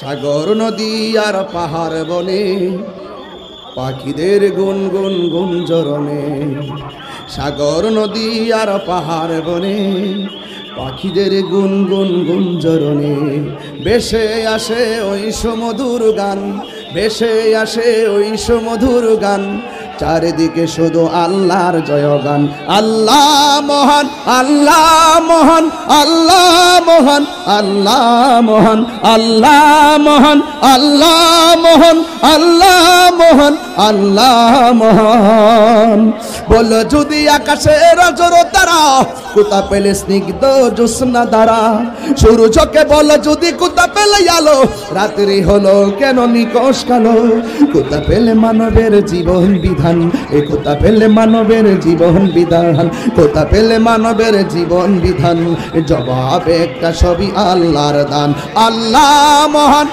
সাগর নদী আর পাহাড় বনে পাখিদের গুনগুন গুঞ্জরণে। সাগর নদী আর পাহাড় বনে পাখিদের গুনগুন গুঞ্জরণে। ভেসে আসে ওই সুমধুর গান, ভেসে আসে ওই সুমধুর গান। চারিদিকে শুধু আল্লাহর জয়গান। আল্লাহ মহান, আল্লাহ মহান, আল্লাহ মহান, আল্লাহ মহান, আল্লাহ মহান, আল্লাহ মহান, আল্লাহ মহান, আল্লাহ মহান। বলো যদি আকাশের জোর তারা কোথা পেলে স্নিগ্ধ জ্যোৎস্না দ্বারা। সূর্যকে বলো যদি কোথা পেলে আলো, রাত্রি হলো কেন নিকশ কালো। কোথা পেলে মানবের জীবন বিধান, এ কোথা পেলে মানবের জীবন বিধান, কোথা পেলে মানবের জীবন বিধান। জবাব একটা সবই আল্লাহর দান। আল্লাহ মহান,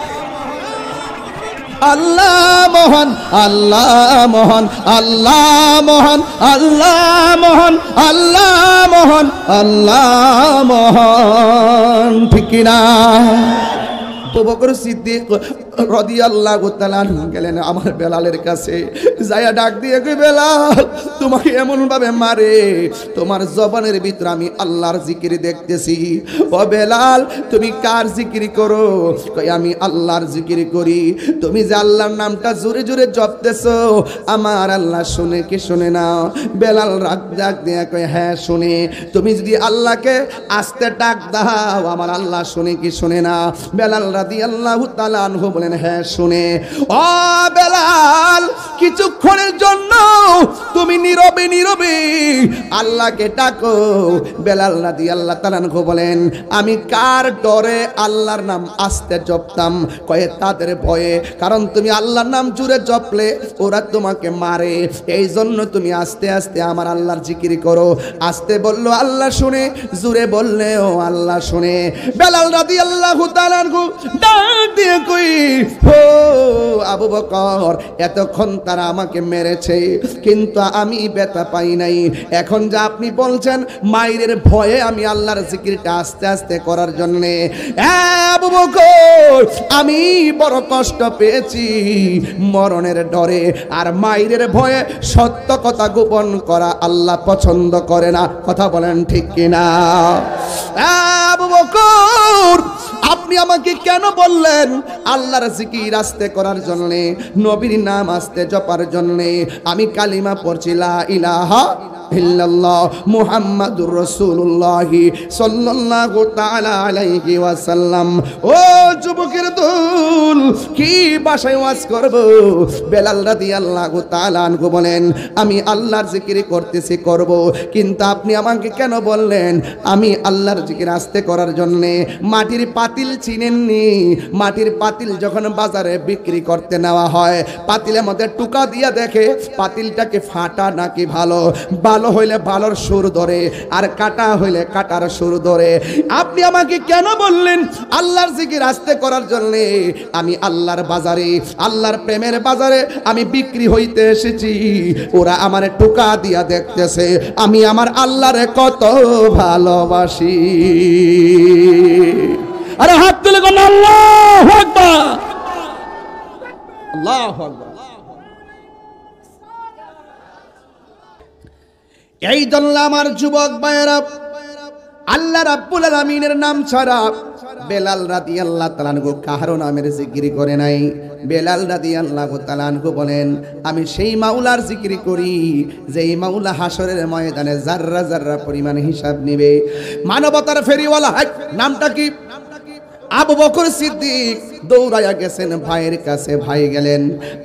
আল্লাহ মহান, আল্লাহ মহান, আল্লাহ মহান, আল্লাহ মহান, আল্লাহ মহান, আল্লাহ মহান। ঠিক না? আবু বকর সিদ্দিক রাদিয়াল্লাহু তাআলা গেলেন আমার বেলালের কাছে, যায়া ডাক দিয়ে কই বেলাল তোমাকে এমন ভাবে মারে, তোমার জবানের ভিতরে আমি আল্লাহর জিকির দেখতেছি। ও বেলাল তুমি কার জিকির করো? কই আমি আল্লাহর জিকির করি। তুমি যে আল্লাহর নামটা জোরে জোরে জপতেছো আমার আল্লাহ শুনে কি শুনে না? বেলাল ডাক দিয়ে কই হ্যাঁ শুনে। তুমি যদি আল্লাহকে আস্তে ডাক দাও আমার আল্লাহ শুনে কি শুনে না? বেলাল রাদিয়াল্লাহু তাআলা আনহু বলেন হ্যাঁ শুনে। ও বেলাল কিছুক্ষণের জন্য তুমি নীরবে নীরবে আল্লাহকে ডাকো। বেলাল রাদিয়াল্লাহু তাআলা আনহু বলেন আমি কার ডরে আল্লাহর নাম আস্তে জপতাম? কয়ে তাদের ভয়ে, কারণ তুমি আল্লাহর নাম জোরে জপলে ওরা তোমাকে মারে, এই জন্য তুমি আস্তে আস্তে আমার আল্লাহর জিকির করো। আস্তে বললো আল্লাহ শুনে, জোরে বললেও আল্লাহ শুনে। বেলাল রাদিয়াল্লাহু তাআলা আনহু ডাক দিয়ে কই ও আবু বকর এতক্ষণ তারা আমাকে মেরেছে কিন্তু আমি ব্যথা পাই নাই। এখন যা আপনি বলছেন মায়ের ভয়ে আমি আল্লাহর জিকিরটা আস্তে আস্তে করার জন্যে, আবু বকর আমি বড় কষ্ট পেয়েছি মরণের ডরে। আর মায়ের ভয়ে সত্য কথা গোপন করা আল্লাহ পছন্দ করে না। কথা বলেন ঠিক কিনা? আবু বকর আপনি আমাকে কেন বললেন আল্লাহর জিকির আস্তে করার জন্য, নবীর নাম আস্তে জপার জন্য? আমি কালিমা পড়ছি লা ইলাহা ইল্লাল্লাহ মুহাম্মাদুর রাসূলুল্লাহ সাল্লাল্লাহু তাআলা আলাইহি ওয়াসাল্লাম। ও যুবকের দল কি ভাষায় ওয়াজ করব? বেলাল রাদিয়াল্লাহু তাআলা আনহু বলেন আমি আল্লাহর জিকির করতেছি করব, কিন্তু আপনি আমাকে কেন বললেন আমি আল্লাহর জিকির আস্তে করার জন্য? মাটির পাতিল চিনেননি? মাটির পাতিল যখন বাজারে বিক্রি করতে নেওয়া হয় পাতিলের মধ্যে টুকা দিয়া দেখে পাতিলটাকে ফাটা নাকি ভালো, ভালো হইলে ভালোর সুর ধরে আর কাটা হইলে কাটার সুর ধরে। আপনি আমাকে কেন বললেন আল্লাহর জিকির আস্তে করার জন্য? আমি আল্লাহর বাজারে, আল্লাহর প্রেমের বাজারে আমি বিক্রি হইতে এসেছি, ওরা আমারে টুকা দিয়া দেখতেছে আমি আমার আল্লাহরে কত ভালোবাসি। আরে হাত তুলে কোন আল্লাহু আকবার, আল্লাহু আকবার। এই জন্য আমার যুবক ভাইয়েরা আল্লাহ রাব্বুল আলামিনের নাম ছাড়া বেলাল রাদিয়াল্লাহু তাআলা আনহু কারো নামের জিকির করে নাই। বেলাল রাদিয়াল্লাহু তাআলা আনহু বলেন আমি সেই মাওলার জিকির করি যেই মাওলা হাসরের ময়দানে জাররা জাররা পরিমাণ হিসাব নেবে। মানবতার ফেরিওয়ালা নামটা কি? আবু বকর সিদ্দিক দৌড়াইয়া গেছেন ভাইয়ের কাছে। ভাই গেলেন,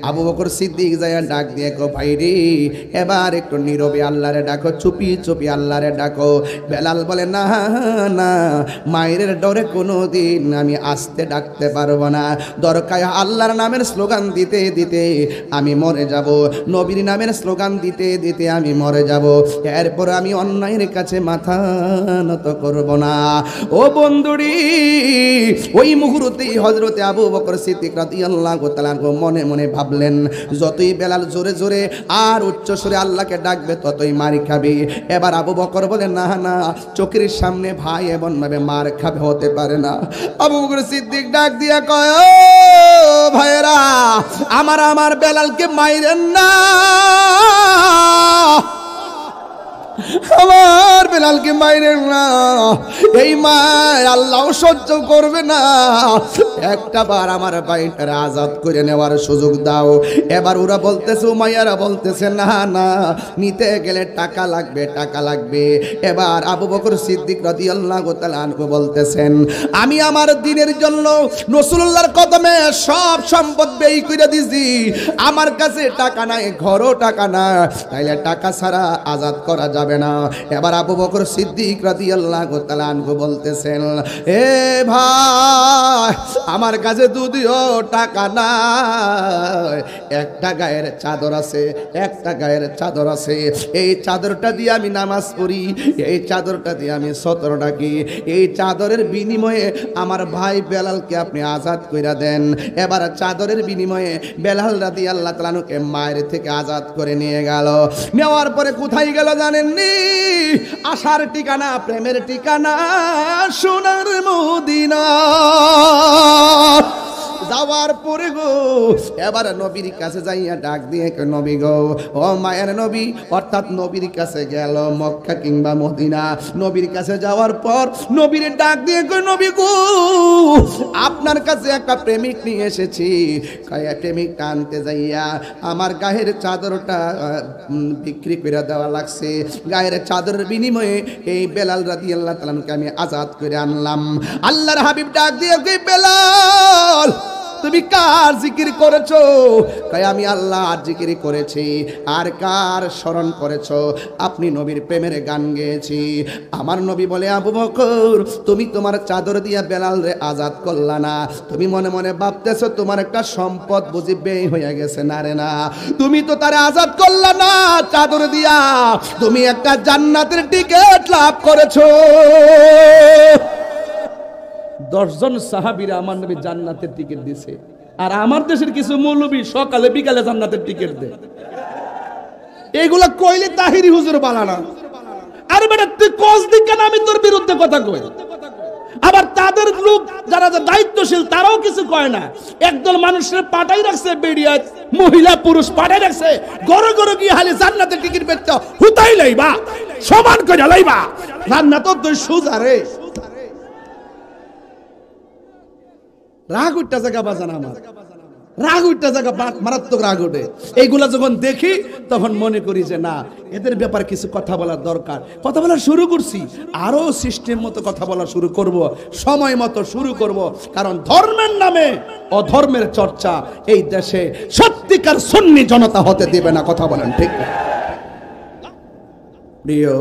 আবু বকর সিদ্দিক যাইয়া ডাক দিয়ে কো ভাই রে এবার একটু নীরবে আল্লাহরে ডাকো, চুপি চুপি আল্লাহরে ডাকো। বেলাল বলে না না মায়ের ডরে কোনোদিন আমি আস্তে ডাকতে পারবো না, দরকার আল্লাহর নামের স্লোগান দিতে দিতে আমি মরে যাব, নবীর নামের স্লোগান দিতে দিতে আমি মরে যাব, এরপর আমি অন্যায়ের কাছে মাথা নত করব না। ও বন্ধুরি ওই মুহূর্তেই হযরতে আবু বকর সিদ্দিক রাদিয়াল্লাহু তাআলা মনে মনে ভাবলেন যতই বেলাল জোরে জোরে আর উচ্চ সুরে আল্লাহকে ডাকবে ততই মার খাবে। এবার আবু বকর বলে না না চোখের সামনে ভাই এমন ভাবে মার খাবে হতে পারে না। আবু বকর সিদ্দিক ডাক দিয়া কয় ভাইরা, আমার বেলালকে মাইরেন না, আমার বেলালকে মাইরেন না। এই মায়ের আল্লাহ সহ্য করবে না। একটা বার আমার ভাইটারে আজাদ করে নেওয়ার সুযোগ দাও। এবার ওরা বলতেছে, মাইয়ারা বলতেছে না না, নিতে গেলে টাকা লাগবে, টাকা লাগবে। এবার আবু বকর সিদ্দিক রাদিয়াল্লাহু তাআলা আনহু বলতেছেন, আমি আমার দ্বীনের জন্য রাসূলুল্লাহর কদমে সব সম্পদ ব্যয় করে দিছি, আমার কাছে টাকা নাই, ঘরও টাকা না, তাইলে টাকা ছাড়া আজাদ করা যাবে না। এবার আবু বকর সিদ্দিক রাদিয়াল্লাহু তাআলা আনহু বলতেছেন, এ ভাই, আমার কাছে যদিও টাকা নাই, একটা গায়ের চাদর আছে, একটা গায়ের চাদর আছে, এই চাদরটা দিয়ে আমি নামাজ পড়ি, এই চাদরটা দিয়ে আমি সতর ডাকি, এই চাদরের বিনিময়ে আমার ভাই বেলালকে আপনি আজাদ কইরা দেন। এবার চাদরের বিনিময়ে বেলাল রাদিয়াল্লাহু তাআলা আনহুকে মায়ের থেকে আজাদ করে নিয়ে গেল। নেওয়ার পরে কোথায় গেল জানেননি? আশার ঠিকানা, প্রেমের ঠিকানা সোনার মদিনা। যাওয়ার পরে গো এবার নবীর কাছে যাইয়া ডাক দিয়ে, নবী গো, ও মায়ের নবী, অর্থাৎ নবীর কাছে গেল মক্কা কিংবা মদিনা। নবীর কাছে যাওয়ার পর নবীর ডাক দিয়ে কই, নবী গো, আপনার কাছে একটা প্রেমিক নিয়ে এসেছি। প্রেমিকটা আনতে যাইয়া আমার গায়ের চাদরটা বিক্রি করে দেওয়া লাগছে, গায়ের চাদরের বিনিময়ে এই বেলাল রাদিয়াল্লাহু তাআলা আনহুকে আমি আজাদ করে আনলাম। আল্লাহর হাবিব ডাক দিয়ে কই, বেলাল, তুমি কার জিকির করেছো? কয়, আমি আল্লাহর জিকির করেছি। আর কার স্মরণ করেছো? আপনি নবীর প্রেমের গান গেয়েছি। আমার নবী বলে, আবু বকর, তুমি তোমার চাদর দিয়া বেলাল রে আজাদ করলা না, তুমি মনে মনে ভাবতেছো তোমার একটা সম্পদ বুঝি ব্যয় হয়ে গেছে। না রে না, তুমি তো তারে আজাদ করলা না চাদর দিয়া, তুমি একটা জান্নাতের টিকিট লাভ করেছো। 10 জন সাহাবীরা আমার নবী জান্নাতের টিকিট দিছে, আর আমার দেশের কিছু মৌলবী সকালে বিকালে জান্নাতের টিকিট দেয়। এইগুলা কইলে তাহিরি হুজুর বালানা। আরে বেটা, তুই কস দিক কেন আমি তোর বিরুদ্ধে কথা কই? আবার তাদের লোক যারা দায়িত্বশীল তারাও কিছু কয় না। একদল মানুষের পাঠাই রাখছে, বেরিয়াত মহিলা পুরুষ পাঠাই রাখছে, গড়ে গড়ে গিয়ে হালি জান্নাতের টিকিট বেচতে হুতাই লাইবা, সমান করে লাইবা, জান্নাত তো সুজা রে। রাগ উঠটা জায়গা বাজান, আমার রাগ উঠটা জায়গা মারাত্মক রাগ ওঠে। এইগুলা যখন দেখি তখন মনে করি যে না, এদের ব্যাপারে কিছু কথা বলার দরকার। কথা বলা শুরু করছি, আরো সিস্টেম মতো কথা বলা শুরু করব, সময় মতো শুরু করব। কারণ ধর্মের নামে অধর্মের চর্চা এই দেশে সত্যিকার সুন্নি জনতা হতে দেবে না। কথা বলেন ঠিক না? প্রিয়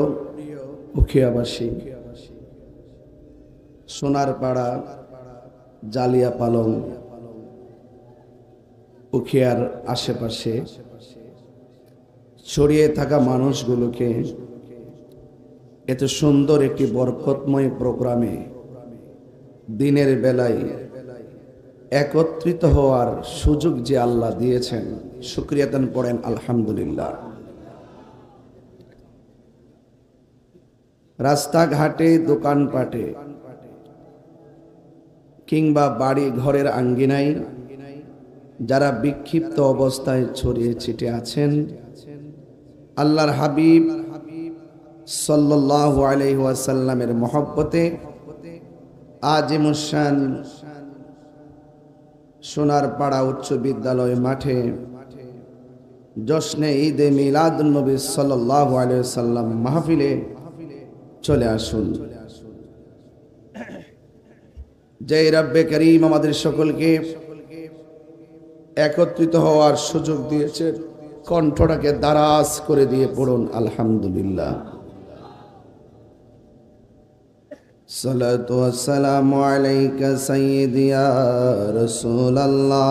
উখিয়াবাসী, সোনার পাড়া, জালিয়া পালং, উখিয়ার আশেপাশে ছড়িয়ে থাকা মানুষগুলোকে এত সুন্দর একটি বরকতময় প্রোগ্রামে দিনের বেলায় একত্রিত হওয়ার সুযোগ যে আল্লাহ দিয়েছেন, শুকরিয়াতান পড়েন আলহামদুলিল্লাহ। রাস্তাঘাটে, দোকানপাটে কিংবা বাড়ি ঘরের আঙ্গিনায় যারা বিক্ষিপ্ত অবস্থায় ছড়িয়ে ছিটে আছেন, আল্লাহর হাবিব সাল্লাল্লাহু আলাইহি ওয়াসাল্লামের মহব্বতে আজিমুশান সোনার পাড়া উচ্চ বিদ্যালয় মাঠে জশ্নে ঈদে মিলাদুন নবী সাল্লাল্লাহু আলাইহি ওয়াসাল্লাম মাহফিলে চলে আসুন। যে রব্বে করিম আমাদের সকলকে একত্রিত হওয়ার সুযোগ দিয়েছে, কণ্ঠটাকে দারাজ করে দিয়ে পড়ুন আলহামদুলিল্লাহ। সালাতু ওয়াসসালামু আলাইকা সাইয়্যিদি ইয়া রাসূলুল্লাহ,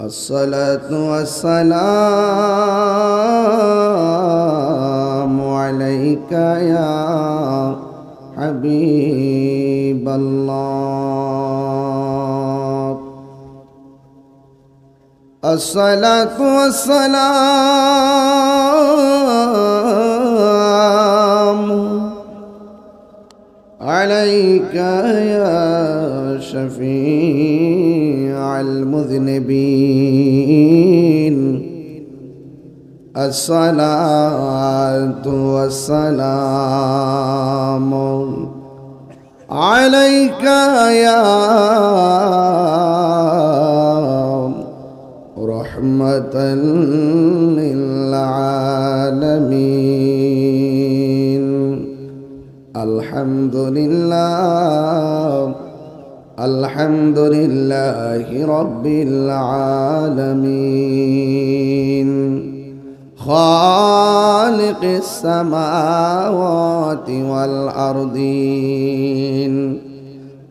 আসসালাতু ওয়াসসালামু আলাইকা ইয়া হাবিবাল্লাহ, আসসালাতু ওয়াসসালামু عليك يا شفيع المذنبين الصلاة والسلام عليك يا رحمة للعالمين الحمد لله رب العالمين خالق السماوات والأرضين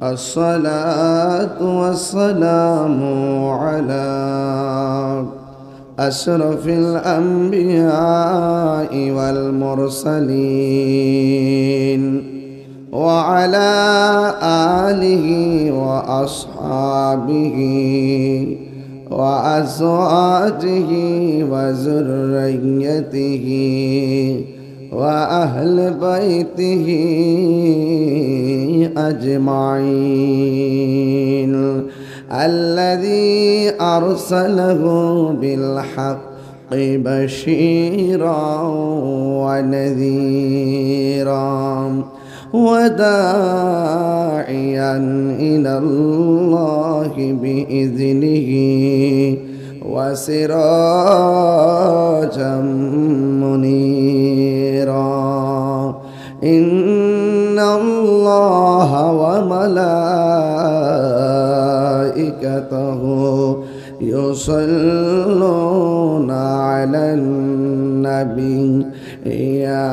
الصلاة والسلام على أشرف الأنبياء والمرسلين وعلى آله وأصحابه وأزواجه وذريته وأهل بيته أجمعين الذي أرسله بالحق بشيرا ونذيرا وداعيا إلى الله بإذنه وسراجا منيرا إن الله وملائكته يصلون على النبي يا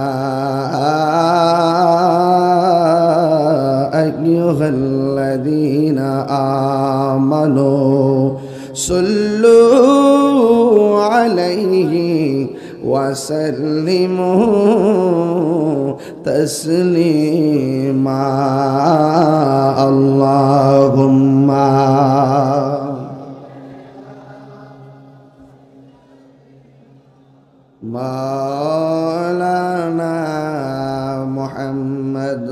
أيها الذين آمنوا صلوا عليه وسلموا تسليما اللهم مولانا محمد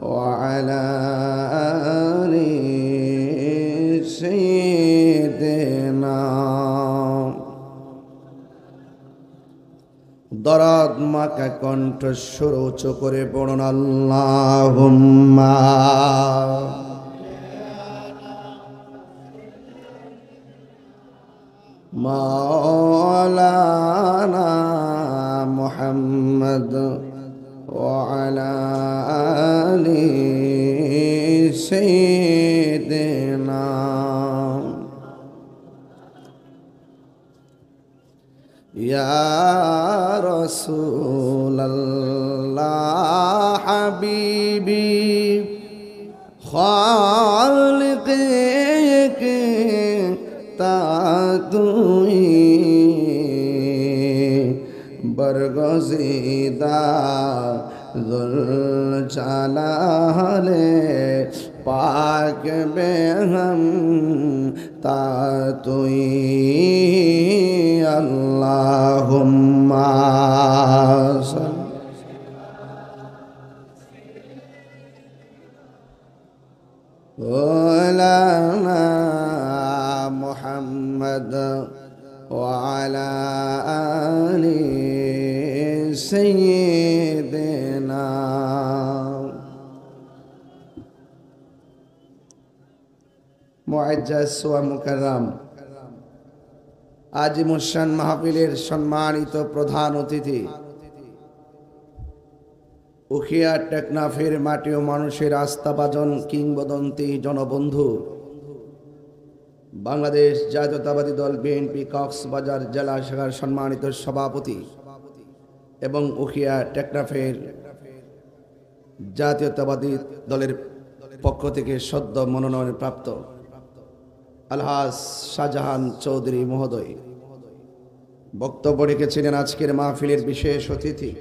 وعلى آل سيدنا দরদ মাকা কণ্ঠস্বর উঁচু করে পড়ুন আল্লাহুম্মা مولانا محمد وعلى آل سيدنا يا رسول الله حبيبي خالقك তুই বরগজিদা জুল জালালে পাক বেহম তা তুই আল্লাহুম্মা مولانا محمد وعلى آل سيدنا মুআজ্জাজ ওয়া মুকাররম আজিমুশান মাহফিলের সম্মানিত প্রধান অতিথি উখিয়া টেকনাফের মাটি ও মানুষের আস্থাভাজন কিংবদন্তি জনবন্ধু বাংলাদেশ জাতীয়তাবাদী দল বিএনপি কক্সবাজার জেলা শাখার সম্মানিত সভাপতি এবং উখিয়া টেকনাফের জাতীয়তাবাদী দলের পক্ষ থেকে সদ্য মনোনয়ন প্রাপ্ত আলহাজ শাহজাহান চৌধুরী মহোদয় বক্তব্য রেখেছিলেন আজকের মাহফিলের বিশেষ অতিথি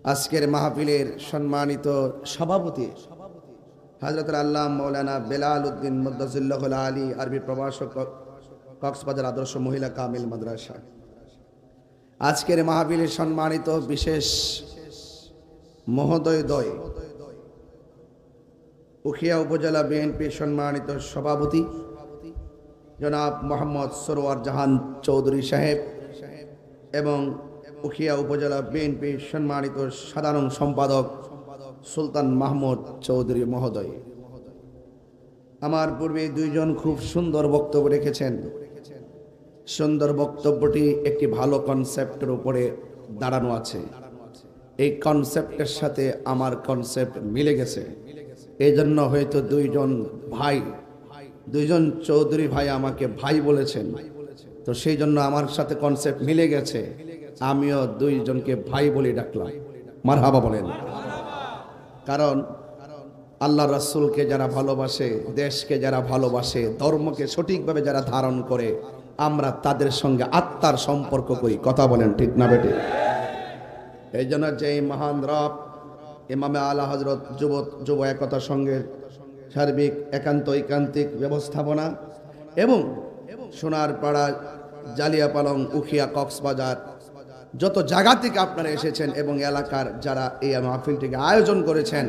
আজকের মাহফিলের সম্মানিত সভাপতি হযরত আল্লাহ মাওলানা বেলাল উদ্দিন মুদ্দাসিল্লাহুল আলী আরবি প্রভাষক কক্সবাজার আদর্শ মহিলা কামিল মাদ্রাসা আজকের মাহফিলের সম্মানিত বিশেষ মহোদয়দ্বয় উখিয়া উপজেলা বিএনপি সম্মানিত সভাপতি জনাব মোহাম্মদ সরোয়ার জাহান চৌধুরী সাহেব এবং উখিয়া উপজেলা বিএনপি সম্মানিত সাধারণ সম্পাদক সুলতান মাহমুদ চৌধুরী মহোদয়, আমার পূর্বে দুইজন খুব সুন্দর বক্তব্য রেখেছেন। সুন্দর বক্তব্যটি একটি ভালো কনসেপ্টের উপরে দাঁড়ানো আছে। এই কনসেপ্টের সাথে আমার কনসেপ্ট মিলে গেছে। এই জন্য হয়তো দুইজন চৌধুরী ভাই আমাকে ভাই বলেছেন, তো সেই জন্য আমার সাথে কনসেপ্ট মিলে গেছে। আমিও দুইজনকে ভাই বলে ডাকলাম। মারহাবা বলেন। কারণ আল্লাহ রাসূলকে যারা ভালোবাসে, দেশকে যারা ভালোবাসে, ধর্মকে সঠিকভাবে যারা ধারণ করে, আমরা তাদের সঙ্গে আত্মার সম্পর্ক করি। কথা বলেন ঠিক না বেটে? এই জন্য যে মহান রব ইমামে আলা হযরত যুব একতা সংঘের সার্বিক ঐকান্তিক ব্যবস্থাপনা এবং সোনারপাড়া, জালিয়াপালং, উখিয়া, কক্সবাজার যত জায়গা থেকে আপনারা এসেছেন এবং এলাকার যারা এই মাহফিলটিকে আয়োজন করেছেন,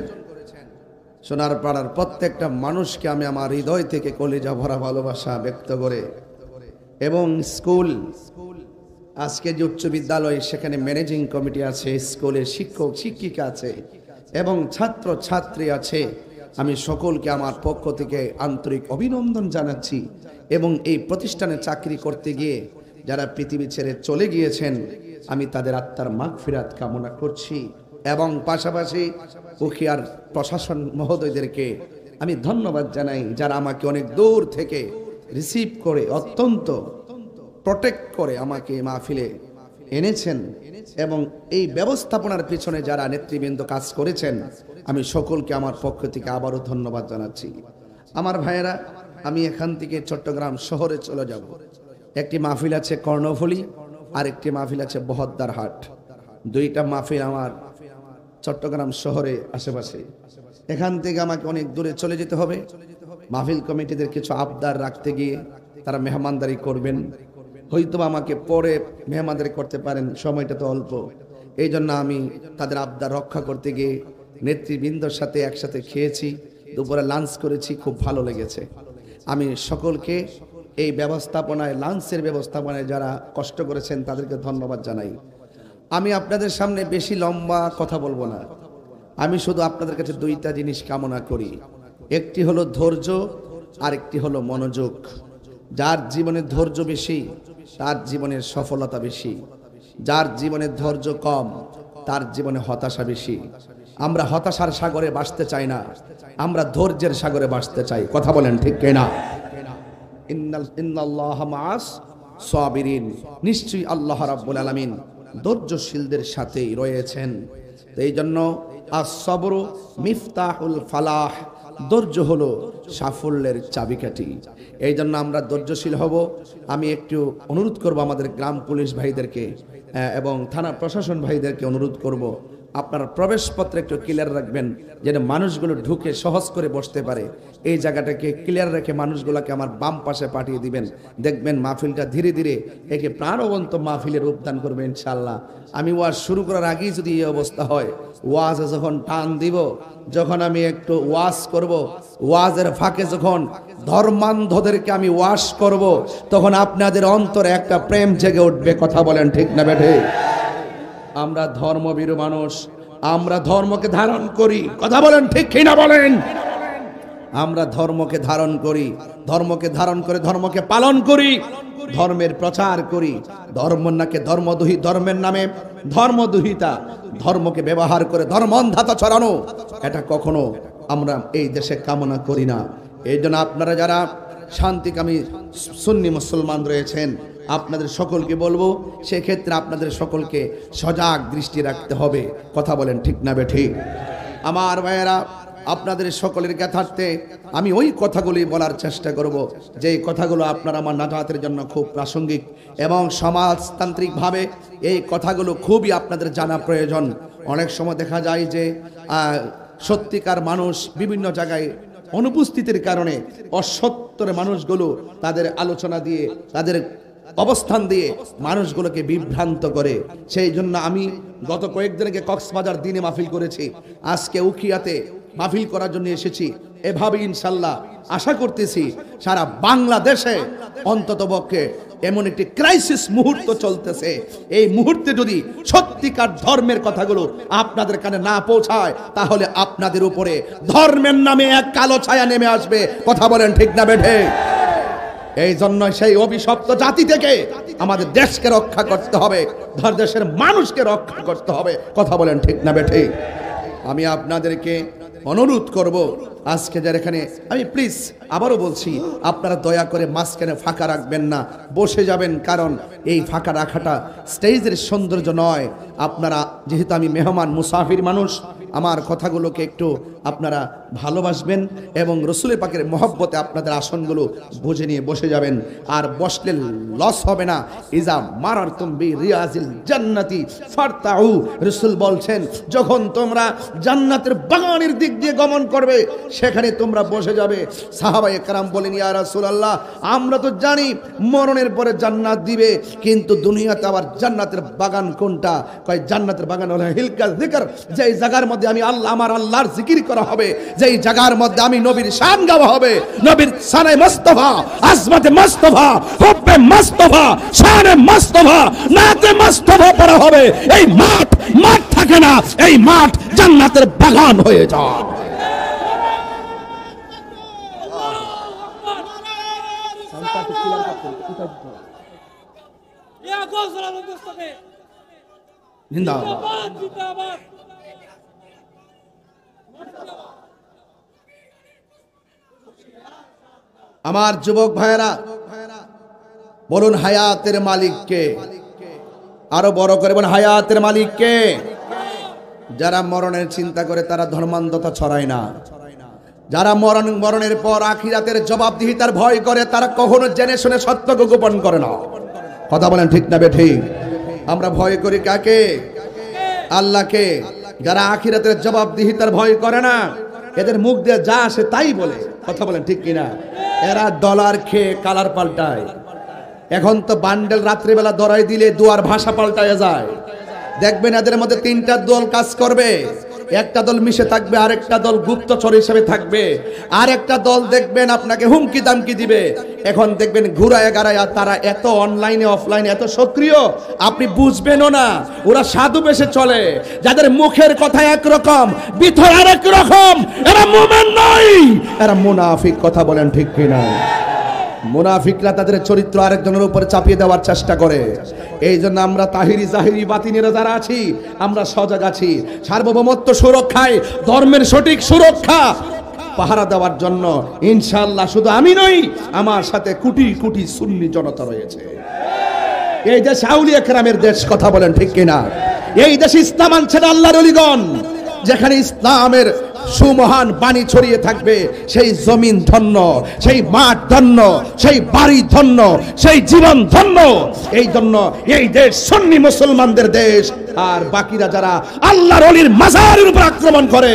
সোনারপাড়ার প্রত্যেকটা মানুষকে আমি আমার হৃদয় থেকে কলিজা ভরা ভালোবাসা ব্যক্ত করে, এবং স্কুল, আজকে যে উচ্চ বিদ্যালয় সেখানে ম্যানেজিং কমিটি আছে, স্কুলের শিক্ষক শিক্ষিকা আছে এবং ছাত্র ছাত্রী আছে, আমি সকলকে আমার পক্ষ থেকে আন্তরিক অভিনন্দন জানাচ্ছি। এবং এই প্রতিষ্ঠানে চাকরি করতে গিয়ে যারা পৃথিবী ছেড়ে চলে গিয়েছেন, আমি তাদের আত্মার মাগফিরাত কামনা করছি। এবং পাশাপাশি উখিয়ার প্রশাসন মহোদয়দেরকে আমি ধন্যবাদ জানাই, যারা আমাকে অনেক দূর থেকে রিসিভ করে অত্যন্ত প্রোটেক্ট করে আমাকে মাহফিলে এনেছেন। এবং এই ব্যবস্থাপনার পিছনে যারা নেতৃবৃন্দ কাজ করেছেন, আমি সকলকে আমার পক্ষ থেকে আবারও ধন্যবাদ জানাচ্ছি। আমার ভাইয়েরা, আমি এখান থেকে চট্টগ্রাম শহরে চলে যাব। একটি মাহফিল আছে কর্ণফুলী, আর একটি মাহফিল আছে বহদ্দার হাট। দুইটা মাহফিল আমার চট্টগ্রাম শহরে আশেপাশে। এখান থেকে আমাকে অনেক দূরে চলে যেতে হবে। মাহফিল কমিটিদের কিছু আবদার রাখতে গিয়ে তারা মেহমানদারি করবেন, হয়তো আমাকে পরে মেহমানদারি করতে পারেন, সময়টা তো অল্প। এই জন্য আমি তাদের আবদার রক্ষা করতে গিয়ে নেতৃবৃন্দর সাথে একসাথে খেয়েছি, দুপুরে লাঞ্চ করেছি, খুব ভালো লেগেছে। আমি সকলকে এই ব্যবস্থাপনায়, লাঞ্চের ব্যবস্থাপনায় যারা কষ্ট করেছেন তাদেরকে ধন্যবাদ জানাই। আমি আপনাদের সামনে বেশি লম্বা কথা বলবো না। আমি শুধু আপনাদের কাছে দুইটা জিনিস কামনা করি। একটি হলো ধৈর্য, আর একটি হলো মনোযোগ। যার জীবনে ধৈর্য বেশি তার জীবনের সফলতা বেশি, যার জীবনে ধৈর্য কম তার জীবনে হতাশা বেশি। আমরা হতাশার সাগরে ভাসতে চাই না, আমরা ধৈর্যের সাগরে ভাসতে চাই। কথা বলেন ঠিক কিনা? ইন্নাল্লাহা মাআস সাবিরিন, নিশ্চয়ই আল্লাহ রাব্বুল আলামিন ধৈর্যশীলদের সাথেই রয়েছেন। এই জন্য আস-সাবরু মিফতাহুল ফালাহ, ধৈর্য হলো সাফল্যের চাবিকাঠি। এই জন্য আমরা ধৈর্যশীল হব। আমি একটু অনুরোধ করব আমাদের গ্রাম পুলিশ ভাইদেরকে এবং থানা প্রশাসন ভাইদেরকে অনুরোধ করব, আপনারা প্রবেশপত্র একটু ক্লিয়ার রাখবেন, যেন মানুষগুলো ঢুকে সহজ করে বসতে পারে। এই জায়গাটাকে ক্লিয়ার রেখে মানুষগুলোকে আমার বাম পাশে পাঠিয়ে দিবেন। দেখবেন মাহফিলটা ধীরে ধীরে একে প্রাণবন্ত মাহফিলের রূপদান করবে ইনশাআল্লাহ। আমি ওয়াজ শুরু করার আগেই যদি এই অবস্থা হয়, ওয়াজে যখন টান দিব, যখন আমি একটু ওয়াজ করব, ওয়াজের ফাঁকে যখন ধর্মান্ধদেরকে আমি ওয়াজ করব, তখন আপনাদের অন্তরে একটা প্রেম জেগে উঠবে। কথা বলেন ঠিক না বেঠে? আমরা ধর্মভীরু মানুষ, আমরা ধর্মকে ধারণ করি। কথা বলেন ঠিক কিনা বলেন? আমরা ধর্মকে ধারণ করি, ধর্মকে ধারণ করে ধর্মকে পালন করি, ধর্মের প্রচার করি। ধর্মের নামে ধর্মদুহিতা, ধর্মকে ব্যবহার করে ধর্মন্ধতা ছড়ানো, এটা কখনো আমরা এই দেশে কামনা করি না। এই জন্য আপনারা যারা শান্তিকামী সুন্নি মুসলমান রয়েছেন, আপনাদের সকলকে বলবো, সেক্ষেত্রে আপনাদের সকলকে সজাগ দৃষ্টি রাখতে হবে। কথা বলেন ঠিক না বেঠিক? আমার ভাইয়েরা, আপনাদের সকলের জ্ঞাতার্থে আমি ওই কথাগুলি বলার চেষ্টা করব যে কথাগুলো আপনার আমার নাজাতের জন্য খুব প্রাসঙ্গিক, এবং সমাজতান্ত্রিকভাবে এই কথাগুলো খুবই আপনাদের জানা প্রয়োজন। অনেক সময় দেখা যায় যে সত্যিকার মানুষ বিভিন্ন জায়গায় অনুপস্থিতির কারণে অসত্যের মানুষগুলো তাদের আলোচনা দিয়ে, তাদের অবস্থান দিয়ে মানুষগুলোকে বিভ্রান্ত করে। সেই জন্য আমি গত কয়েকদিন আগে কক্সবাজার দিনে মাহফিল করেছি, আজকে উখিয়াতে মাহফিল করার জন্য এসেছি। এভাবে ইনশাল্লাহ আশা করতেছি সারা বাংলাদেশে অন্ততপক্ষে এমন একটি ক্রাইসিস মুহূর্ত চলতেছে, এই মুহূর্তে যদি সত্যিকার ধর্মের কথাগুলো আপনাদের কানে না পৌঁছায় তাহলে আপনাদের উপরে ধর্মের নামে এক কালো ছায়া নেমে আসবে। কথা বলেন ঠিক না বেঠে? এই জন্য সেই অভিশপ্ত জাতি থেকে আমাদের দেশকে রক্ষা করতে হবে, দেশের মানুষকে রক্ষা করতে হবে। কথা বলেন ঠিক না বেঠে? আমি আপনাদেরকে অনুরোধ করব, আজকে যারা এখানে, আমি প্লিজ আবারও বলছি, আপনারা দয়া করে মাঝখানে ফাঁকা রাখবেন না, বসে যাবেন। কারণ এই ফাঁকা রাখাটা স্টেজের সৌন্দর্য নয়। আপনারা যেহেতু আমি মেহমান মুসাফির মানুষ, আমার কথাগুলোকে একটু আপনারা ভালোবাসবেন এবং রসুলের পাকের মহব্বতে আপনাদের আসনগুলো বুঝে নিয়ে বসে যাবেন। আর বসলে লস হবে না। ইজা মারারতুম বি রিয়াজিল জান্নাতি ফারতাউ, রসুল বলছেন যখন তোমরা জান্নাতের বাগানের দিক দিয়ে গমন করবে সেখানে তোমরা বসে যাবে। সাহাবায়ে কেরাম বলেন, ইয়া রাসূলুল্লাহ, আমরা তো জানি মরণের পরে জান্নাত দিবে, কিন্তু দুনিয়াতে আবার জান্নাতের বাগান কোনটা? কয় জান্নাতের বাগান হলো হিলকা যিকর, যেই জায়গার মধ্যে আমি আল্লাহ, আমার আল্লাহর জিকির করা হবে, যেই জায়গার মধ্যে আমি নবীর শান গাওয়া হবে, নবীর শানে মুস্তাফা, আজমতে মুস্তাফা, হুব্বে মুস্তাফা, শানে মুস্তাফা, নাতে মুস্তাফা পড়া হবে। এই মাঠ থাকে না, এই মাঠ জান্নাতের বাগান হয়ে যায়। আমার যুবক ভাইয়েরা, বলুন হায়াতের মালিককে, আরো বড় করে বলুন হায়াতের মালিককে। যারা মরণের চিন্তা করে তারা ধর্মান্ধতা ছড়ায় না। যারা মরণের পর আখিরাতের জবাবদিহিতার ভয় করে তারা কখনো জেনে শুনে সত্যকে গোপন করে না। কথা বলেন ঠিক না বেঠিক? আমরা ভয় করি কাকে? আল্লাহকে। যারা আখিরাতের জবাবদিহিতার ভয় করে না, এদের মুখ দিয়ে যা আসে তাই বলে। কথা বলেন ঠিক কিনা? এরা ডলার খেয়ে কালার পাল্টায়। এখন তো বান্ডেল রাত্রিবেলা দরাই দিলে দুয়ার ভাষা পাল্টায় যায়। দেখবেন এদের মধ্যে তিনটা দল কাজ করবে। একটা দল মিশে থাকবে, আরেকটা দল গুপ্তচর হিসেবে থাকবে, আর একটা দল দেখবেন আপনাকে হুমকি দামকি দিবে। এখন দেখবেন ঘুরায় গাড়ায় তারা এত অনলাইনে অফলাইনে এত সক্রিয়, আপনি বুঝবেনও না। ওরা সাধু বেশে চলে, যাদের মুখের কথা একরকম, ভিতর আরেক রকম। এরা মুমিন নয়, এরা মুনাফিক। কথা বলেন ঠিক কিনা? মুনাফিকরা তাদের চরিত্র আরেকজনের উপরে চাপিয়ে দেওয়ার চেষ্টা করে। এই জন্য আমরা তাহিরি জাহিরি বাতিনিরা যারা আছি, আমরা সজাগ আছি সার্বভৌমত্ব সুরক্ষায়, ধর্মের সঠিক সুরক্ষা পাহারা দেওয়ার জন্য। ইনশাআল্লাহ শুধু আমি নই, আমার সাথে কোটি কোটি সুন্নি জনতা রয়েছে। এই দেশ আউলিয়া কেরামের দেশ। কথা বলেন ঠিক কিনা? এই দেশে ইসলাম আনছেন আল্লাহর ওলিগণ। যেখানে ইসলামের সুমহান বাণী ছড়িয়ে থাকবে সেই জমিন ধন্য, সেই মাঠ ধন্য, সেই বাড়ি ধন্য, সেই জীবন ধন্য। এই জন্য এই দেশ সুন্নি মুসলমানদের দেশ। আর বাকিরা যারা আল্লাহর ওলির মাজারের উপর আক্রমণ করে,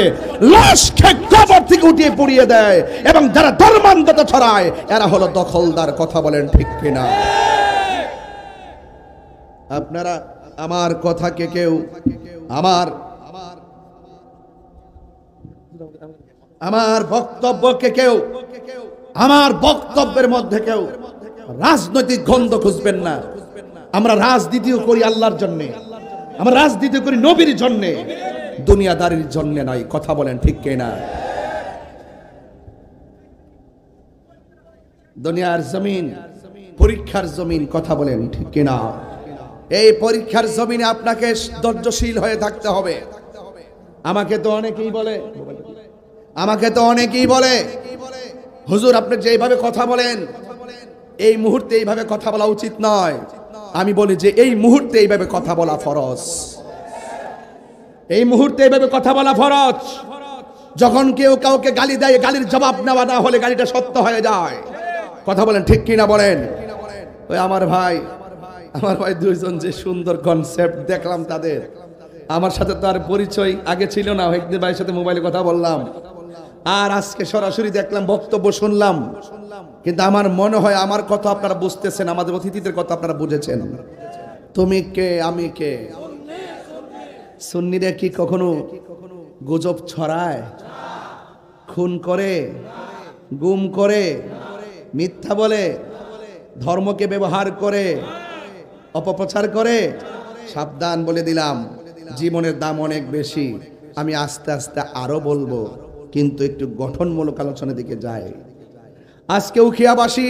লাশকে কবর থেকে উঠিয়ে পুড়িয়ে দেয় এবং যারা ধর্মান্ধতা ছড়ায়, এরা হলো দখলদার। কথা বলেন ঠিক কিনা? আপনারা আমার কথাকে কেউ আমার বক্তব্যকে কেউ, আমার বক্তব্যের মধ্যে কেউ রাজনৈতিক গন্ধ খুঁজবেন না। আমরা রাজনীতিও করি আল্লাহর জন্য, আমরা রাজনীতি করি নবীর জন্য, দুনিয়াদারির জন্য নয়। কথা বলেন ঠিক কিনা? দুনিয়ার জমিন পরীক্ষার জমিন। কথা বলেন ঠিক কিনা? এই পরীক্ষার জমিনে আপনাকে ধৈর্যশীল হয়ে থাকতে হবে। আমাকে তো অনেকেই বলে হুজুর আপনি যেভাবে কথা বলেন এই মুহূর্তে এইভাবে কথা বলা উচিত নয়। আমি বলি যে এই মুহূর্তে এইভাবে কথা বলা ফরজ। এই মুহূর্তে এইভাবে কথা বলা ফরজ। যখন কেউ কাউকে গালি দেয়, গালির জবাব নেওয়া না হলে গালিটা সত্য হয়ে যায়। কথা বলেন ঠিক কিনা? বলেন। ওই আমার ভাই দুইজন যে সুন্দর কনসেপ্ট দেখলাম তাদের, আমার সাথে তো আর পরিচয় আগে ছিল না। একদিন ভাইয়ের সাথে মোবাইলে কথা বললাম, আর আজকে সরাসরি দেখলাম, বক্তব্য শুনলাম। কিন্তু আমার মনে হয় আমার কথা আপনারা বুঝতেছেন, আমাদের অতিথিদের কথা আপনারা বুঝেছেন। তুমি কে, আমি কে? সুন্নিরা কি কখনো গুজব ছড়ায়? খুন করে, গুম করে, মিথ্যা বলে, ধর্মকে ব্যবহার করে, অপপ্রচার করে, সাবধান বলে দিলাম, জীবনের দাম অনেক বেশি। আমি আস্তে আস্তে আরো বলবো, কিন্তু একটু গঠনমূলক আলোচনার দিকে যাই। আজকে উখিয়াবাসী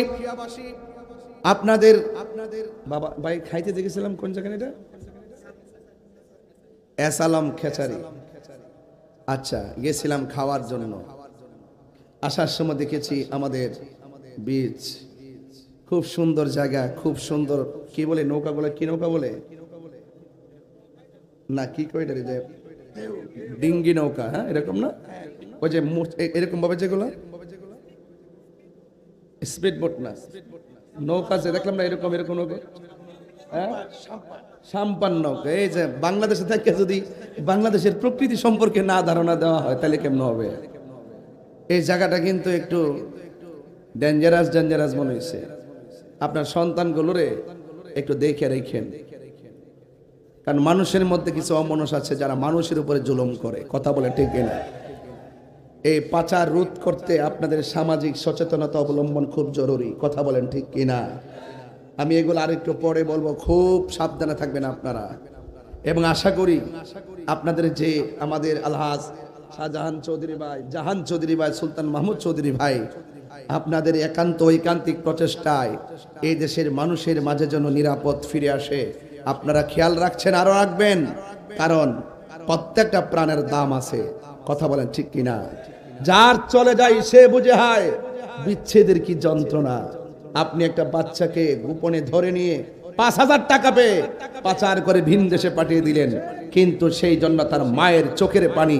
আপনাদের বাবা ভাই খাইতে দেখেছিলাম, কোন জায়গায় এটা, এসালাম খেচারি। আচ্ছা, গেছিলাম খাওয়ার জন্য। আসার সময় দেখেছি আমাদের বিচ, খুব সুন্দর জায়গা, খুব সুন্দর। কি বলে নৌকাগুলো, কি নৌকা বলে না, কি কই যে ডিঙ্গি নৌকা, হ্যাঁ এরকম না, ওই যে এরকম ভাবে যেগুলো স্পিড বোট না, নৌকা যে দেখলাম না এরকম এরকম নৌকা, হ্যাঁ সাম্পান নৌকা। এই যে বাংলাদেশে থেকে যদি বাংলাদেশের প্রকৃতি সম্পর্কে না ধারণা দেওয়া হয় তাহলে কেমন হবে? এই জায়গাটা কিন্তু একটু ডেঞ্জারাস মনে হয়েছে। আপনার সন্তানগুলোরে একটু দেখে রেখেন, কারণ মানুষের মধ্যে কিছু অমানুষ আছে যারা মানুষের উপরে জুলুম করে। কথা বলে ঠিক না? এই পাচার রোধ করতে আপনাদের সামাজিক সচেতনতা অবলম্বন খুব জরুরি। কথা বলেন ঠিক কিনা? আমি এগুলো আরেকটু পরে বলবো, খুব সাবধানে থাকবেন আপনারা। এবং আশা করি আপনাদের যে আমাদের আলহাজ শাহজাহান চৌধুরী ভাই, জাহান চৌধুরী ভাই, সুলতান মাহমুদ চৌধুরী ভাই, আপনাদের একান্ত ঐকান্তিক প্রচেষ্টায় এই দেশের মানুষের মাঝে যেন নিরাপদ ফিরে আসে, আপনারা খেয়াল রাখছেন, আরো রাখবেন, কারণ প্রত্যেকটা প্রাণের দাম আছে। কথা বলেন ঠিক কিনা? যার চলে যায় সে বুঝে হয় বিচ্ছেদের কি যন্ত্রণা। আপনি একটা বাচ্চাকে গোপনে ধরে নিয়ে 5,000 টাকা পেয়ে পাচার করে ভিন দেশে পাঠিয়ে দিলেন, কিন্তু সেই জন্য তার মায়ের চোখের পানি,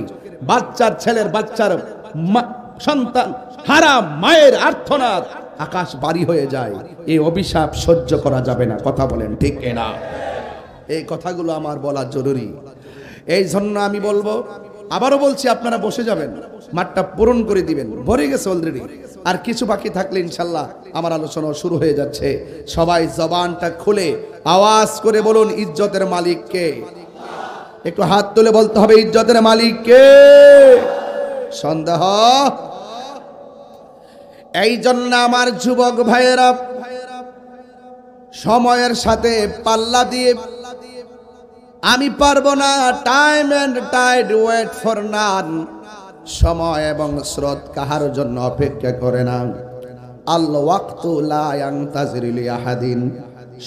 বাচ্চার ছেলের বাচ্চার সন্তান হারাম মায়ের আর্তনাদ আকাশ বাড়ি হয়ে যায়। এই অভিশাপ সহ্য করা যাবে না। কথা বলেন ঠিক না? এই কথাগুলো আমার বলা জরুরি। এই জন্য আমি বলবো, আবারও বলছি, আপনারা বসে যাবেন, মাঠটা পূরণ করে দিবেন, ভরে গেছে অলরেডি। আর কিছু বাকি থাকলে ইনশাল্লাহ আমার আলোচনা শুরু হয়ে যাচ্ছে। সবাই জবানটা খুলে আওয়াজ করে বলুন, ইজ্জতের মালিক কে? একটু হাত তুলে বলতে হবে, ইজ্জতের মালিক কে? সন্দেহ? এই জন্য আমার যুবক ভাইয়েরা, সময়ের সাথে পাল্লা দিয়ে আমি পারবো না, time and tide wait for none. সময় এবং স্রোত কাহার জন্য অপেক্ষা করে না। আল ওয়াক্তু লা ইয়ানতাজিরু লিআহাদিন,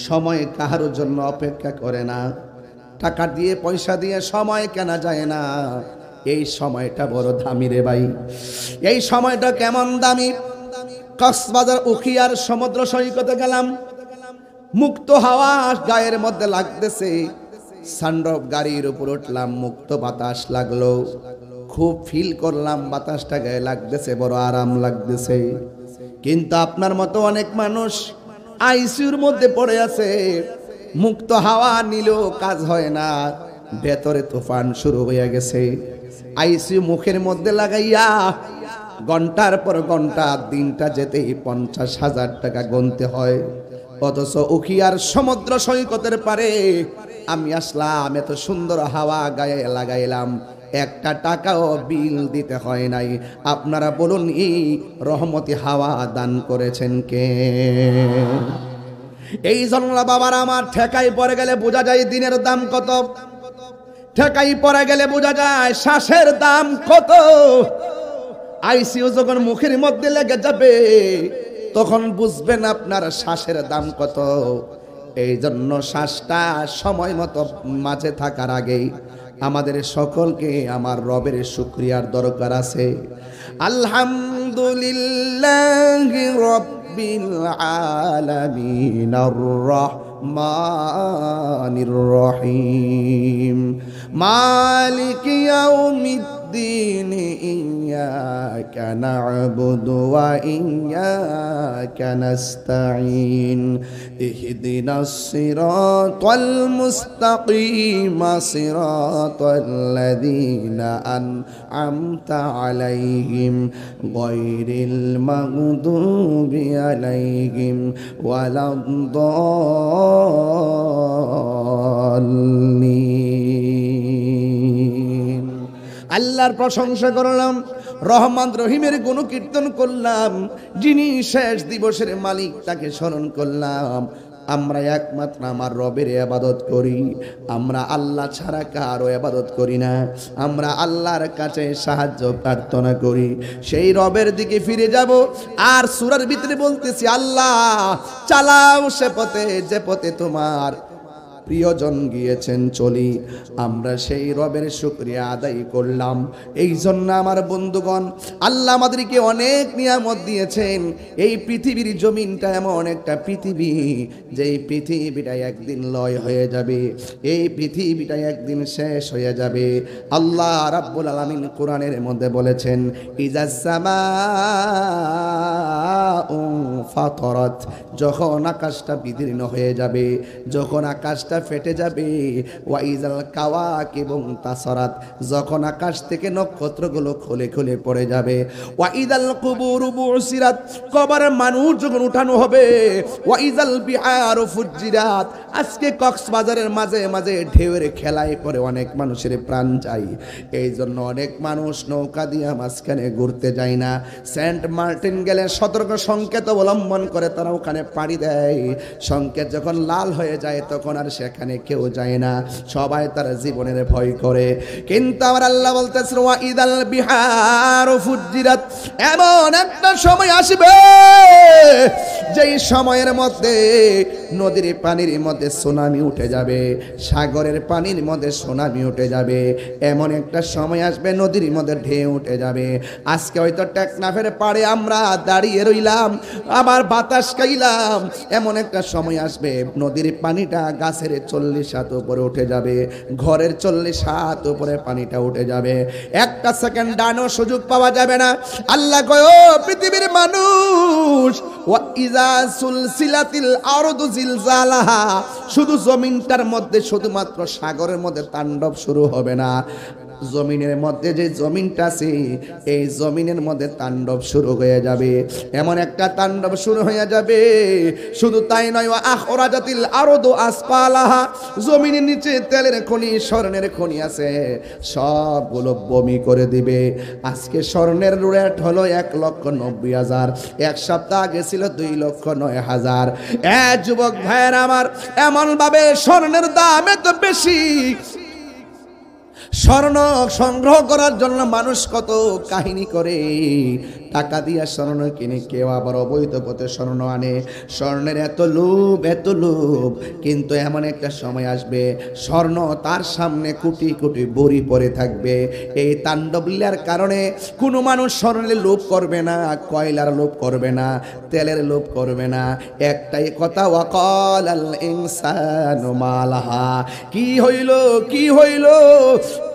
সময় কাহার জন্য অপেক্ষা করে না। টাকা দিয়ে পয়সা দিয়ে সময় কেনা যায় না। এই সময়টা বড় দামি রে ভাই। এই সময়টা কেমন দামি? কক্সবাজার উখিয়ার সমুদ্র সৈকতে গেলাম, মুক্ত হাওয়া গায়ের মধ্যে লাগতেছে, সানরফ গাড়ির উপর উঠলাম, মুক্ত বাতাস লাগলো, খুব ফিল করলাম বাতাসটা গায়ে লাগতেছে, বড় আরাম লাগতেছে। কিন্তু আপনার মতো অনেক মানুষ আইসিইউর মধ্যে পড়ে আছে, মুক্ত হাওয়া নিলেও কাজ হয় না, ভেতরে তুফান শুরু হয়ে গেছে। আইসিইউ মুখের মধ্যে লাগাইয়া ঘন্টার পর ঘন্টা, দিনটা যেতেই 50,000 টাকা গুনতে হয়। অথচ উখিয়ার সমুদ্র সৈকতের পারে আমি আসলাম, এত সুন্দর হাওয়া গায়ে লাগাইলাম, একটা টাকাও বিল দিতে হয় নাই। আপনারা বলুন, এই রহমতি হাওয়া দান করেছেন কে? এই জন্য বাবার আমার, ঠেকাই পড়ে গেলে বোঝা যায় দিনের দাম কত, ঠেকাই পড়ে গেলে বোঝা যায় শ্বাসের দাম কত। আইসিইউ যখন মুখের মধ্যে লেগে যাবে তখন বুঝবেন আপনার শ্বাসের দাম কত। এই জন্য শ্বাসটা সময় মতো মাঝে থাকার আগেই আমাদের সকলকে আমার রবের শুকরিয়ার দরকার আছে। আলহামদুলিল্লাহি রাব্বিল আলামিন আর রহমানির রহিম মালিকি ইয়াউমিদ্দিন ইয়্যাকা না'বুদু ওয়া ইয়্যাকা নাস্তাঈন ইহদিনাস সিরাতাল মুস্তাকিম সিরাতাল লাযীনা আন'আমতা আলাইহিম গায়রিল মাগদুবি আলাইহিম ওয়ালাদ-দাল্লিন। আল্লাহর প্রশংসা করলাম, রহমান রহিমের গুণকীর্তন করলাম, যিনি শেষ দিবসের মালিক তাকে স্মরণ করলাম। আমরা একমাত্র আমার রবের ইবাদত করি, আমরা আল্লাহ ছাড়া কারো ইবাদত করি না। আমরা আল্লাহর কাছে সাহায্য প্রার্থনা করি, সেই রবের দিকে ফিরে যাব। আর সূরার ভিতরে বলতেছি, আল্লাহ চালাও সে পথে যে পথে তোমার প্রিয়জন গিয়েছেন চলি। আমরা সেই রবের শুকরিয়া আদায় করলাম। এই জন্য আমার বন্ধুগণ, আল্লাহ আমাদেরকে অনেক নিয়ামত দিয়েছেন। এই পৃথিবীর জমিনটা এমন একটা পৃথিবী, যেই পৃথিবীটা একদিন লয় হয়ে যাবে, এই পৃথিবীটা একদিন শেষ হয়ে যাবে। আল্লাহ রাব্বুল আলামিন কোরআনের মধ্যে বলেছেন, ইজাস সামাউ ফাতারাত, যখন আকাশটা বিদীর্ণ হয়ে যাবে, যখন আকাশটা ফেটে যাবে, ওয়াইজাল কাওয়াকিবু তাসারাত, যখন আকাশ থেকে নক্ষত্রগুলো খুলে খুলে পড়ে যাবে, ওয়াইদাল কুবুরু বুসিরাত, কবরের মানুষ যখন উঠানো হবে, ওয়াইজাল বিহারু ফুজ্জিরাত। আজকে কক্সবাজারের মাঝে মাঝে ঢেউয়ের খেলায় পড়ে অনেক মানুষের প্রাণ যায়। এই জন্য অনেক মানুষ নৌকা দিয়ে মাঝখানে ঘুরতে যায় না। সেন্ট মার্টিন গেলে সতর্ক সংকেত অবলম্বন করে তারা ওখানে পাড়ি দেয়। সংকেত যখন লাল হয়ে যায় তখন আর সেখানে কেউ যায় না, সবাই তার জীবনের ভয় করে। কিন্তু আমার আল্লাহ বলতেছেন, ওয়াইদাল বিহারু ফুজ্জিরাত, এমন একটা সময় আসবে যেই সময়ের মধ্যে নদীর পানির মধ্যে সুনামি উঠে যাবে, সাগরের পানির মধ্যে সুনামি উঠে যাবে। এমন একটা সময় আসবে নদীর মধ্যে ঢেউ উঠে যাবে। আজকে হয়তো টেকনাফের পাড়ে আমরা দাঁড়িয়ে রইলাম, আবার বাতাস খাইলাম। এমন একটা সময় আসবে নদীর পানিটা গাছের 40 হাত উপরে উঠে যাবে, ঘরের 40 হাত উপরে পানিটা উঠে যাবে। একটা সেকেন্ড ডানো সুযোগ পাওয়া যাবে না। আল্লাহ কয়, ও পৃথিবীর মানুষ, ওয়া ইজা সুলসিলাতিল আরদু জিলজালাহা, শুধু জমিনটার মধ্যে শুধুমাত্র সাগরের মধ্যে তাণ্ডব শুরু হবে না, জমিনের মধ্যে যে জমিনটা আছে এই জমিনের মধ্যে তাণ্ডব শুরু হয়ে যাবে। এমন একটা তাণ্ডব শুরু হয়ে যাবে, শুধু তাই নয়, আখরাজাতিল আরদু আসফালাহা, জমিনের নিচে তেলের খনি স্বর্ণের খনি আছে, সবগুলো বমি করে দিবে। আজকে স্বর্ণের রেট হলো 1,90,000, এক সপ্তাহ আগে ছিল 2,09,000। যুবক ভাইয়ের আমার, এমন ভাবে স্বর্ণের দাম এত বেশি, স্বর্ণ সংগ্রহ করার জন্য মানুষ কত কাহিনী করে, টাকা দিয়ে স্বর্ণ কিনে, কেউ আবার অবৈধ পথে স্বর্ণ আনে। স্বর্ণের এত লোভ, এত লোভ। কিন্তু এমন একটা সময় আসবে স্বর্ণ তার সামনে কোটি কোটি বড়ি পড়ে থাকবে। এই তাণ্ডব লীলার কারণে কোনো মানুষ স্বর্ণের লোভ করবে না, কয়লার লোভ করবে না, তেলের লোভ করবে না। একটাই কথা, ওয়াকালাল ইনসানু মালাহা, কি হইল, কি হইল,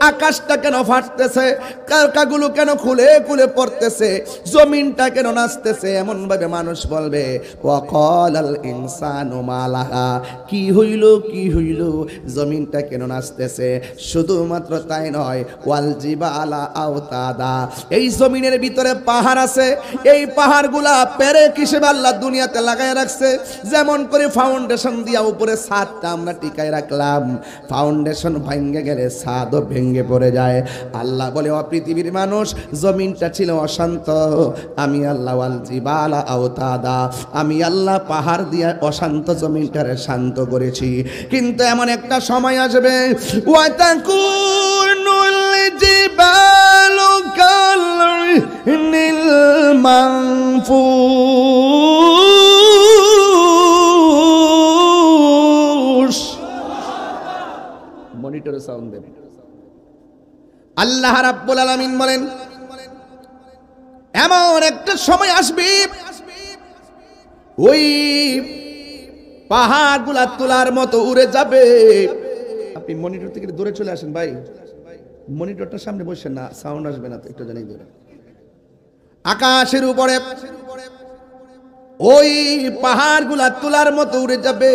আকাশটা কেন ফাটতেছে, কারকাগুলো কেন খুলে খুলে পড়তেছে, জমিনটা কেন নাচতেছে? এমন ভাবে মানুষ বলবে, ওয়াকালাল ইনসানু মালাহা, কি হইল, কি হইল, জমিনটা কেন নাচতেছে? শুধুমাত্র তাই নয়, ওয়াল জিবালা আওতাদা, এই জমিনের ভিতরে পাহাড় আছে, এই পাহাড়গুলা পেরেক হিসেবে আল্লাহ দুনিয়াতে লাগায় রাখছে। যেমন করে ফাউন্ডেশন দিয়া উপরে ছাদটা আমরা টিকায় রাখলাম, ফাউন্ডেশন ভেঙে গেলে ছাদও ভেঙে পড়ে যায়। আল্লাহ বলে, ও পৃথিবীর মানুষ, জমিনটা ছিল অশান্ত, আমি আল্লাহ ওয়াল জিবালা আওতাদা, আমি আল্লাহ পাহাড় দিয়ে অশান্ত জমিনটারে শান্ত করেছি। কিন্তু এমন একটা সময় আসবে, ওয়াতাকুনুল জিবালু কালনিল মানফুস। মনিটরে সাউন্ড দেন। আল্লাহ রাব্বুল আলামিন বলেন, এমন একটা সময় আসবে ওই পাহাড়গুলা তুলার মতো উড়ে যাবে। আপনি মনিটর থেকে দূরে চলে আসেন ভাই, মনিটরটার সামনে বসেন না, সাউন্ড আসবে না তো, একটু জানি দূরে। আকাশের উপরে ওই পাহাড়গুলা তুলার মতো উড়ে যাবে।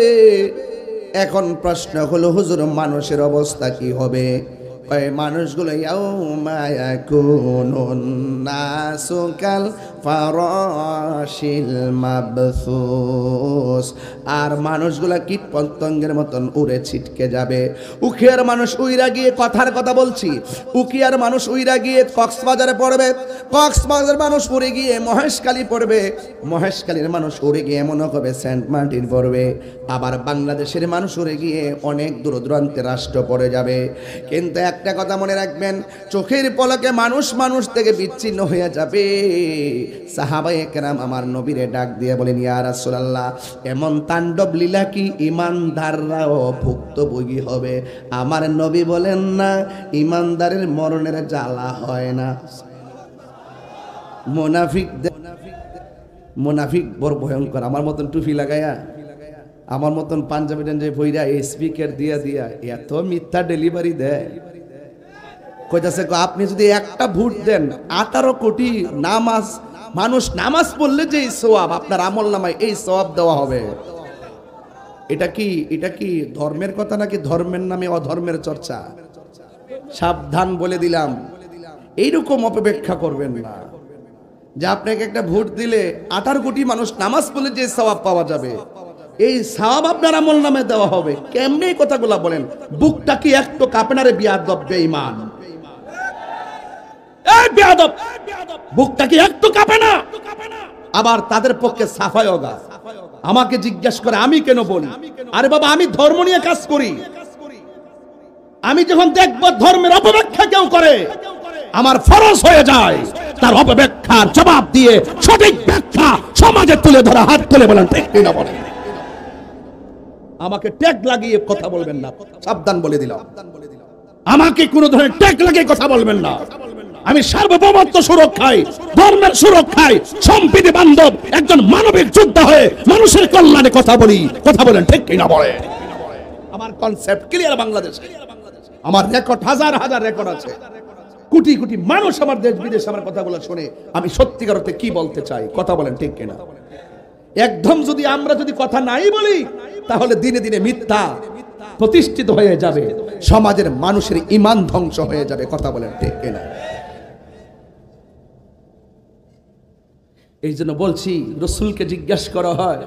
এখন প্রশ্ন হলো, হুজুর মানুষের অবস্থা কি হবে? ওই মানুষগুলো ইয়াউমা ইয়াকুনুন নাসু কাল ফারাশিল মাবসুস, আর মানুষগুলা কীট পতঙ্গের মতন উড়ে ছিটকে যাবে। উখিয়ার মানুষ উইরা গিয়ে, কথার কথা বলছি, উখিয়ার মানুষ উইরা গিয়ে কক্সবাজারে পড়বে, কক্সবাজার মানুষ উড়ে গিয়ে মহেশখালী পড়বে, মহেশখালীর মানুষ উড়ে গিয়ে মনে হবে সেন্ট মার্টিন পড়বে, আবার বাংলাদেশের মানুষ উড়ে গিয়ে অনেক দূর দূরান্তে রাষ্ট্র পড়ে যাবে। কিন্তু একটা কথা মনে রাখবেন, চোখের পলকে মানুষ মানুষ থেকে বিচ্ছিন্ন হয়ে যাবে। সাহাবায়ে কেরাম আমার নবীরে ডাক দিয়ে বলেন, ইয়া রাসূলুল্লাহ, এমন তাণ্ডব লীলা কি ইমানদাররাও ভুক্তভোগী হবে? আমার নবী বলেন, না, ইমানদারের মরণের জ্বালা হয় না, মুনাফিক বড় ভয়ঙ্কর। আমার মতন টুপি লাগায়া, আমার মতন পাঞ্জাবি টাঞ্জাবি পইরা স্পিকার দিয়া দিয়া এত মিথ্যা ডেলিভারি দেয়। কইতাছে আপনি যদি একটা ভোট দেন 18 কোটি নামাজ মানুষ নামাজ পড়লে যে সওয়াব আপনার আমল নামায় এই সওয়াব দেওয়া হবে। এটা কি ধর্মের কথা নাকি ধর্মের নামে অধর্মের চর্চা? সাবধান বলে দিলাম, এইরকম অপব্যাখ্যা করবেন না যে আপনাকে একটা ভোট দিলে 18 কোটি মানুষ নামাজ পড়লে যে সওয়াব পাওয়া যাবে, এই সওয়াব আপনার আমল নামে দেওয়া হবে। কেমনে এই কথাগুলা বলেন? বুকটা কি একটু কাঁপে না রে বিয়াদব বেঈমান? এই বিয়াদব, বুকটা কি একটু কাঁপে না? আবার তাদের পক্ষে সাফাইও গা। আমাকে জিজ্ঞেস করে আমি কেন বলি? আরে বাবা, আমি ধর্ম নিয়ে কাজ করি। আমি যখন দেখব ধর্মের অপব্যাখ্যা কেউ করে, আমার ফরজ হয়ে যায় তার অপব্যাখ্যার জবাব দিয়ে সঠিক ব্যাখ্যা সমাজে তুলে ধরা। হাত তুলে বলেন ঠিক কিনা বলেন। আমাকে ট্যাগ লাগিয়ে কথা বলবেন না, সাবধান বলে দিলাম। আমাকে কোন ধরনের ট্যাগ লাগিয়ে কথা বলবেন না। আমি সার্বভৌমত্ব সুরক্ষায়, ধর্মের সুরক্ষায়, সম্প্রীতি বান্ধব একজন মানবিক যোদ্ধা হয়ে মানুষের কল্যাণে কথা বলি। কথা বলেন ঠিক কিনা বলেন। আমার কনসেপ্ট ক্লিয়ার। বাংলাদেশে আমার রেকর্ড হাজার হাজার রেকর্ড আছে। কোটি কোটি মানুষ আমার দেশ বিদেশ আমার কথাগুলো শুনে আমি সত্যিকার অর্থে কি বলতে চাই। কথা বলেন ঠিক কিনা। একদম যদি আমরা কথা নাই বলি, তাহলে দিনে দিনে মিথ্যা প্রতিষ্ঠিত হয়ে যাবে, সমাজের মানুষের ঈমান ধ্বংস হয়ে যাবে। কথা বলেন ঠিক কিনা। এই জন্য বলছি, রাসূলকে জিজ্ঞাসা করা হয়,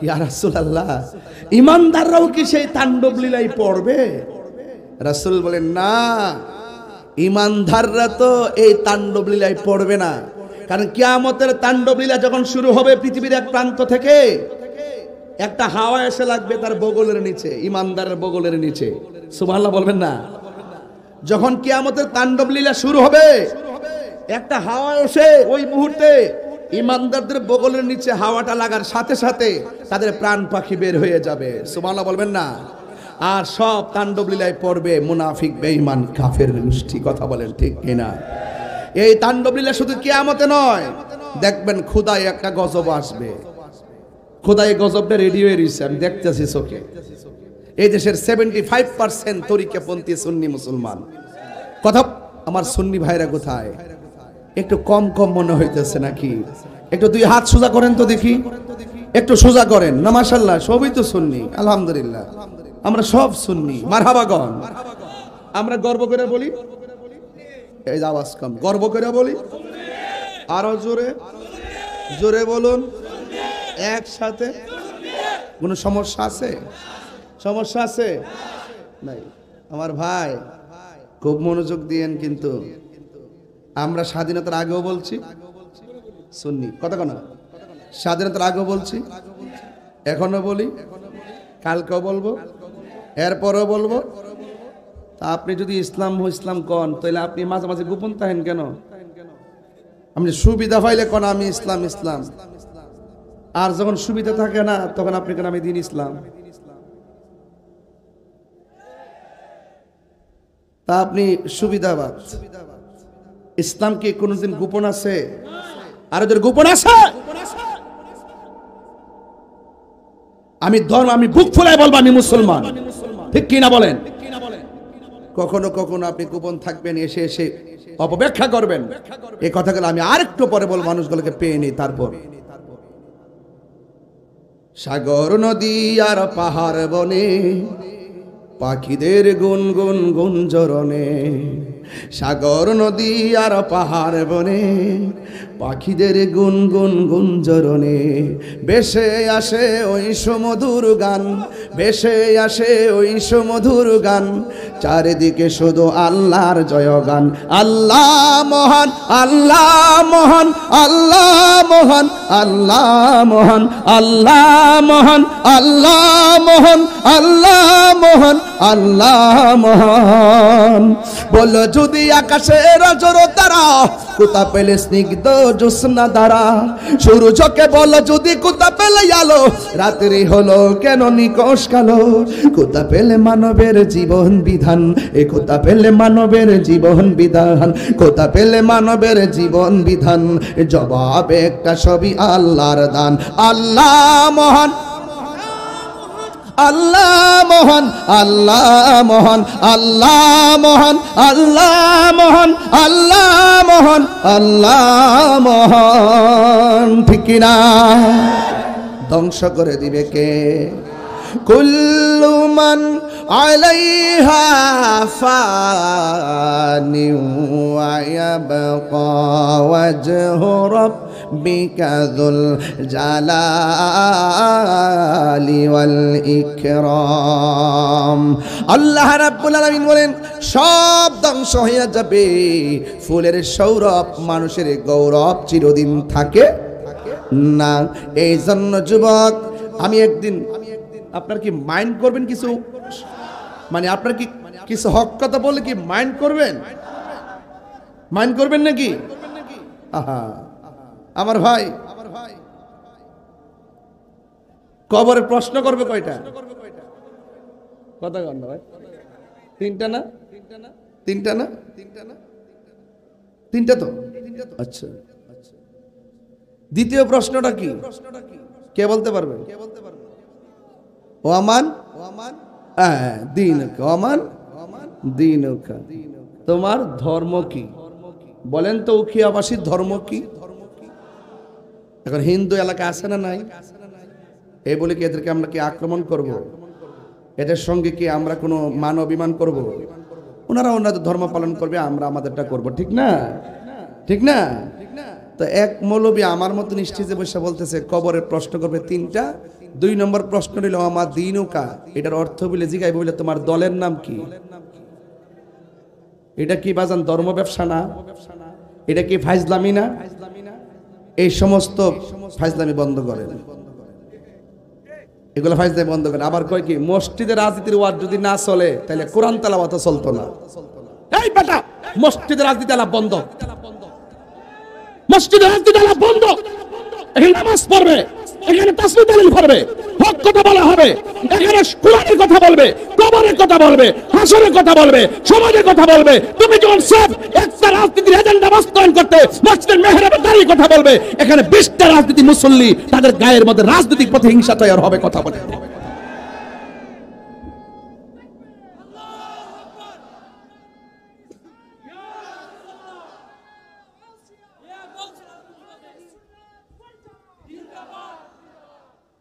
ইয়া রাসূলুল্লাহ, ঈমানদাররাও কি সেই তাণ্ডব লীলায় পড়বে? রাসূল বলেন, না, ঈমানদাররা তো এই তাণ্ডব লীলায় পড়বে না। কারণ কিয়ামতের তাণ্ডব লীলা যখন শুরু হবে, পৃথিবীর এক প্রান্ত থেকে একটা হাওয়া এসে লাগবে তার বগলের নিচে, ঈমানদারের বগলের নিচে। সুবহানাল্লাহ বলবেন না? যখন কিয়ামতের তাণ্ডব লীলা শুরু হবে, একটা হাওয়া এসে ওই মুহূর্তে ঈমানদারদের বগলের নিচে হাওয়াটা লাগার সাথে সাথে তাদের প্রাণ পাখি বের হয়ে যাবে। সুবহানাল্লাহ বলবেন না? আর সব তাণ্ডব লীলায় পড়বে মুনাফিক, বেঈমান, কাফের গোষ্ঠী। কথা বলেন ঠিক কিনা। এই তাণ্ডব লীলা শুধু কিয়ামতে নয়, দেখবেন খোদায় একটা গজব আসবে। খোদায় গজবটা রেডি হয়ে রয়েছে, আমি দেখতেছি চোখে। এই দেশের 75% তরিকাপন্থী সুন্নি মুসলমান। কথা, আমার সুন্নি ভাইরা কোথায়? একটু কম কম মনে হইতেছে নাকি? একটু দুই হাত সোজা করেন তো দেখি, একটু সোজা করেন না। মাশাআল্লাহ, সবই তো সুন্নি, আলহামদুলিল্লাহ। আমরা সব সুন্নি, মারহাবাগন। আমরা গর্ব করে বলি, এই আওয়াজ কম, গর্ব করে বলি, আরো জোরে জোরে বলুন একসাথে। কোনো সমস্যা আছে? সমস্যা আছে? নাই। আমার ভাই খুব মনোযোগ দিয়েন। কিন্তু আমরা স্বাধীনতার আগেও বলছি সুন্নি, কথা কেন? স্বাধীনতার আগেও বলছি, এখনো বলি, কালকেও বলবো, এরপরও বলবো। তা আপনি যদি ইসলাম কন, তাহলে আপনি মাঝে মাঝে গোপন থাকেন কেন? আপনি সুবিধা পাইলে কোন আমি ইসলাম, আর যখন সুবিধা থাকে না তখন আপনি কেন আমি দিন ইসলাম। তা আপনি সুবিধাবাদ। ইসলাম কি কোনদিন গোপন আছে? আর ওদের গোপন আছে? আমি ধর্ম, আমি বুক ফুলায় বলবো আমি মুসলমান, ঠিক কিনা বলেন? কখনো কখনো আপনি গোপন থাকবেন, এসে এসে অপব্যাখ্যা করবেন। এই কথাগুলো আমি আরেকটু পরে বলবো, মানুষগুলোকে পেয়ে নেই। তারপর সাগর নদী আর পাহাড় বনে পাখিদের গুনগুন গুঞ্জরণে, সাগর নদী আর পাহাড় বনে, পাখিদের গুনগুন গুঞ্জরণে ভেসে আসে ওই সুমধুর গান, ভেসে আসে ওই সুমধুর গান, চারিদিকে শুধু আল্লাহর জয়গান। আল্লাহ মহান, আল্লাহ মহান, আল্লাহ মহান, আল্লাহ মহান, আল্লাহ মহান, আল্লাহ মহান, আল্লাহ মহান, আল্লাহ মহান। বলো যদি আকাশের অজর তারা, কোথা পেলে স্নিগ্ধ জ্যোৎস্না দ্বারা, সূর্যকে বলো যদি কোথা পেলে আলো, রাত্রি হলো কেন নিকষ কালো, কোথা পেলে মানবের জীবন বিধান, এ কোথা পেলে মানবের জীবন বিধান, কোথা পেলে মানবের জীবন বিধান, জবাব একটা সবই আল্লাহর দান। আল্লাহ মহান, আল্লাহ মহান, আল্লাহ মহান, আল্লাহ মহান, আল্লাহ মহান, আল্লাহ মহান, আল্লাহ মহান। ঠিক না? ধ্বংস করে দিবে কে? কুল্লু মান আলাইহা ফানি ওয়া ইয়াবকা ওয়াজহু রাব্বিকা যুল জালালি ওয়াল ইকরাম। আল্লাহ রাব্বুল আলামিন বলেন সব ধ্বংস হয়ে যাবে, ফুলের সৌরভ মানুষের গৌরব চিরদিন থাকে না। এই জন্য যুবক, আমি একদিন আপনার কি মাইন্ড করবেন কিছু, মানে আপনার কি কিছু হক কথা বলে কি মাইন্ড করবেন? মাইন্ড করবেন নাকি? আহা আমার ভাই, কবরে প্রশ্ন করবে কয়টা? কথা কন ভাই, তিনটা না? তিনটা না? তিনটা তো। আচ্ছা, দ্বিতীয় প্রশ্নটা কি কে বলতে পারবে? ওয়ামান দীনুকা, ওয়ামান দীনুকা, তোমার ধর্ম কি? বলেন তো উখিয়াবাসীর ধর্ম কি? এখন হিন্দু এলাকা আছে না নাই? এই বলে কি এদেরকে আমরা কি আক্রমণ করব? এদের সঙ্গে কি আমরা কোনো মান অভিমান করব? ওনারা ওনাদের ধর্ম পালন করবে, আমরা আমাদেরটা করব, ঠিক না? ঠিক না? তো এক মৌলবী আমার মতো নিশ্চিতে বসে বলতেছে কবরের প্রশ্ন করবে তিনটা। 2 নম্বর প্রশ্ন নিল আমার দীনুকা, এটার অর্থ বলে জিগাই বলে তোমার দলের নাম কি? এটা কি বাজান ধর্ম ব্যবসা না? এটা কি ফাইজলামি না? এই সমস্ত ফাইজলামি বন্ধ করেন, এগুলো ফাইজলামি বন্ধ করেন। আবার কয় কি মসজিদের রাজনীতির ওয়াজ যদি না চলে তাহলে কোরআন তেলাওয়াত চলতো না। এই বেটা, মসজিদের রাজনীতি আলাপ বন্ধ, মসজিদের রাজনীতি আলাপ বন্ধ। এখানে নামাজ পড়বে, এখানে তাসবিহ তাহলিল করবে, হক কথা বলা হবে, এখানে কোরআনের কথা বলবে, কবরের কথা বলবে, হাসরের কথা বলবে, সমাজের কথা বলবে। তুমি যখন সব একটা রাজনীতির এজেন্ডা বাস্তবায়ন করতে মসজিদের মেহরাবে দাঁড়িয়ে কথা বলবে, এখানে 20টা রাজনীতি মুসল্লি তাদের গায়ের মধ্যে রাজনৈতিক প্রতিহিংসা তৈরি হবে। কথা বলে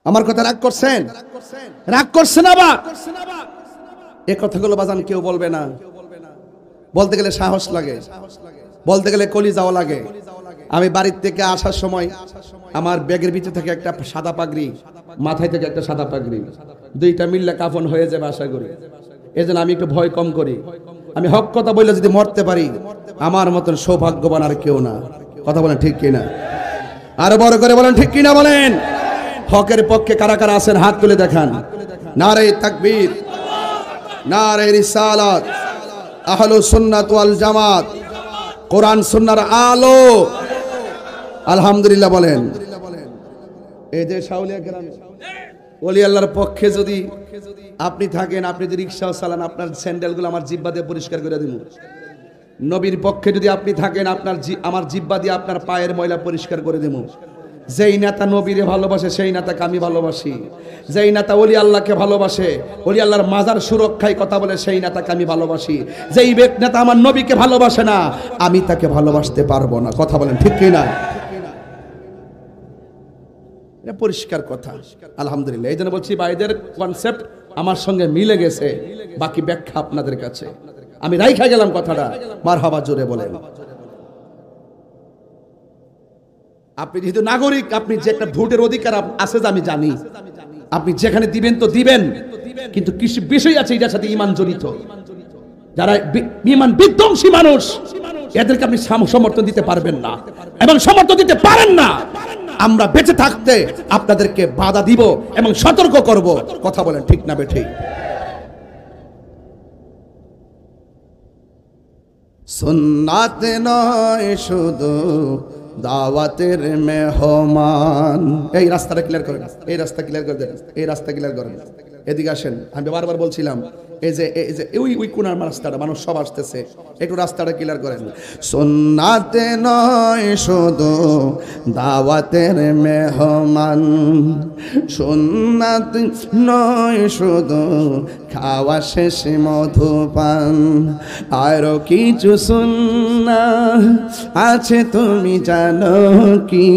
আমার কথা রাগ করছেন? রাগ করছেন? আবার এই কথাগুলো বাজান কেউ বলবে না, বলতে গেলে সাহস লাগে, বলতে গেলে কলিজাও লাগে। আমি বাড়ির থেকে আসার সময় আমার ব্যাগের ভিতরে থেকে একটা সাদা পাগড়ি, মাথায় থেকে একটা সাদা পাগড়ি, 2টা মিললে কাফন হয়ে যাবে আশা করি। এজন্য আমি একটু ভয় কম করি। আমি হক কথা বললে যদি মরতে পারি, আমার মতন সৌভাগ্যবান আর কেউ না। কথা বলেন ঠিক কিনা? আরো বড় করে বলেন ঠিক কিনা বলেন। হকের পক্ষে কারা কারা আছেন হাত তুলে দেখান। নারে তাকবীর, নারে রিসালাত, আহলুস সুন্নাত ওয়াল জামাত, কোরআন সুন্নাহর আলো। আলহামদুলিল্লাহ বলেন। এই যে শাউলিয়া গ্রামে ওলি আল্লাহর পক্ষে যদি আপনি থাকেন, আপনি যদি রিকশাও চালান, আপনার স্যান্ডেলগুলো আমার জিহ্বা দিয়ে পরিষ্কার করে দিব। নবীর পক্ষে যদি আপনি থাকেন, আমার জিহ্বা দিয়ে আপনার পায়ের ময়লা পরিষ্কার করে দেব। যেই নেতা নবীরে ভালোবাসে সেই নেতাকে আমি ভালোবাসি। যেই নেতা ওলি আল্লাহকে ভালোবাসে, ওলি আল্লাহর মাজার সুরক্ষায় কথা বলে, সেই নেতাকে আমি ভালোবাসি। যেই নেতা আমার নবীকে ভালোবাসে না, আমি তাকে ভালোবাসতে পারবো না। কথা বলেন ঠিক কি না? পরিষ্কার কথা। আলহামদুলিল্লাহ। এই জন্য বলছি ভাইদের কনসেপ্ট আমার সঙ্গে মিলে গেছে। বাকি ব্যাখ্যা আপনাদের কাছে। আমি রাইখা গেলাম কথাটা, মারহাবা জোরে বলেন। আপনি যেহেতু নাগরিক, আপনি যে একটা ভোটের অধিকার আছে আমি জানি, আপনি যেখানে দিবেন তো দিবেন, কিন্তু কিছু বিষয় আছে এটার সাথে ঈমান জড়িত। যারা ঈমান বিধ্বংসী মানুষ, এদেরকে আপনি সমর্থন দিতে পারবেন না এবং সমর্থন দিতে পারেন না। আমরা বেঁচে থাকতে আপনাদেরকে বাধা দিব এবং সতর্ক করব। কথা বলেন ঠিক না বেঠিক? সুন্নাত নয় শুধু দাওয়াতের মেহমান। এই রাস্তাটা ক্লিয়ার করেন, এই রাস্তা ক্লিয়ার করে দেন, এই রাস্তা ক্লিয়ার করেন। এদিকে আসেন, আমি বারবার বলছিলাম এই যে ওই কোনার রাস্তাটা মানুষ সব আসতেছে, একটু রাস্তাটা ক্লিয়ার করেন। সুন্নাতে নয় শুধু দাওয়াতের মেহমান, সুন্নাত নয় শুধু খাওয়া শেষে মধুপান, আরো কিছু সুন্নাহ আছে তুমি জানো কি?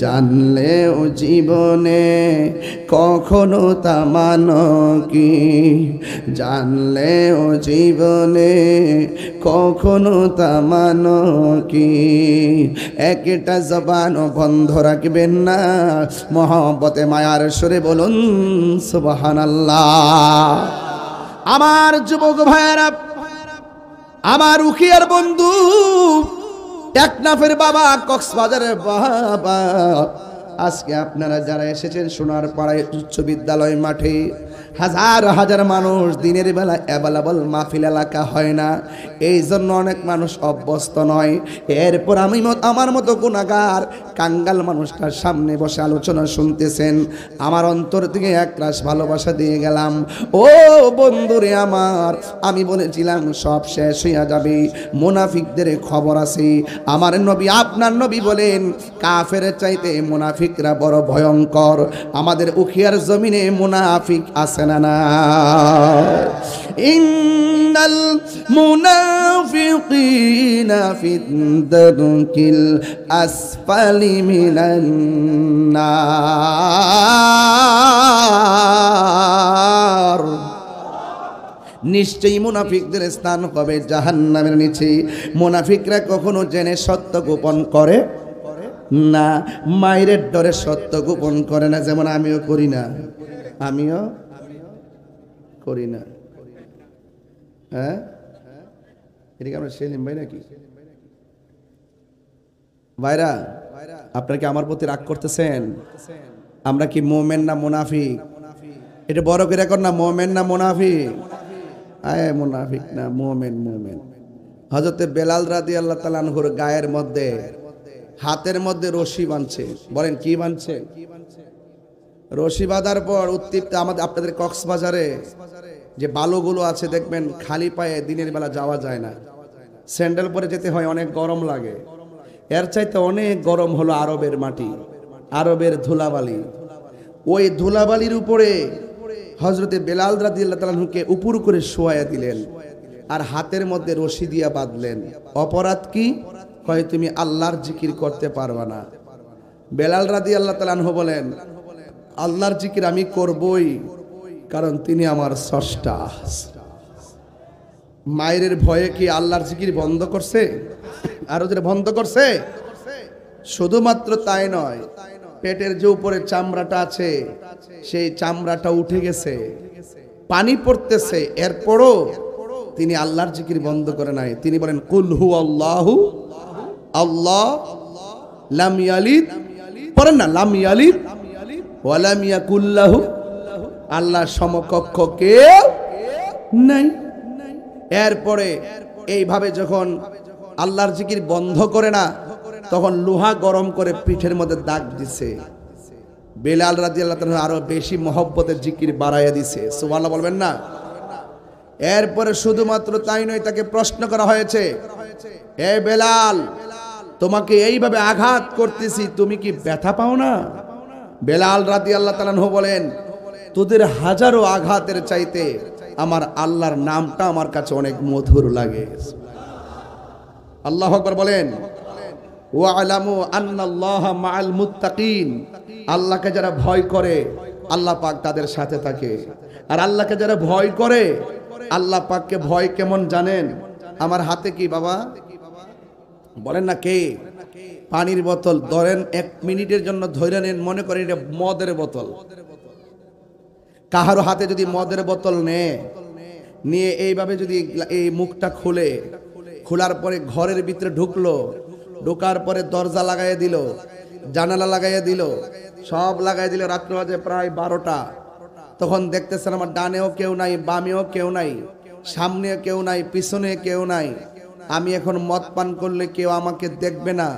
জানলেও জীবনে কখনো তা মানো কি? জানলেও জীবনে কখনো তা মানো কি? একটা জবান বন্ধ রাখবেন না, মহব্বতে মায়ার সুরে বলুন সুবহানাল্লাহ। আমার যুবক ভাইয়েরা, আমার উখিয়ার বন্ধু, টেকনাফের বাবা, কক্সবাজারের বাবা, আজকে আপনারা যারা এসেছেন সোনার পাড়ায় উচ্চ বিদ্যালয় মাঠে, হাজার হাজার মানুষ, দিনের বেলা অ্যাভেলেবল মাহফিল এলাকা হয় না, এই জন্য অনেক মানুষ অভ্যস্ত নয়। এরপর আমার মতো গুনাহগার কাঙ্গাল মানুষটার সামনে বসে আলোচনা শুনতেছেন, আমার অন্তর থেকে একরাশ ভালোবাসা দিয়ে গেলাম। ও বন্ধুরে আমার, আমি বলেছিলাম সব শেষ হইয়া যাবে, মুনাফিকদের খবর আছে। আমার নবী, আপনার নবী বলেন কাফের চাইতে মুনাফিকরা বড় ভয়ঙ্কর। আমাদের উখিয়ার জমিনে মুনাফিক আছে না না? ইন্নাল মুনাফিকিনা ফিদ-দারকিল আসফালি মিনান নার। নিশ্চয়ই মুনাফিকদের স্থান হবে জাহান্নামের নিচে। মুনাফিকরা কখনো জেনে সত্য গোপন করে না, মায়ের ডরে সত্য গোপন করে না, যেমন আমিও করি না, আমিও করি না। হ্যাঁ, এদিকে আমরা সেলিম ভাই নাকি? ভাইরা, আপনারা কি আমার প্রতি রাগ করতেছেন? আমরা কি মোমেন না মুনাফিক? এটা বড় করে এখন না, মোমেন না মুনাফিক? আয় মুনাফিক না, মোমেন। মোমেন হযরতে বেলাল রাদিয়াল্লাহু তাআলা আনহুর গায়ের মধ্যে, হাতের মধ্যে রশি বাঁধছে। বলেন কি বাঁধছে? রশি বাঁধার পর উত্তপ্ত আপনাদের কক্সবাজারে যে বালুগুলো আছে দেখবেন, খালি পায়ে দিনের বেলা যাওয়া যায় না, স্যান্ডেল পরে যেতে হয়, অনেক গরম লাগে। এর চাইতে অনেক গরম হলো আরবের মাটি, আরবের ধুলাবালি। ওই ধুলাবালির উপরে হযরতে বেলাল রাদিয়াল্লাহু তাআলা আনহুকে উপর করে শোয়ায়া দিলেন আর হাতের মধ্যে রশি দিয়া বাঁধলেন। অপরাধ কি? কয় তুমি আল্লাহর জিকির করতে পারবা না। বেলাল রাদিয়াল্লাহু তাআলা আনহু বলেন, আল্লাহর জিকির আমি করবই, কারণ তিনি আমার স্রষ্টা। মায়ের ভয়ে কি আল্লাহর জিকির বন্ধ করছে? আরো যেটা বন্ধ করছে। শুধুমাত্র তাই নয়, পেটের যে উপরে চামড়াটা আছে সেই চামড়াটা উঠে গেছে, পানি পড়তেছে, এরপরও তিনি আল্লাহর জিকির বন্ধ করে নাই। তিনি বলেন কুল হু আল্লাহু আল্লাহ লাম ইয়ালিদ, পড়েন না, লাম ইয়ালিদ ওয়া লাম ইয়াকুল লাহু, আল্লাহর সমকক্ষ কেউ নাই। এরপরে এইভাবে যখন আল্লাহর জিকির বন্ধ করে না, তখন লোহা গরম করে পিঠের মধ্যে দাগ দিছে। বেলাল রাদিয়াল্লাহু তাআলা আরো বেশি মহব্বতের জিকির বাড়াইয়া দিছে। সুবহানাল্লাহ বলবেন না? এরপরে শুধুমাত্র তাই নয়, তাকে প্রশ্ন করা হয়েছে, এ বেলাল, তোমাকে এইভাবে আঘাত করতেছি, তুমি কি ব্যথা পাও না? বেলাল রাদিয়াল্লাহু তাআলা বলেন, তোদের হাজারো আঘাতের চাইতে আমার আল্লাহর নামটা আমার কাছে অনেক মধুর লাগে। আল্লাহু আকবার বলেন। ওয়ালামু আন্নাল্লাহা মাআল মুত্তাকিন, আল্লাহকে যারা ভয় করে আল্লাহ পাক তাদের সাথে থাকে। আর আল্লাহকে যারা ভয় করে, আল্লাহ পাককে ভয় কেমন জানেন? আমার হাতে কি বাবা বলেন না, কে? পানির বোতল ধরেন, 1 মিনিটের জন্য ধরে নেন, মনে করেন এটা মদের বোতল। কাহারো হাতে যদি মদের বোতল নিয়ে এইভাবে যদি এই মুখটা খোলার পরে ঘরের ভিতরে ঢোকার পরে দরজা লাগাইয়া দিল, জানালা লাগাইয়া দিল, সব লাগাই দিল, রাত্র বাজে প্রায় 12টা। তখন দেখতেছেন আমার ডানেও কেউ নাই, বামেও কেউ নাই, সামনেও কেউ নাই, পিছনে কেউ নাই। আমি এখন মদ পান করলে কেউ আমাকে দেখবে না,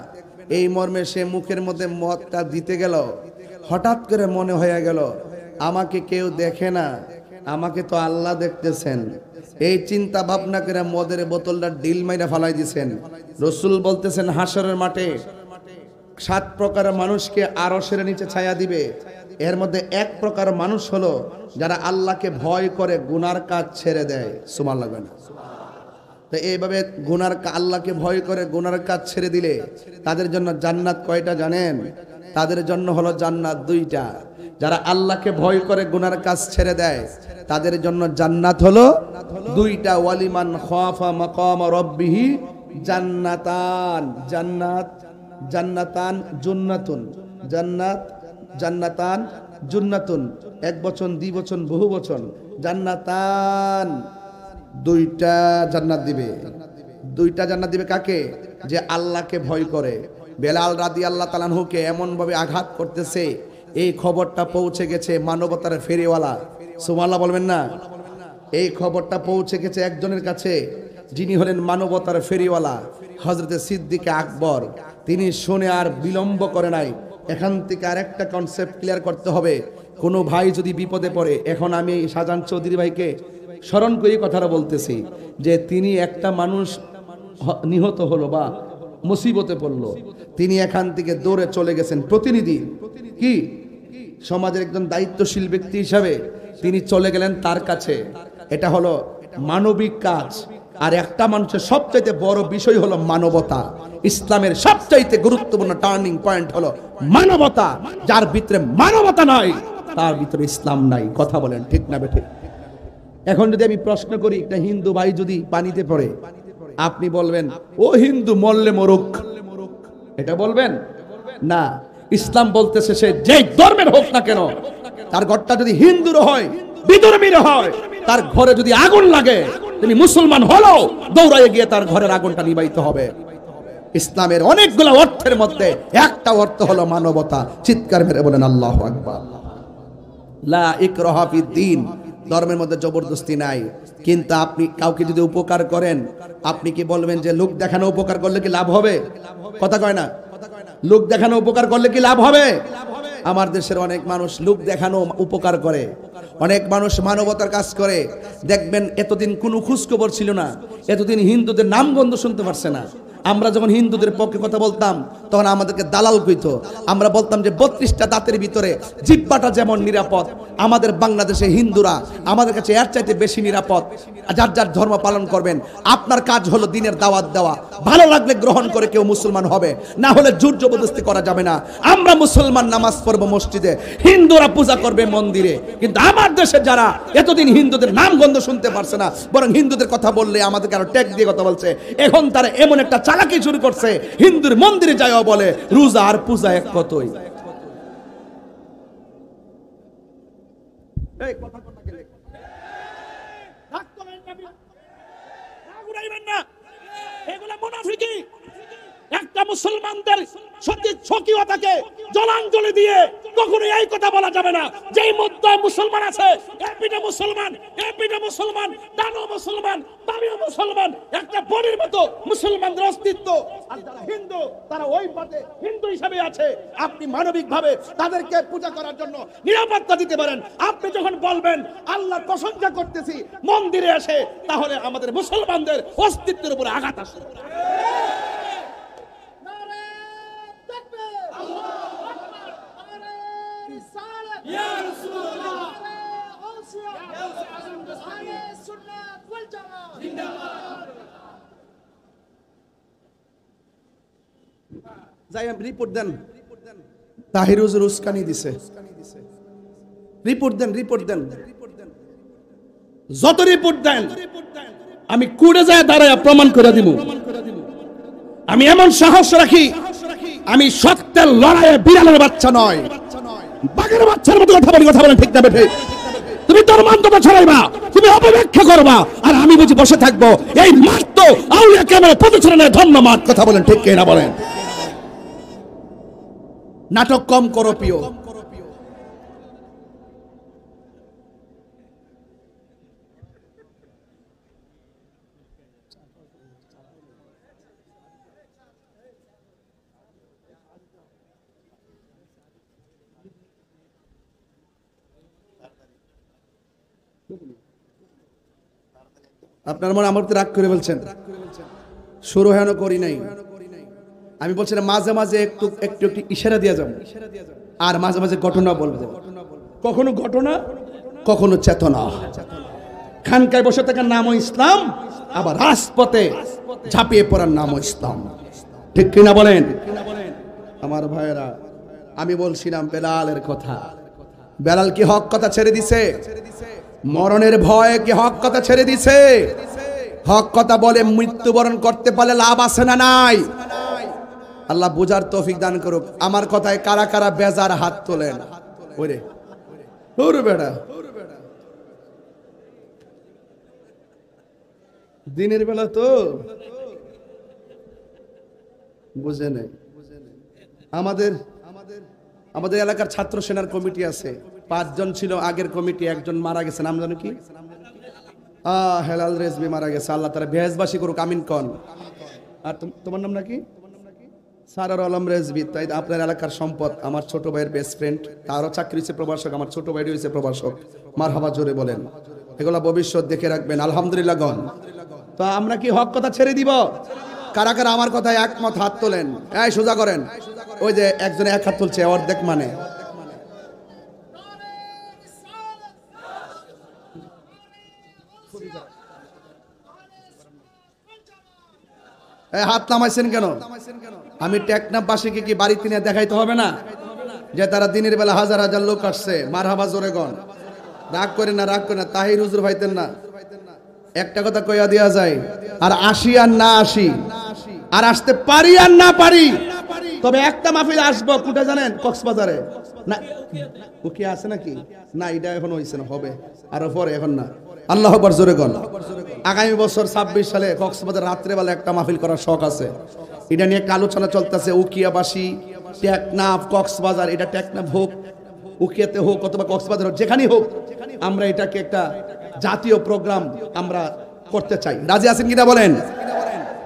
এই মর্মে সে মুখের মধ্যে মদটা দিতে গেল। হঠাৎ করে মনে হয়ে গেল আমাকে কেউ দেখে না, আমাকে তো আল্লাহ দেখতেছেন। এই চিন্তা ভাবনা করে মদের বোতলটা ডিল মাইরা ফালাই দিয়েছেন। রসুল বলতেছেন হাসরের মাঠে 7 প্রকার মানুষকে আরশের নিচে ছায়া দিবে। এর মধ্যে 1 প্রকার মানুষ হলো যারা আল্লাহকে ভয় করে গুনার কাজ ছেড়ে দেয়। সুবহানাল্লাহ। তো এইভাবে আল্লাহকে ভয় করে গুনার কাজ ছেড়ে দিলে তাদের জন্য জান্নাত কয়টা জানেন? তাদের জন্য হলো জান্নাত 2টা। যারা আল্লাহকে ভয় করে গুনার কাজ ছেড়ে দেয় তাদের জন্য জান্নাত হলো 2টা। ওয়ালিমান খাফা মাকাম রাব্বিহি জান্নাতান। জান্নাতান জুন্নাতুন। জান্নাতান জুন্নাতুন। 1 বচন, 2 বচন, বহু বচন। জান্নাতান 2টা জান্নাত দিবে। 2টা জান্নাত দিবে কাকে? যে আল্লাহকে ভয় করে। বেলাল রাদিয়াল্লাহু তাআলা আনহুকে এমন ভাবে আঘাত করতেছে, এই খবরটা পৌঁছে গেছে মানবতার ফেরিওয়ালা। সুবহানাল্লাহ বলবেন না? এই খবরটা পৌঁছে গেছে একজনের কাছে, যিনি হলেন মানবতার ফেরিওয়ালা হযরতে সিদ্দিক আকবর। তিনি শুনে আর বিলম্ব করে নাই। এখান থেকে আরেকটা কনসেপ্ট ক্লিয়ার করতে হবে। কোনো ভাই যদি বিপদে পড়ে, এখন আমি শাহজাহান চৌধুরী ভাইকে স্মরণ করে কথাটা বলতেছি যে তিনি একটা মানুষ নিহত হলো বা মুসিবতে পড়লো, তিনি এখান থেকে দৌড়ে চলে গেছেন। প্রতিনিধি কি সমাজের একজন দায়িত্বশীল ব্যক্তি হিসাবে তিনি চলে গেলেন তার কাছে। এটা হলো মানবিক কাজ। আর একটা মানুষের সবচাইতে বড় বিষয় হলো মানবতা। ইসলামের সবচাইতে গুরুত্বপূর্ণ টার্নিং পয়েন্ট হলো মানবতা। যার ভিতরে মানবতা নাই তার ভিতরে ইসলাম নাই। কথা বলেন ঠিক না বেঠিক? এখন যদি আমি প্রশ্ন করি, একটা হিন্দু ভাই যদি পানিতে পড়ে, আপনি বলবেন ও হিন্দু মরলে মরুক, এটা বলবেন না। ইসলাম বলতেছে সে যে ধর্মের হোক না কেন, তার ঘরটা যদি হিন্দুর হয়, বিধর্মীর হয়, তার ঘরে যদি আগুন লাগে, তিনি মুসলমান হলো দৌড়াইয়ে গিয়ে তার ঘরের আগুনটা নিভাইতে হবে। ইসলামের অনেকগুলো অর্থের মধ্যে একটা অর্থ হলো মানবতা। চিৎকার মেরে বলেন আল্লাহু আকবার। লা ইকরাহা ফিদ্দিন, ধর্মের মধ্যে জবরদস্তি নাই। কিন্তু আপনি কাউকে যদি উপকার করেন, আপনি কি বলবেন যে লোক দেখানো উপকার করলে কি লাভ হবে? কথা কয় না? লোক দেখানো উপকার করলে কি লাভ হবে? আমার দেশের অনেক মানুষ লোক দেখানো উপকার করে, অনেক মানুষ মানবতার কাজ করে। দেখবেন এতদিন কোনো খোঁজখবর ছিল না, এতদিন হিন্দুদের নামগন্ধ শুনতে পারছে না। আমরা যখন হিন্দুদের পক্ষে কথা বলতাম তখন আমাদেরকে দালাল কইতো। আমরা বলতাম যে 32টা দাঁতের ভিতরে জিহ্বাটা যেমন নিরাপদ, আমাদের বাংলাদেশে হিন্দুরা আমাদের কাছে এর চাইতে বেশি নিরাপদ। যার যার ধর্ম পালন করবেন, আপনার কাজ হলো দিনের দাওয়াত দেওয়া। ভালো লাগলে গ্রহণ করে কেউ মুসলমান হবে, না হলে জোর জবরদস্তি করা যাবে না। আমরা মুসলমান নামাজ পড়বো মসজিদে, হিন্দুরা পূজা করবে মন্দিরে। কিন্তু আমার দেশে যারা এতদিন হিন্দুদের নামগন্ধ শুনতে পারছে না, বরং হিন্দুদের কথা বললে আমাদেরকে আরো ট্যাগ দিয়ে কথা বলছে, এখন তারা এমন একটা চালাকি শুরু করছে, হিন্দুর মন্দিরে যায়ও বলে রোজা আর পূজা এক কতই। একটা মুসলমানদের সক্রিয়তাকে জলাঞ্জলি দিয়ে কখনো এই কথা বলা যাবে না যে মধ্যে মুসলমান আছে, এপিটা মুসলমান, এপিটা মুসলমান, ডানো মুসলমান, বামিও মুসলমান, একটা বডির মতো মুসলমানদের অস্তিত্ব। আর যারা হিন্দু তারা ওই পথে হিন্দু হিসেবে আছে। আপনি মানবিকভাবে তাদেরকে পূজা করার জন্য নিরাপত্তা দিতে পারেন। আপনি যখন বলবেন আল্লাহর প্রশংসা করতেছি মন্দিরে এসে, তাহলে আমাদের মুসলমানদের অস্তিত্বের উপরে আঘাত আসে। যাই রিপোর্ট দেন, তাহির হুজুর উস্কানি দিছে, রিপোর্ট দেন। যত রিপোর্ট দেন আমি কুড়ে যায় দাঁড়ায় প্রমাণ করে দিব। আমি এমন সাহস রাখি, আমি সত্যের লড়াইয়ে বিড়ালের বাচ্চা নয়, বাঘের বাচ্চার মতো কথা বলি। কথা বলেন ঠিক না বেঠে? তুমি ধর্মান্ততা ছড়াইবা, তুমি অপব্যাখ্যা করবা, আর আমি বুঝি বসে থাকবো? এই মাঠ তো আউলিয়া কেরামের পদচারণায় ধন্যবাদ। কথা বলেন ঠিক না বলেন? নাটক কম করো প্রিয়। আপনার মনে আমার রাগ করে বলছেন, শুরু হেন করি নাই। আমি বলছি না, মাঝে মাঝে একটু একটু একটু ইশারা দিয়ে যাবো, আর মাঝে মাঝে ঘটনা বলবো। কখনো ঘটনা, কখনো চেতনা। খানকায় বসে থাকার নামও ইসলাম, আবার রাজপথে ঝাঁপিয়ে পড়ার নামও ইসলাম। ঠিক কিনা বলেন? আমার ভাইয়েরা, আমি বলছিলাম বেলালের কথা। বেলাল কি হক কথা ছেড়ে দিছে? মরণের ভয়ে কি হক কথা ছেড়ে দিছে? হক কথা বলে মৃত্যুবরণ করতে পারলে লাভ আছে না নাই? আল্লাহ বুঝার তৌফিক দান করুক। আমার কথায় কারা কারা বেজার হাত তোলেন? ওরে ওরে বেটা, দিনের বেলা তো বুঝে নেই। আমাদের আমাদের এলাকার ছাত্র সেনার কমিটি আছে, 5 জন ছিল আগের কমিটি, একজন মারা গেছে। নাম জানো কি? হেলাল রেজবি মারা গেছে। আল্লাহ তারা বেহেশবাসী করুক, আমিন কন। আর তোমার নাম নাকি? সারার আলম রেজবি। তাই আপনার এলাকার সম্পদ, আমার ছোট ভাইয়ের বেস্ট ফ্রেন্ড, তারও চাকরি হয়েছে প্রভাষক, আমার ছোট ভাই হয়েছে প্রভাষক। মারহাবা জোরে বলেন। এগুলা ভবিষ্যৎ দেখে রাখবেন। আলহামদুলিল্লাহ গণ। তো আমরা কি হক কথা ছেড়ে দিব? কারা কারা আমার কথায় একমত হাত তোলেন? এই সোজা করেন। ওই যে একজনে এক হাত তুলছে, অর্ধেক মানে। হাত নামাইছেন কেন? আমি টেকনাফবাসীকে কি বাড়িতে নিয়ে দেখাইতে হবে না যে তারা দিনের বেলা হাজার হাজার লোক আসছে? মারহাবা জোরে গণ। রাগ করে না, রাগ করে না। তাহির হুজুর ভাইতেন না, একটা কথা কইয়া দেওয়া যায়, আর আসি আর না আসি, আর আসতে পারি আর না পারি, তবে একটা মাহফিল আসবো। কোটা জানেন? কক্সবাজারে। না ও কি আছে নাকি? না, এটা এখন হইছে না, হবে আরো পরে, এখন না। আল্লাহু আকবার জোরে গণ। আগামী বছর 26 সালে কক্সবাজার রাত্রেবেলা একটা মাহফিল করার শখ আছে। এটা নিয়ে একটা আলোচনা চলতেছে। উকিয়াবাসী, টেকনাফ, কক্সবাজার, এটা টেকনাফ হোক, উকিয়াতে হোক, অথবা কক্সবাজার হোক, যেখানেই হোক, আমরা এটাকে একটা জাতীয় প্রোগ্রাম আমরা করতে চাই। রাজি আছেন কিনা বলেন?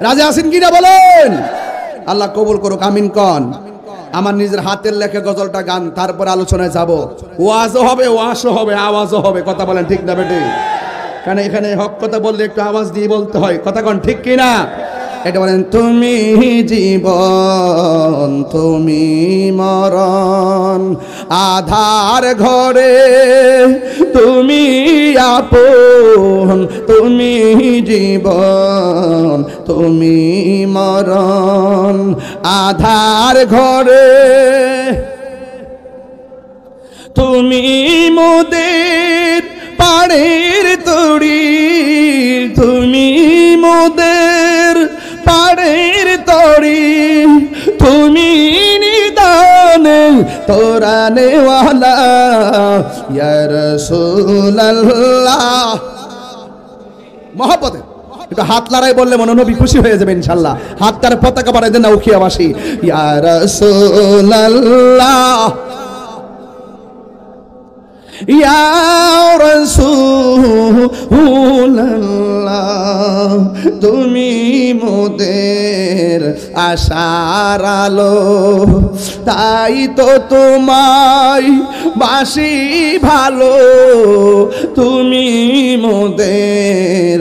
রাজি আছেন কিনা বলেন? আল্লাহ কবুল করুক, আমিন কন। আমার নিজের হাতের লেখা গজলটা গান, তারপর আলোচনায় যাব। ওয়াজও হবে, ওয়াশও হবে, আওয়াজও হবে। কথা বলেন ঠিক না বেটি? কারণ এখানে হক কথা বললে একটু আওয়াজ দিয়ে বলতে হয়। কথা কন ঠিক কিনা? এটা বলেন, তুমি জীবন, তুমি মরণ, আধার ঘরে তুমি আপন, তুমি জীবন, তুমি মরণ, আধার ঘরে তুমি মোদের পাড়ের তরি, তুমি মোদের পাড়ের তরি, তুমি নিদানে তোরানেওয়ালা ইয়া রাসূলুল্লাহ। মহব্বতে একটু হাত লড়াই বললে মনে নবী খুশি হয়ে যাবে ইনশাআল্লাহ। হাতটার পতাকা বাড়াই দেন না উখিয়াবাসী। ইয়া রাসূলুল্লাহ, ইয়া রাসূলুল্লাহ, তুমি মোদের আশার আলো, তাই তো তোমায় বাসি ভালো, তুমি মোদের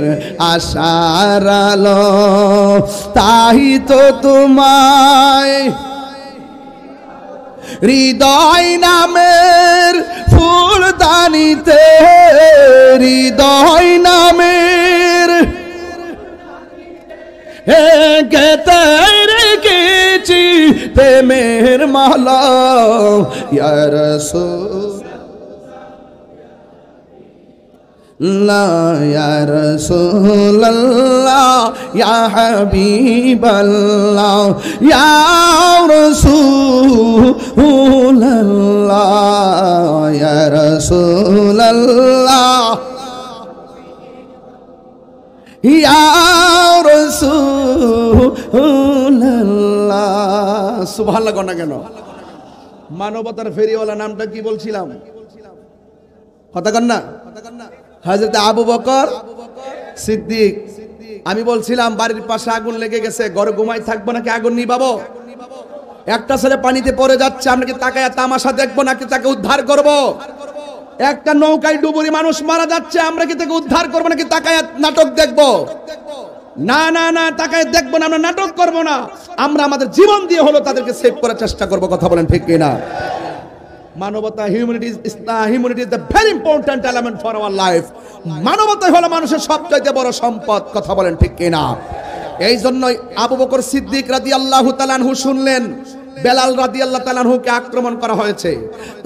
আশার আলো, তাই তো তোমায় হৃদয় নামের ফুলদানিতে, হৃদয় নামের গেতে রেখেছি প্রেমের মালা, ইয়া রাসূল ইয়া রাসূলুল্লাহ ইয়া হাবিবাল্লাহ ইয়া রাসূলুল্লাহ ইয়া রাসূলুল্লাহ ইয়া রাসূলুল্লাহ। সুবহানাল্লাহ না কেন? মানবতার ফেরিওয়ালা নামটা কি বলছিলাম? কথা কন না? হযরত আবু বকর সিদ্দিক। আমি বলছিলাম বাড়ির পাশে আগুন লেগে গেছে, ঘরে ঘুমাই থাকবো নাকি আগুন নিভাবো? একটা ছেলে পানিতে পড়ে যাচ্ছে, আমরা কি তাকায়া তামাশা দেখবো নাকি তাকে উদ্ধার করব? একটা নৌকায় ডুবুরি মানুষ মারা যাচ্ছে, আমরা কি তাকে উদ্ধার করবো নাকি তাকায়া নাটক দেখবো? না না না, তাকায় দেখবো না, আমরা নাটক করবো না, আমরা আমাদের জীবন দিয়ে হলো তাদেরকে সেভ করার চেষ্টা করবো। কথা বলেন ঠিক কিনা? মানবতা, humanity is the very important element for our life. মানবতা হলো মানুষের সবচেয়ে বড় সম্পদ। কথা বলেন ঠিক কিনা? এই জন্যই আবু বকর সিদ্দিক রাদিয়াল্লাহু তাআলা আনহু শুনলেন বেলাল রাদিয়াল্লাহু তাআলা আনহুকে আক্রমণ করা হয়েছে,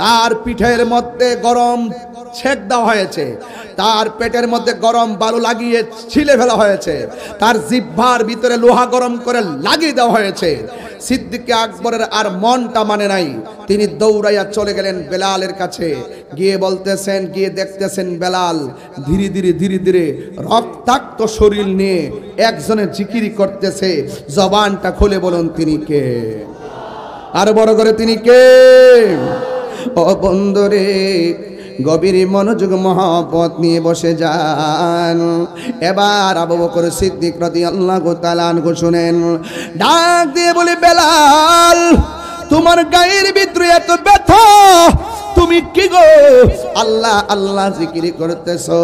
তার পিঠের মধ্যে গরম ছেক দেওয়া হয়েছে, তার পেটের মধ্যে গরম বালু লাগিয়ে ছিলে ফেলা হয়েছে, তার জিহ্বার ভিতরে লোহা গরম করে লাগিয়ে দেওয়া হয়েছে। সিদ্দিক আকবরের আর মনটা মানে নাই, তিনি দৌড়াইয়া চলে গেলেন বেলালের কাছে, গিয়ে বলতেছেন, গিয়ে দেখতেছেন বেলাল ধীরে ধীরে ধীরে ধীরে রক্তাক্ত শরীর নিয়ে একজনের জিকিরি করতেছে। জবানটা খুলে বলুন তিনি কে? আর বড় করে তিনি কে? ও বন্ধুরে, গভীর মনোযোগ মহব্বত নিয়ে বসে যান। এবার আবু বকর সিদ্দিক রাদিয়াল্লাহু তাআলা আনহু শুনেন, ডাক দিয়ে বলে, বেলাল তোমার গায়ের ভিতরে এত ব্যথা, তুমি কি গো আল্লাহ আল্লাহ জিকির করতেছো?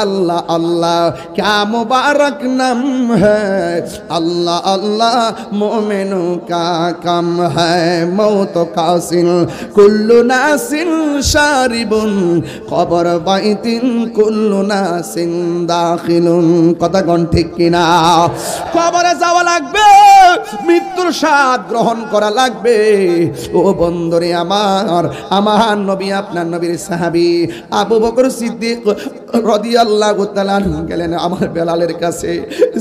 আল্লাহ আল্লাহ क्या मुबारक नाम है, अल्लाह अल्लाह मोमिनों का काम है, मौत कासिल कुल्लु नासिन शारिबुन कबर বাইতিন কুল্লু নাসিন দাখিলুন। কথা কোন ঠিক কিনা? কবরে যাওয়া লাগবে, মৃত্যুর স্বাদ গ্রহণ করা লাগবে। ও বন্ধুরে আমার, আমার নবী আপনার নবীর সাহাবী আবু বকর সিদ্দিক রাদিয়াল্লাহু তাআলা গেলেন আমার বেলালের কাছে,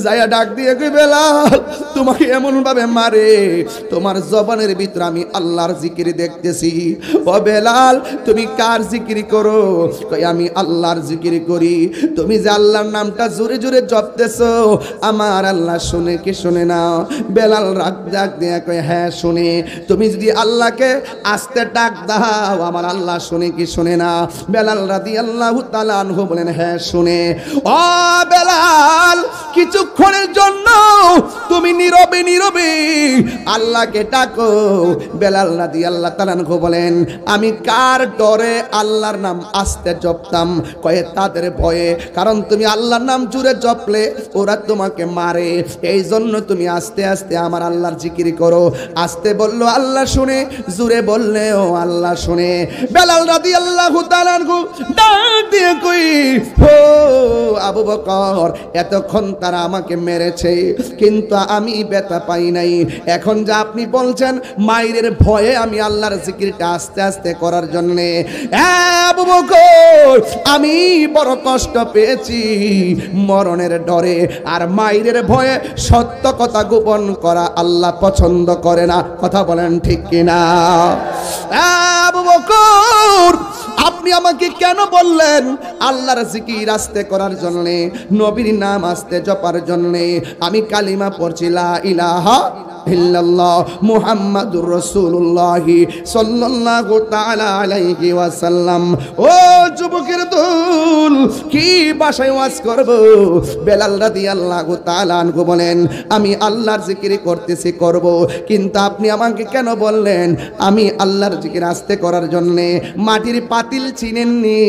যায়া ডাক দিয়ে কই, বেলাল তোমাকে এমন ভাবে মারে, তোমার জবানের ভিতরে আমি আল্লাহর জিকির দেখতেছি। ও বেলাল তুমি কার জিকির করো? কই আমি আল্লাহর জিকির করি। তুমি যে আল্লাহর নামটা জোরে জোরে জপতেছো, আমার আল্লাহ শুনে কি শুনে না? বেলাল ডাক দিয়ে কই, হ্যাঁ শুনে। তুমি যদি আল্লাহকে আস্তে ডাক দাও, আমার আল্লাহ শুনে কি শুনে না? বেলাল রাদিয়াল্লাহু তাআলা আনহু বলেন, হ্যাঁ শুনে। ও বেলাল, কিছুক্ষণের জন্য তুমি নীরবে নীরবে আল্লাহকে ডাকো। বেলাল রাদিয়াল্লাহু তাআলা আনহু বলেন, আমি কার ডরে আল্লাহর নাম আস্তে জপতাম? কয়ে তাদের ভয়ে, কারণ তুমি আল্লাহর নাম জোরে জপলে ওরা তোমাকে মারে, এই জন্য তুমি আস্তে আস্তে আমার আল্লাহর জিকির করো। আস্তে বললো আল্লাহ শুনে, জোরে বললেও আল্লাহ শুনে। বেলাল রাদিয়াল্লাহু তাআলা আনহু ডাক দিয়ে কই, ও আবু বকর, এতক্ষণ তারা আমাকে মেরেছে কিন্তু আমি ব্যথা পাই নাই। এখন যা আপনি বলছেন মায়ের ভয়ে আমি আল্লাহর জিকিরটা আস্তে আস্তে করার জন্য, আবু বকর আমি বড় কষ্ট পেয়েছি মরণের ডরে, আর মায়ের ভয়ে সত্য কথা গোপন করা আল্লাহ পছন্দ করে না। কথা বলেন ঠিক কিনা? আবু বকর আপনি আমাকে কেন বললেন আল্লাহর জিকির আস্তে করার জন্য, নবীর নাম আস্তে জপার জন্য? আমি কালিমা পড়ছি লা ইলাহা ইল্লাল্লাহ মুহাম্মাদুর রাসূলুল্লাহ সাল্লাল্লাহু তাআলা আলাইহি ওয়াসাল্লাম। ও যুবকের দল, কি ভাষায় ওয়াজ করব? বেলাল রাদিয়াল্লাহু তাআলা আনহু বলেন, আমি আল্লাহর জিকির করতেছি করব, কিন্তু আপনি আমাকে কেন বললেন আমি আল্লাহর জিকির আস্তে করার জন্য? মাটির পাতিল চিনেননি?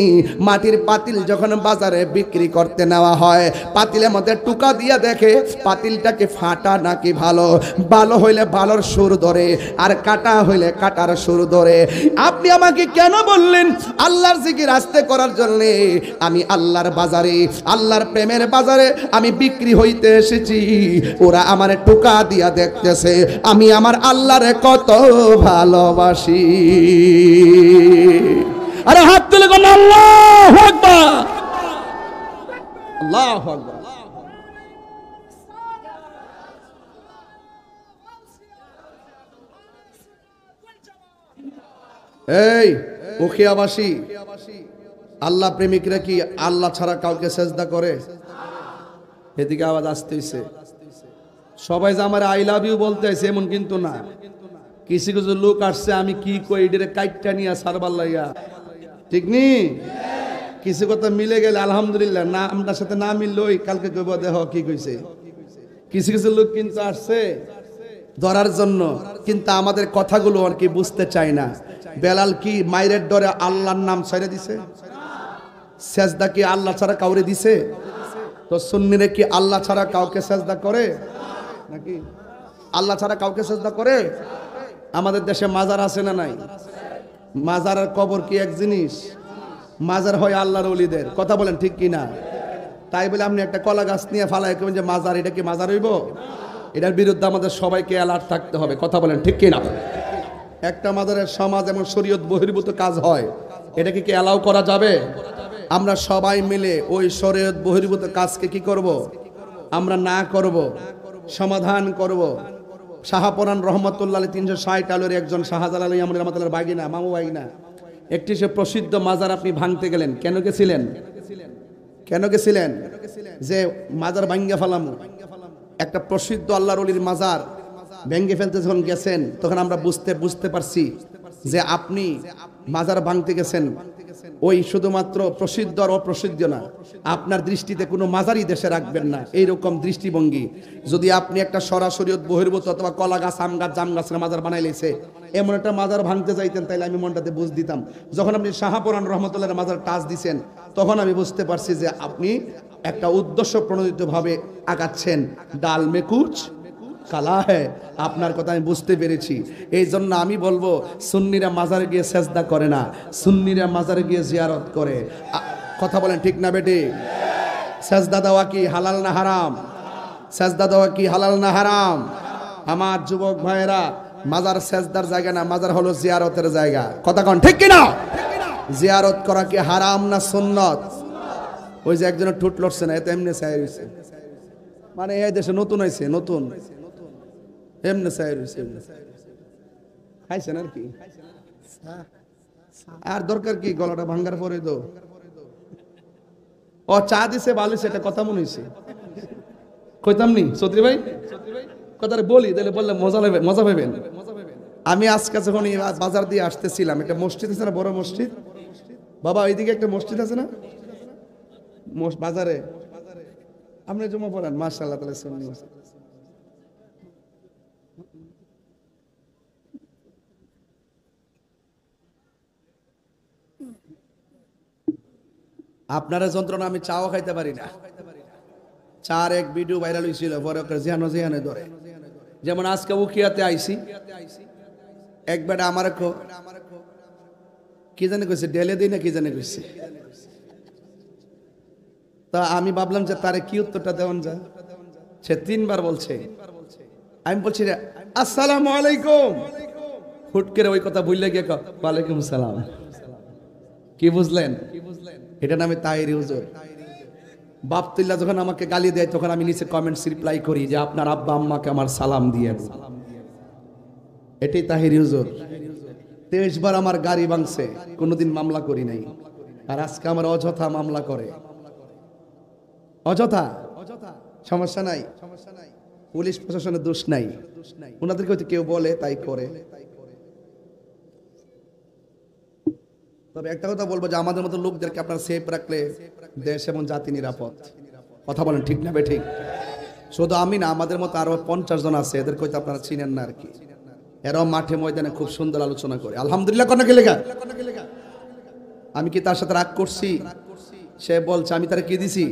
মাটির পাতিল যখন বাজারে বিক্রি করতে নেওয়া হয়, পাতিলের মধ্যে টুকা দিয়া দেখে পাতিলটাকে ফাটা নাকি ভালো, ভালো হইলে ভালোর সুর ধরে, আর কাটা হইলে কাটার সুর ধরে। আপনি আমাকে কেন বললেন আল্লাহর জিকির আস্তে করার জন্য? আমি আল্লাহর বাজারে, আল্লাহর প্রেমের বাজারে আমি বিক্রি হইতে এসেছি, ওরা আমারে টুকা দিয়া দেখতেছে আমি আমার আল্লাহরে কত ভালোবাসি। আরে হাত তুলে কোন আল্লাহু আকবার। আল্লাহু আকবার। এই উখিয়াবাসী, আল্লাহ প্রেমিকরা কি আল্লাহ ছাড়া কাউকে সেজদা করে? এদিকে আওয়াজ আসতেছে। সবাই যে আমার আই লাভ ইউ বলতে আছে এমন কিন্তু না। কিছু কিছু লোক আসছে আমি কি কই এটারে কাইটটা নিয়া সারবার লাইয়া, ঠিক নি? কিছু কথা মিলে গেলে আলহামদুলিল্লাহ, না আপনার সাথে না মিললই কালকে কইব দেহ কি কইছে। কিছু কিছু লোক কিন্তু আসছে ধরার জন্য, কিন্তু আমাদের কথাগুলো আর কি বুঝতে চায় না। বেলাল কি মাইরের ডরে আল্লাহর নাম ছেড়ে দিছে? সেজদা কি আল্লাহ ছাড়া কাউরে দিছে? তো সুন্নিরে কি আল্লাহ ছাড়া কাউকে সেজদা করে নাকি? আল্লাহ ছাড়া কাউকে সেজদা করে? আমাদের দেশে মাজার আছে না নাই? মাজার আর কবর কি এক জিনিস? মাজার হয় আল্লাহর ওলিদের, কথা বলেন ঠিক কি না? তাই বলে আপনি একটা কলা গাছ নিয়ে ফালাই কেমন যে মাজার, এটা কি মাজার হইব? এটার বিরুদ্ধে আমাদের সবাইকে অ্যালার্ট থাকতে হবে, কথা বলেন ঠিক কি না? একটা মাজারের সমাজ এমন শরীয়ত বহির্ভূত কাজ হয়, এটাকে কি অ্যালাউ করা যাবে? আমরা সবাই মিলে ওই শরীয়ত বহির্ভূত কাজকে কি করব? আমরা না করব, সমাধান করব। শাহপরান রহমতুল্লাহ 360 আলোর একজন শাহজালাল আমর রহমতুল্লাহর বাগিনা, মামু বাগিনা, একটি সে প্রসিদ্ধ মাজার আপনি ভাঙতে গেলেন। কেন গেছিলেন? কেন গেছিলেন? যে মাজার ভাঙ্গা ফেলামু, একটা প্রসিদ্ধ আল্লাহর ওলির মাজার ভেঙ্গে ফেলতে যখন গেছেন তখন আমরা বুঝতে পারছি যে আপনি মাজার ভাঙতে গেছেন ওই শুধুমাত্র প্রসিদ্ধ আর অপ্রসিদ্ধ না, আপনার দৃষ্টিতে কোনো মাজারই দেশে রাখবেন না, এইরকম দৃষ্টিভঙ্গি। যদি আপনি একটা সরাসরি বহির্ভূত অথবা কলা গাছ, আম গাছ, জাম গাছের মাজার বানাই লেছে এমন একটা মাজার ভাঙতে যাইতেন, তাইলে আমি মনটাতে বুঝ দিতাম। যখন আপনি শাহপরান রহমতুল্লাহর মাজার টাচ দিছেন তখন আমি বুঝতে পারছি যে আপনি একটা উদ্দেশ্য প্রণোদিতভাবে আগাচ্ছেন। ডাল মে কুচ কালা হ্যায়, আপনার কথা আমি বুঝতে পেরেছি। এই জন্য আমি বলবো সুন্নিরা মাজারে গিয়ে সেজদা করে না, সুন্নিরা মাজারে গিয়ে জিয়ারত করে। কথা বলেন ঠিক না বেটি? সেজদা দেওয়া কি হালাল না হারাম? সেজদা দেওয়া কি হালাল না হারাম? আমার যুবক ভাইয়েরা, মাজার সেজদার জায়গা না, মাজার হলো জিয়ারতের জায়গা, কথা কন ঠিক কিনা? জিয়ারত করা কি হারাম না সুন্নত? ওই যে একজনের ঠুট লড়ছে না, এত এমনি চাই রয়েছে, মানে এই দেশে নতুন হয়েছে, নতুন এমনি চাই রয়েছে, খাইছেন আর কি। আর দরকার কি গলাটা ভাঙ্গার পরে তো ও চা দিছে ভালো, সেটা কথা মনে হয়েছে, কইতাম নি চৌধুরী ভাই কথাটা বলি, তাহলে বললে মজা পাবেন। আমি আজকে যখন বাজার দিয়ে আসতেছিলাম, একটা মসজিদ আছে না, বড় মসজিদ বাবা, ওইদিকে একটা মসজিদ আছে না বাজারে, আপনি জমা পড়ান মাশাআল্লাহ, তাহলে সুন্নি আপনারা যন্ত্রণা, আমি চাও খাইতে পারি না। চার এক ভিডিও ভাইরাল হয়েছিল, পরে জিয়ানো ধরে। যেমন আজকে উখিয়াতে আইছি, এক বেটা আমার কি জানে কইছে, ডেলে দিই না কি জানে কইছে। তা আমি ভাবলাম যে তারে কি উত্তরটা দেওয়ান যায়। সে 3 বার বলছে, আমি বলছি আসসালামু আলাইকুম, হুট করে ওই কথা ভুললে গিয়ে ওয়ালাইকুম সালাম। কি বুঝলেন? এটা নামে তাহেরি হুজুর। বাপতুল্লাহ যখন আমাকে গালি দেয় তখন আমি নিচে কমেন্টস রিপ্লাই করি যে আপনার আব্বা আম্মাকে আমার সালাম দিয়ে, এটাই তাহেরি হুজুর। 23 বার আমার গাড়ি ভাঙছে, কোনোদিন মামলা করি নাই, আর আজকে আমার অযথা মামলা করে। অযথা সমস্যা নাই, পুলিশ প্রশাসনের দোষ নাই, ওনাদেরকে হয়তো কেউ বলে তাই করে। তবে একটা কথা বলবো যে আমাদের মতো লোকদেরকে আপনারা সেফ রাখলে দেশ এবং জাতি নিরাপদ, কথা বলেন ঠিক না ঠিক? শুধু আমি না, আমাদের মতো আরো 50 জন আছে, এদেরকে হয়তো আপনারা চিনেন না আর কি। এরাও মাঠে ময়দানে খুব সুন্দর আলোচনা করে, আলহামদুলিল্লাহ। কন্যা লেখা আমি কি তার সাথে রাগ করছি? সে বলছে আমি তারা কি দিছি,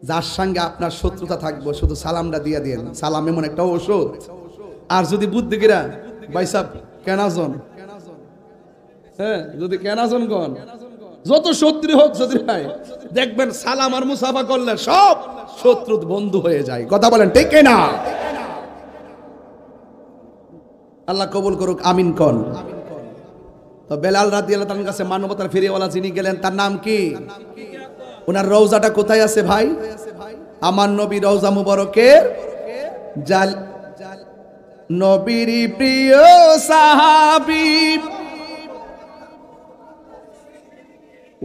যার সঙ্গে আপনার শত্রুতা থাকবো শুধু সালামটা দিয়ে দেন। সালাম এমন একটা ঔষধ। আর যদি বুদ্ধিকিরা ভাই সাহেব কেনাজন, হ্যাঁ যদি কেনাজন গন, যত শত্রু হোক শত্রু ভাই, দেখবেন সালাম আর মুসাফা করলে সব শত্রু বন্ধু হয়ে যায়, কথা বলেন ঠিক না? আল্লাহ কবুল করুক, আমিন কোন। তো বেলাল রাদিয়াল্লাহু তাআলার কাছে মানবতার ফেরিওয়ালা যিনি গেলেন, তার নাম কি? ওনার রওজাটা কোথায় আছে ভাই? আমার নবী রওজা মুবারকের জাল নবীর প্রিয় সাহাবী।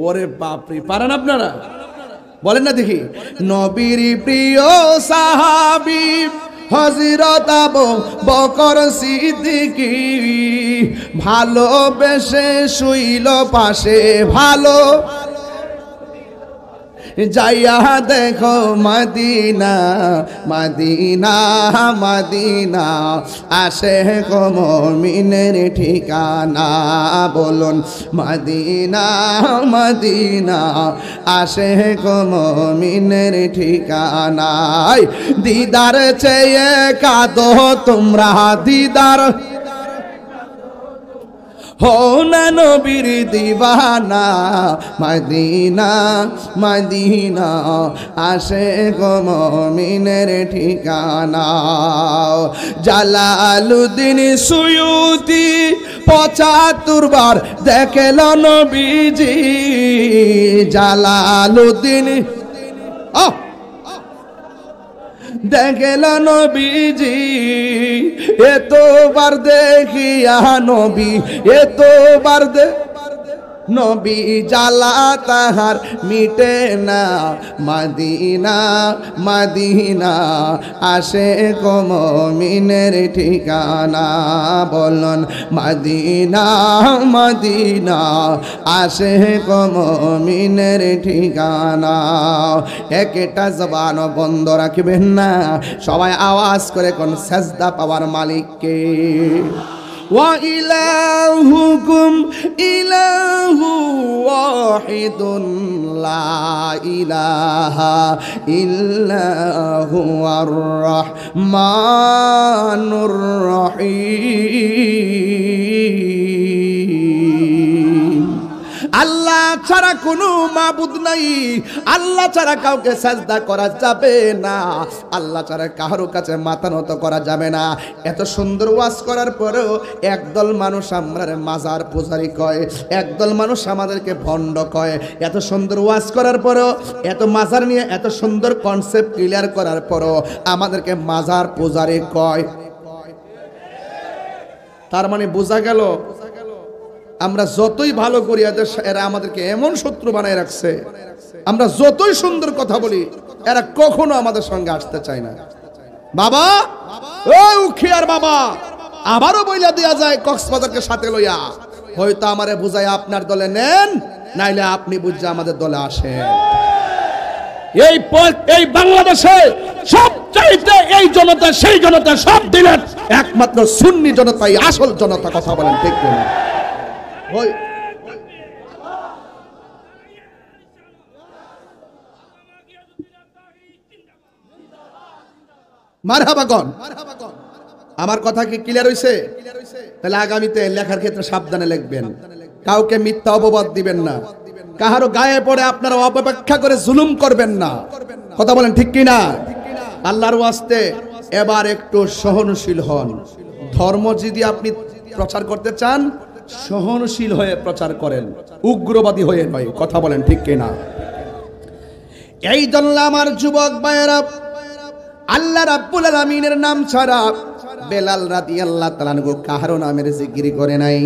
ওরে বাপরে, পারেন আপনারা? বলেন না দেখি। নবীর প্রিয় সাহাবী হযরত আবু বকর সিদ্দিকী, ভালোবেসে শুইল পাশে, ভালো যাইয়া দেখো মদিনা মদিনা মদিনা, আশিক মুমিনের ঠিকানা। বলুন মদিনা মদিনা, আশিক মুমিনের ঠিকানা। দিদার চেয়ে কাঁদো তোমরা, দিদার হো না নবীর দিওয়ানা। মদিনা মদিনা, আশিক মুমিনের ঠিকানা। জালালউদ্দিন সুয়ুতি ৭৫ বার দেখল নবীজি। জালালউদ্দিন দেখল নবীজি, এতবার দেখিয়া নবী, এতবার নবী জ্বালা তাহার মিটে না। মদিনা মদিনা, আশিক মুমিনের ঠিকানা। বলুন মদিনা মদিনা, আশিক মুমিনের ঠিকানা। একটা জবান বন্ধ রাখবেন না, সবাই আওয়াজ করে কোন সেজদা পাওয়ার মালিককে। ওয়া ইলাহুকুম ইলাহু ওয়াহিদুন লা ইলাহা ইল্লা হুয়ার রাহমানুর রহিম। আল্লাহ ছাড়া কোনো মাবুদ নাই, আল্লাহ ছাড়া কাউকে সাজদা করা যাবে না, আল্লাহ ছাড়া কারো কাছে মাথা নত করা যাবে না। এত সুন্দর ওয়াজ করার পরেও একদল মানুষ আমরার মাজার পূজারি কয়, একদল মানুষ আমাদেরকে ভণ্ড কয়। এত সুন্দর ওয়াজ করার পরেও, এত মাজার নিয়ে এত সুন্দর কনসেপ্ট ক্লিয়ার করার পরেও আমাদেরকে মাজার পূজারি কয়। তার মানে বোঝা গেল আমরা যতই ভালো করি এরা আমাদেরকে এমন শত্রু বানায় রাখছে, আমরা যতই সুন্দর কথা বলি এরা কখনো আমাদের সঙ্গে আসতে চায় না। বাবা ও উখিয়ার বাবা, আবারও বইলা দেয়া যায় কক্সবাজারকে সাথে লইয়া, হয়তো আমারে বুঝায় আপনার দলে নেন, নাইলে আপনি বুঝা আমাদের দলে আসেন। এই বাংলাদেশে সবচাইতে এই জনতা সেই জনতা, সব দিনের একমাত্র সুন্নি জনতাই আসল জনতা। কথা বলেন ঠিক কিনা? মারহাবাগন। আমার কথা কি ক্লিয়ার হইছে? তাহলে আগামীতে লেখার ক্ষেত্রে সাবধানে লিখবেন, কাউকে মিথ্যা অপবাদ দিবেন না, কাহারো গায়ে পড়ে আপনারা অপব্যাখ্যা করে জুলুম করবেন না। কথা বলেন ঠিক কিনা? আল্লাহর ওয়াস্তে এবার একটু সহনশীল হন। ধর্ম যদি আপনি প্রচার করতে চান, সহনশীল হয়ে প্রচার করেন, উগ্রবাদী হয়ে নয়। কথা বলেন ঠিক কিনা? এই জন্য আমার যুবক ভাইয়েরা, আল্লাহ রাব্বুল আলামিনের নাম ছাড়া বেলাল রাদিয়াল্লাহু তাআলা আনহু কাহারো নামের জিকির করে নাই।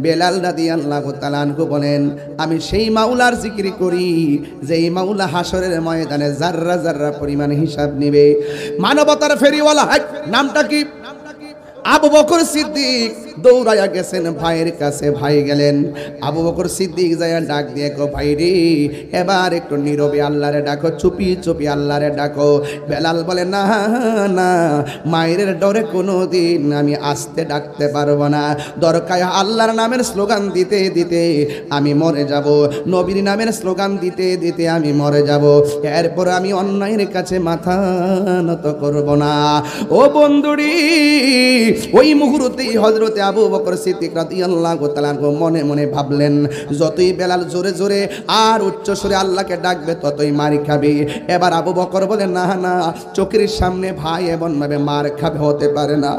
বেলাল রাদিয়াল্লাহু তাআলা আনহু বলেন, আমি সেই মাওলার জিকির করি যেই মাওলা হাসরের ময়দানে জাররা জাররা পরিমাণ হিসাব নেবে। মানবতার ফেরিওয়ালা নামটা কি? আবু বকর সিদ্দিক দৌড়াইয়া গেছেন ভাইয়ের কাছে। ভাই গেলেন, আবু বকর সিদ্দিক যাইয়া ডাক দিয়ে কো, ভাই রে এবার একটু নীরবে আল্লাহরে ডাকো, চুপি চুপি আল্লাহরে ডাকো। বেলাল বলে, না না, মায়ের ডরে কোনোদিন আমি আস্তে ডাকতে পারবো না। দরকার আল্লাহর নামের স্লোগান দিতে দিতে আমি মরে যাব, নবীর নামের স্লোগান দিতে দিতে আমি মরে যাব, এরপর আমি অন্যায়ের কাছে মাথা নত করব না। ও বন্ধুরি, ওই মুহূর্তেই হযরত আবু বকর সিদ্দিক রাদিয়াল্লাহু তাআলা মনে মনে ভাবলেন, যতই বেলাল জোরে জোরে আর উচ্চ সুরে আল্লাহকে ডাকবে ততই মার খাবে। এবার আবু বকর বলে, না না, চোখের সামনে ভাই এমন ভাবে মার খাবে, হতে পারে না।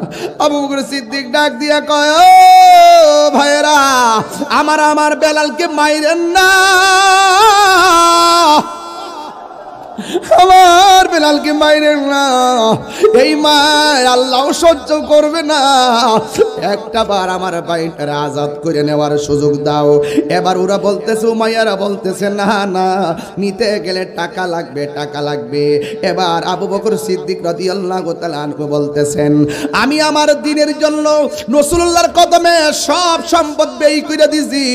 আবু বকর সিদ্দিক ডাক দিয়া কয়, ও ভাইরা, আমার বেলালকে মাইরেন না। আমার বেলালকে মাইরেন না, এই মায় আল্লাহ সহ্য করবে না, একটা বার আমার ভাইটারে আজাদ করে নেওয়ার সুযোগ দাও। এবার ওরা বলতেছে, উমাইয়ারা বলতেছে না না, নিতে গেলে টাকা লাগবে, টাকা লাগবে। এবার আবু বকর সিদ্দিক রাদিয়াল্লাহু তাআলা আনহু বলতেছেন, আমি আমার দ্বীনের জন্য রাসূলুল্লাহর কদমে সব সম্পদ ব্যয় করে দিছি,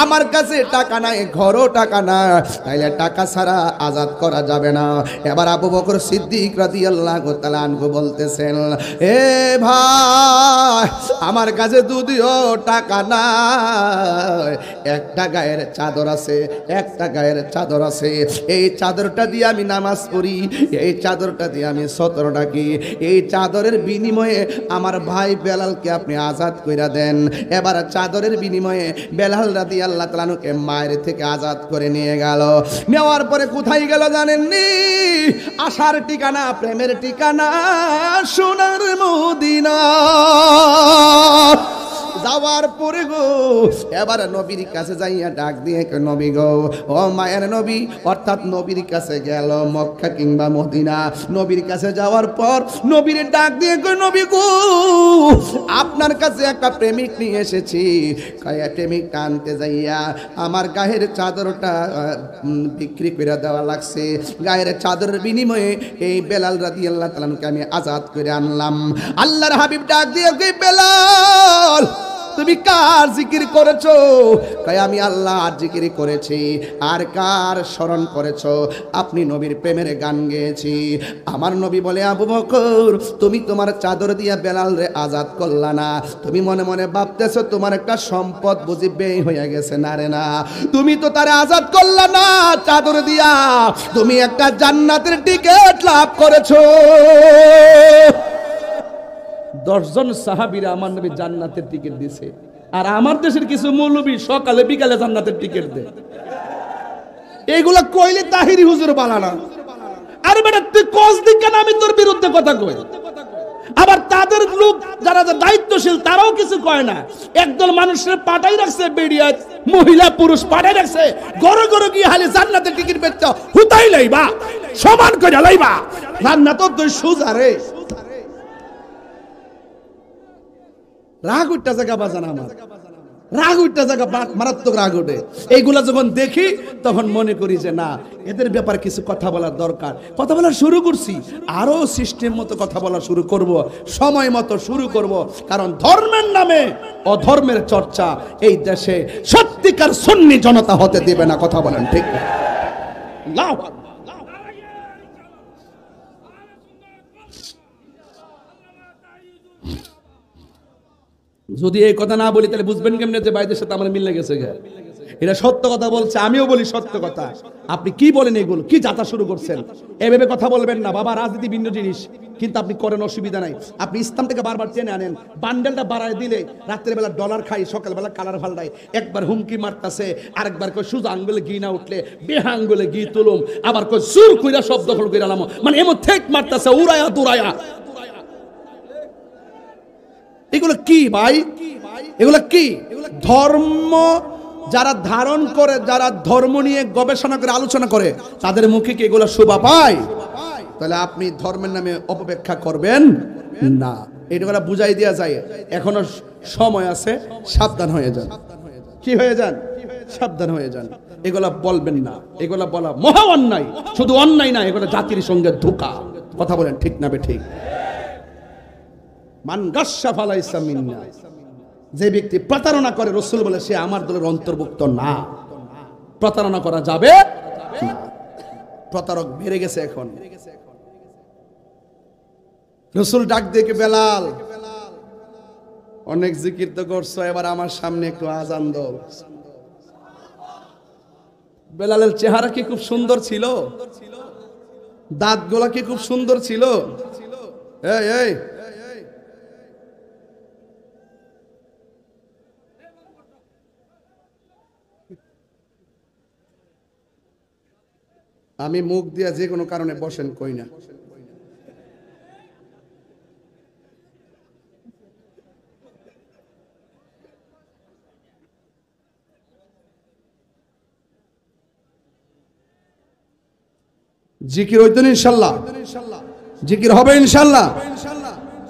আমার কাছে টাকা নাই, ঘরও টাকা না, তাইলে টাকা ছাড়া আজাদ করা যাবে না। এবার আবু বকর সিদ্দিক রাদিয়াল্লাহু তাআলা আনহু বলতেছেন, এ ভাই আমার কাছে যদিও টাকা নাই, একটা গায়ের চাদর আছে, একটা গায়ের চাদর আছে, এই চাদরটা দিয়ে আমি নামাজ পড়ি, এই চাদরটা দিয়ে আমি সতর ডাকি, এই চাদরের বিনিময়ে আমার ভাই বেলালকে আপনি আজাদ কইরা দেন। এবার চাদরের বিনিময়ে বেলাল রাদিয়াল্লাহু তাআলা আনহুকে মায়ের থেকে আজাদ করে নিয়ে গেল। নেওয়ার পরে কোথায় গেল জানেননি? আশার ঠিকানা, প্রেমের ঠিকানা, সোনার মদিনা। যাওয়ার পরে গো এবার নবীর কাছে যাইয়া ডাক দিয়ে, নবী গো, ও মায়ের নবী, অর্থাৎ নবীর কাছে গেল মক্কা কিংবা মদিনা। নবীর কাছে যাওয়ার পর নবীর ডাক দিয়ে কই, নবী গো আপনার কাছে একটা প্রেমিক নিয়ে এসেছি। কয়া প্রেমিকটা আনতে যাইয়া আমার গায়ের চাদরটা বিক্রি করে দেওয়া লাগছে, গায়ের চাদরের বিনিময়ে এই বেলাল রাদিয়াল্লাহু তাআলা আনহুকে আমি আজাদ করে আনলাম। আল্লাহর হাবিব ডাক দিয়ে কই, বেলাল তুমি কার জিকির করেছো? কয় আমি আল্লাহর জিকির করেছি। আর কার স্মরণ করেছো? আপনি নবীর প্রেমের গান গেয়েছি। আমার নবী বলে, আবু বকর তুমি তোমার চাদর দিয়া বেলাল রে আজাদ করলা না, তুমি মনে মনে ভাবতেছো তোমার একটা সম্পদ বুঝি ব্যয় হয়ে গেছে। না রে না, তুমি তো তারে আজাদ করলা না চাদর দিয়া, তুমি একটা জান্নাতের টিকিট লাভ করেছো। 10 জন সাহাবীরা আমার নবী জান্নাতের টিকিট দিছে, আর আমার দেশের কিছু মৌলবী সকালে বিকালে জান্নাতের টিকিট দেয়। এইগুলা কইলে তাহিরি হুজুর বালানা। আরে বেটা তুই কস দিক কেন আমি তোর বিরুদ্ধে কথা কই? আবার তাদের লোক যারা দায়িত্বশীল তারাও কিছু কয় না। একদল মানুষের পাঠাই রাখছে, বেরিয়া মহিলা পুরুষ পাঠাই রাখছে, গড় গড় গিয়ে হালি জান্নাতের টিকিট বেচতে হুতাই লাইবা, সমান করে লাইবা, জান্নাত তুই সুজা রে। রাগ উঠটা জায়গা বাজান, আমার রাগ উঠটা জায়গা মারাত্মক রাগ ওঠে। এইগুলা যখন দেখি তখন মনে করি যে না, এদের ব্যাপারে কিছু কথা বলার দরকার। কথা বলা শুরু করছি, আরো সিস্টেম মতো কথা বলা শুরু করব, সময় মতো শুরু করব। কারণ ধর্মের নামে অধর্মের চর্চা এই দেশে সত্যিকার সুন্নি জনতা হতে দেবে না। কথা বলেন ঠিক না? যদি এই কথা না বলি তাহলে বুঝবেন কেমনে যে ভাইদের সাথে আমার মিলে গেছে? এটা সত্য কথা বলছে, আমিও বলি সত্য কথা। আপনি কি বলেন এগুলো? কি যাতা শুরু করছেন? এভাবে কথা বলবেন না বাবা, রাজনীতি ভিন্ন জিনিস, কিন্তু আপনি করেন অসুবিধা নাই। আপনি ইসলাম থেকে বারবার টেনে আনেন, বান্ডেলটা বাড়ায় দিলে রাত্রেবেলা ডলার খাই, সকালবেলা কালার ফাল্টাই, একবার হুমকি মারতাছে, আরেকবার কই সুজা আঙ্গুলে ঘি না উঠলে বেহা আঙ্গুলে ঘি তুলুম, আবার কই জোর কইরা সব দখল কইরা লাম, মানে এমন ঠেক মারতাছে উড়ায়া দুরায়া। এগুলো কি ভাই? এগুলো কি? ধর্ম যারা ধারণ করে, যারা ধর্ম নিয়ে গবেষণা করে আলোচনা করে, তাদের মুখে কি এগুলো শোভা পায়? তাহলে আপনি ধর্মের নামে অপব্যাখ্যা করবেন না, এটা বুঝাই দেওয়া যায়। এখনো সময় আছে, সাবধান হয়ে যান। কি হয়ে যান? সাবধান হয়ে যান। এগুলা বলবেন না, এগুলা বলা মহা অন্যায়। শুধু অন্যায় না, এগুলো জাতির সঙ্গে ধোঁকা। কথা বলেন ঠিক না বে ঠিক? মান গাসসা ফালাইসা মিন্না, যে ব্যক্তি প্রতারণা করে, রাসূল বলে সে আমার দলের অন্তর্ভুক্ত না। প্রতারণা করা যাবে না। প্রতারক বেড়ে গেছে এখন। রাসূল ডাক দিয়ে, বেলাল অনেক জিকির তো করছো, এবার আমার সামনে একটু আজান দাও। বেলালের চেহারা কি খুব সুন্দর ছিল? দাঁতগুলা কি খুব সুন্দর ছিল? এই এই আমি মুখ দিয়া যে কোনো কারণে বসেন কই না। জিকির হইতো না ইনশাআল্লাহ, জিকির হবে ইনশাআল্লাহ।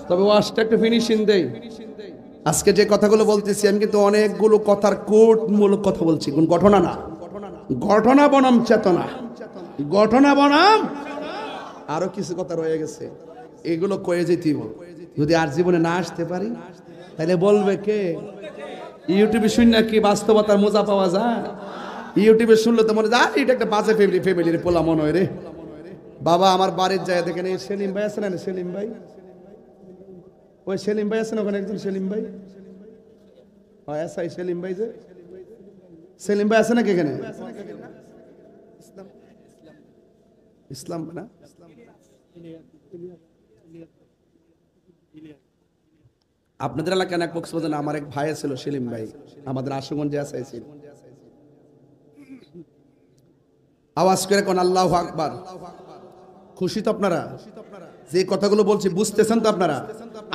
তবে ওয়াজটা একটু ফিনিশিং দেই। আজকে যে কথাগুলো বলতেছি আমি কিন্তু অনেকগুলো কথার কোটমূলক কথা বলছি, কোন ঘটনা না, ঘটনা বনাম চেতনা, ঘটনা বনাম আরো কিছু কথা রয়ে গেছে, এগুলো কয়ে যেতে হবে। যদি আর জীবনে না আসতে পারি তাহলে বলবে কে? ইউটিউবে শুনলে কি বাস্তবতার মজা পাওয়া যায়? ইউটিউবে শুনলে তো মনে যায় এটা একটা বাজে ফ্যামিলির পোলা মনে হয় রে। বাবা আমার বাড়ির যায় দেখেন, এই সেলিম ভাই আছে না, সেলিম ভাই, ওই সেলিম ভাই আছে না ওখানে একজন, সেলিম ভাই, সেলিম ভাই, যে সেলিম ভাই আছে নাকি এখানে? ইসলাম না, আপনাদের এলাকায় এক কক্সবাজার আমার এক ভাই ছিল সেলিম ভাই, আমাদের আশুগঞ্জে আছে। আওয়াজ করে কোন আল্লাহু আকবার। খুশি তো আপনারা? যে কথাগুলো বলছি বুঝতেছেন তো আপনারা?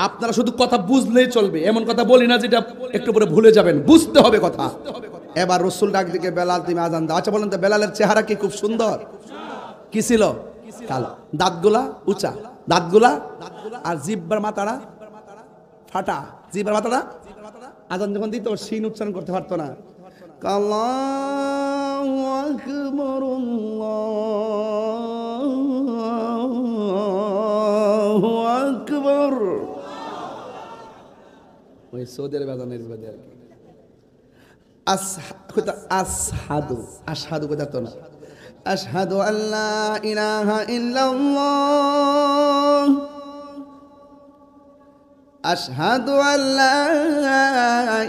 আপনারা শুধু কথা বুঝলেই চলবে, এমন কথা বলি না যেটা একটু পরে ভুলে যাবেন, বুঝতে হবে কথা। এবার রসুল ডাক দিকে, বেলাল তুমি আজান দাও। আচ্ছা বলেন তো, বেলালের চেহারা কি খুব সুন্দর? কি ছিল? কালো, দাঁতগুলা উঁচা, দাঁতগুলা আর জিহ্বার মাথাটা ফাটা, জিহ্বার মাথাটা। আজান যখন দিত শিন উচ্চারণ করতে পারতো না। আল্লাহু আকবার, আল্লাহু আকবার। ওই সৌদের বাজানের বাদে আর কি আসহাদু, আশহাদু কথা না, আশহাদু আল্লা ইলাহা ইল্লাল্লাহ, আশহাদু আল্লা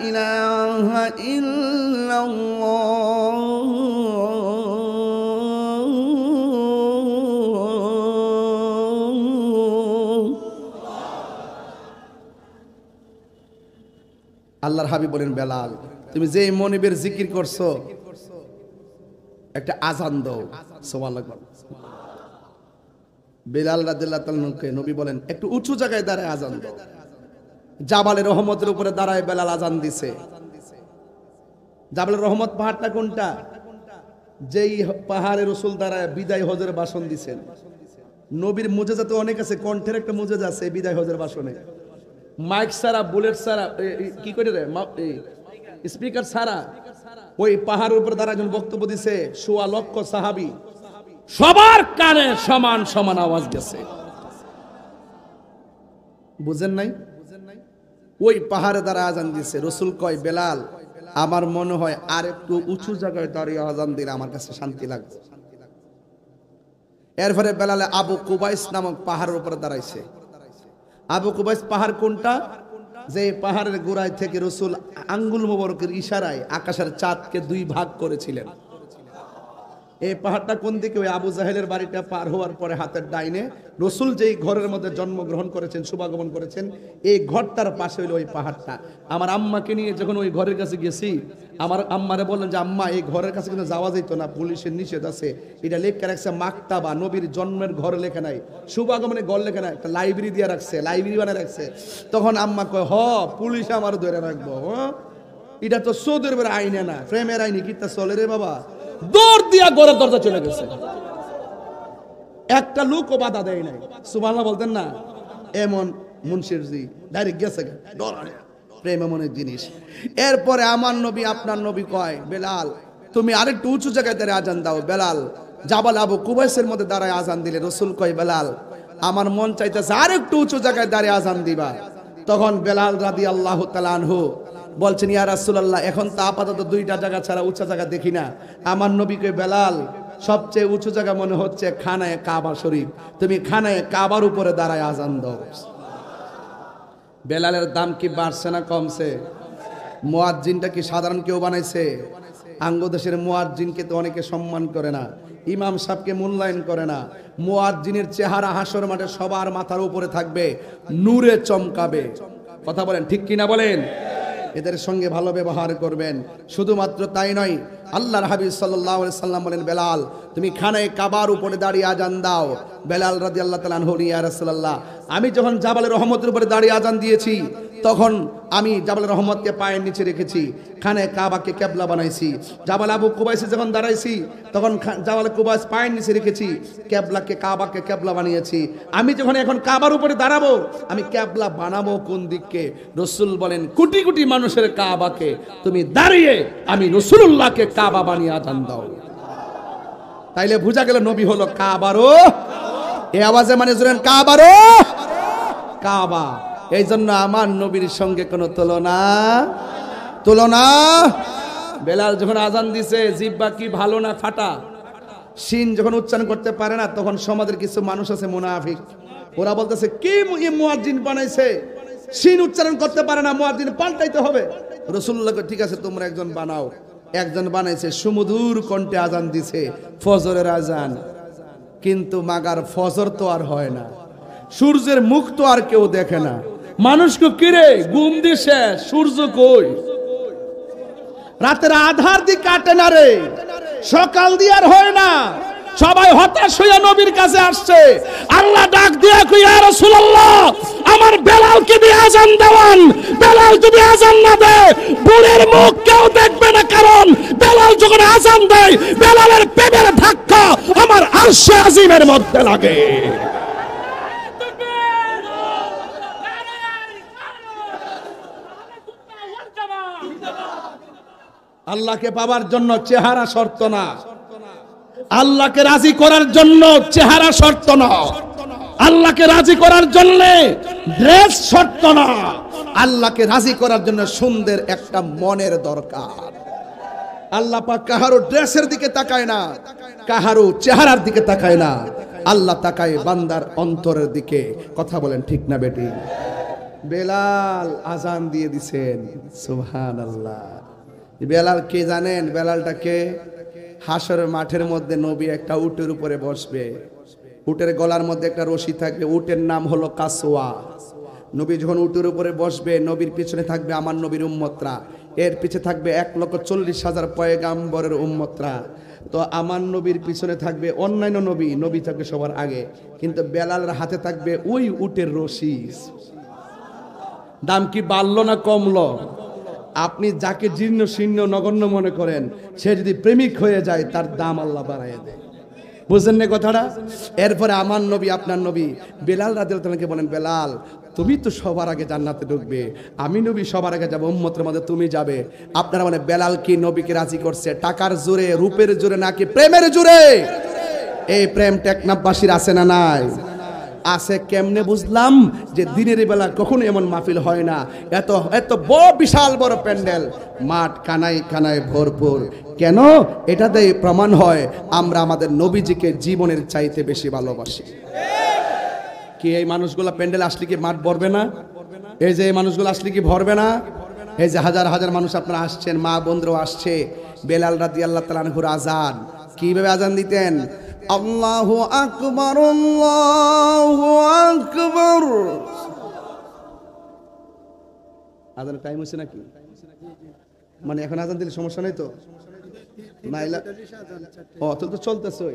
ইলাহা ইল্লাল্লাহ। আল্লাহর হাবিব বলেন, বেলাল তুমি যে মনিবের জিকির করছো একটা আজান দাও। সুবহানাল্লাহ। বেলাল রাদিয়াল্লাহু তাআলাকে নবী বলেন একটু উঁচু জায়গায় দাঁড়ায় আজান দাও। জাবালে রহমতের উপরে দাঁড়ায় বেলাল আজান দিছে। জাবালে রহমত পাহাড়টা কোনটা? যেই পাহাড়ে রাসূল দাঁড়ায় বিদায় হজের ভাষণ দিছেন। নবীর মুজিজা তো অনেক আছে, কণ্ঠের একটা মুজিজা আছে বিদায় হজের ভাষণে। মাইক ছাড়া, বুলেট ছাড়া, কি করে রে, স্পিকার ছাড়া ওই পাহাড়ের উপরে দাঁড়ায় একজন বক্তব্য দিছে, ১৬ লক্ষ সাহাবী, সবার কানে সমান সমান আওয়াজ গেছে। বুঝেন নাই? ওই পাহাড়ে দ্বারা আজান দিছে। রসুল কয়, বেলাল আমার মনে হয় আর একটু উঁচু জায়গায় দাঁড়িয়ে আজান দিলে আমার কাছে শান্তি লাগবে। এরপরে বেলালে আবু কুবাইস নামক পাহাড়ের উপরে দাঁড়াইছে। আবু কুবাইস পাহাড় কোনটা? যে পাহাড়ের গোড়ায় থেকে রসুল আঙ্গুল মোবারকের ইশারায় আকাশের চাঁদকে 2 ভাগ করেছিলেন। এই পাহাড়টা কোন দিকে? ওই আবু জাহেলের বাড়িটা পার হওয়ার পরে হাতের ডাইনে রসুল যেই ঘরের মধ্যে জন্মগ্রহণ করেছেন, শুভাগমন করেছেন, এই ঘরটার পাশে হইল ওই পাহাড়টা। আমার আম্মাকে নিয়ে যখন ওই ঘরের কাছে গেছি, আমার আম্মারে বললেন যে আম্মা এই ঘরের কাছে কিন্তু যাওয়া যেত না, পুলিশের নিষেধ আছে। এটা লেখা রাখছে মাকতাবা, নবীর জন্মের ঘর লেখা নাই, শুভাগমনের ঘর লেখা নাই, একটা লাইব্রেরি দিয়ে রাখছে, লাইব্রেরি বানিয়ে রাখছে। তখন আম্মা কয়, হ পুলিশ আমার ধরে রাখবো, এটা তো সৌদের আইনে না, প্রেমের আইনি কিতা চলে রে বাবা। দৌড় দিয়া ঘরের দরজা চলে গেছে, একটা লোকও বাধা দেয় নাই। সুবহানাল্লাহ বলতেন না? এমন মুন্সির জি ডাইরেক্ট গেছে, প্রেম এমন জিনিস। এরপরে আমার নবী, আপনার নবী কয়, বেলাল তুমি আরেকটু উঁচু জায়গায় দাঁড়িয়ে আজান দাও। বেলাল জাবাল আবু কুবাইসের মধ্যে দাঁড়ায় আজান দিলে। রসুল কয়, বেলাল আমার মন চাইতেছে আরেকটু উঁচু জায়গায় দাঁড়িয়ে আজান দিবা। তখন বেলাল রাদিয়াল্লাহু তাআলা আনহু বলছেন, ইয়া রাসূলুল্লাহ এখন তো আপাতত 2টা জায়গা ছাড়া উঁচু জায়গা দেখি না। আমার নবীকে, বেলাল সবচেয়ে উঁচু জায়গা মনে হচ্ছে খানায়ে কাবা শরীফ, তুমি খানায়ে কাবার উপরে দাঁড়ায় আজান দাও। বেলালের দাম কি বাড়ছে না কমছে? মুয়াজ্জিনটা কি সাধারণ কেউ বানাইছে? আঙ্গদেশের মুয়াজ্জিনকে তো অনেকে সম্মান করে না, ইমাম সাহেবকে মূল্যায়ন করে না। মুয়াজ্জিনের চেহারা হাসর মাঠে সবার মাথার উপরে থাকবে, নূরে চমকাবে। কথা বলেন ঠিক কিনা বলেন? এদের সঙ্গে ভালো ব্যবহার করবেন। শুধুমাত্র তাই নয়, আল্লাহর হাবিব সাল্লাল্লাহু আলাইহি সাল্লাম বলেন, বেলাল তুমি খানায়ে কাবার উপরে দাঁড়িয়ে আজান দাও। বেলাল রাদিয়াল্লাহু তাআলা আনহু, ইয়া রাসূলুল্লাহ আমি যখন জাবালে রহমতের উপরে দাঁড়িয়ে আজান দিয়েছি তখন আমি জাবালে রহমতকে পায়ের নিচে রেখেছি, খানায়ে কাবাকে কিবলা বানাইছি। জাবাল আবু কুবাইসে যখন দাঁড়াইছি তখন জাবালে কুবাইস পায়ের নিচে রেখেছি, কিবলাকে কাবাকে কিবলা বানিয়েছি। আমি যখন এখন কাবার উপরে দাঁড়াবো আমি কিবলা বানাবো কোন দিকে? রাসূল বলেন, কোটি কোটি মানুষের কাবাকে তুমি দাঁড়িয়ে আমি রাসূলুল্লাহকে কাবা বানিয়ে আজান দাও। তাইলে বুঝা গেল নবী হলো কাবারও, এই আওয়াজে মানে জোরেন কাবারও কাবা। এই জন্য আমার নবীর সঙ্গে কোনো তুলনা। বেলাল যখন আজান দিছে জিহ্বা কি ভালো না ফাটা, শিন যখন উচ্চারণ করতে পারে না তখন সমাজের কিছু মানুষ আছে মুনাফিক, ওরা বলতেছে কি মুয়াজ্জিন বানাইছে, শিন উচ্চারণ করতে পারে না, মুয়াজ্জিন পাল্টাইতে হবে। রাসূলুল্লাহকে ঠিক আছে তোমরা একজন বানাও। একজন বানাইছে, সুমধুর কণ্ঠে আজান দিছে ফজরের আজান, কিন্তু মাগার ফজর তো আর হয় না, সূর্যের মুখ তো আর কেউ দেখে না। মানুষকে কিরে ঘুম দিছে, সূর্য কই? রাতের আধার দি কাটে না রে, সকাল দিয়ে আর হয় না। সবাই হতাশ হইয়া নবীর কাছে আসছে। আল্লাহ ডাক দিয়া কই, ইয়া রাসূলুল্লাহ আমার বেলালকে দিয়ে আজান দেওয়ান। বেলাল যদি আজান না দেয় বুড়ের মুখ কেউ দেখবে না, কারণ বেলাল যখন আজান দেয় বেলালের পেটের ধাক্কা আমার আরশে আজিমের মধ্যে লাগে। আল্লাহকে পাবার জন্য চেহারা শর্ত না, আল্লাহকে রাজি করার জন্য চেহারা শর্ত না, আল্লাহকে রাজি করার জন্য ড্রেস শর্ত না, আল্লাহকে রাজি করার জন্য সুন্দর একটা মনের দরকার। আল্লাহ পাক কাহারো ড্রেসের দিকে তাকায় না, কাহারো চেহারার দিকে তাকায় না, আল্লাহ তাকায় বান্দার অন্তরের দিকে। কথা বলেন ঠিক না বেটি? বেলাল আজান দিয়ে দিছেন, সুবহানাল্লাহ। বেলাল কে জানেন? বেলালটা কে? হাসরের মাঠের মধ্যে নবী একটা উটের উপরে বসবে, উটের গলার মধ্যে একটা রশি থাকবে, উটের নাম হলো কাসওয়া। নবী যখন উটের উপরে বসবে নবীর পিছনে থাকবে আমার নবীর উম্মতরা, এর পিছে থাকবে 1,40,000 পয়গাম্বরের উম্মতরা। তো আমার নবীর পিছনে থাকবে অন্যান্য নবী, নবী থাকবে সবার আগে, কিন্তু বেলালের হাতে থাকবে ওই উটের রশি। দাম কি বাড়লো না কমলো? আপনি যাকে জীর্ণ শীর্ণ নগণ্য মনে করেন, সে যদি প্রেমিক হয়ে যায় তার দাম আল্লাহ বাড়ায় দেয়। বুঝলেন না কথাটা? এরপরে আমার নবী আপনার নবী বেলাল রাদিয়াল্লাহু তাআলাকে বলেন, বেলাল তুমি তো সবার আগে জান্নাতে ঢুকবে, আমি নবী সবার আগে যাব, উম্মতের মধ্যে তুমি যাবে। আপনারা মানে বেলাল কি নবীকে রাজি করছে টাকার জোরে, রূপের জোরে, নাকি প্রেমের জোরে? এই প্রেম টেকনাফবাসীর আছে না নাই? আছে। কেমনে বুঝলাম? যে দিনের বেলা কখনো এমন মাহফিল হয় না, এত এত বড় বিশাল বড় প্যান্ডেল, মাঠ কানায় কানায় ভরপুর। কেন? এটাতেই প্রমাণ হয় আমরা আমাদের নবীজিকে জীবনের চাইতে বেশি ভালোবাসি। কি এই মানুষগুলা প্যান্ডেল আসলে কি মাঠ ভরবে না? এই যে এই মানুষগুলো আসলে কি ভরবে না? এই যে হাজার হাজার মানুষ আপনারা আসছেন, মা বোনরাও আসছে। বেলাল রাদিয়াল্লাহু তাআলা আনহুর আজান কিভাবে আজান দিতেন? আল্লাহু আকবার, আল্লাহু আকবার। আজানের টাইম হচ্ছে নাকি? মানে এখন আজান দিলে সমস্যা নেই তো? নাইলা ও তো চলতেছে,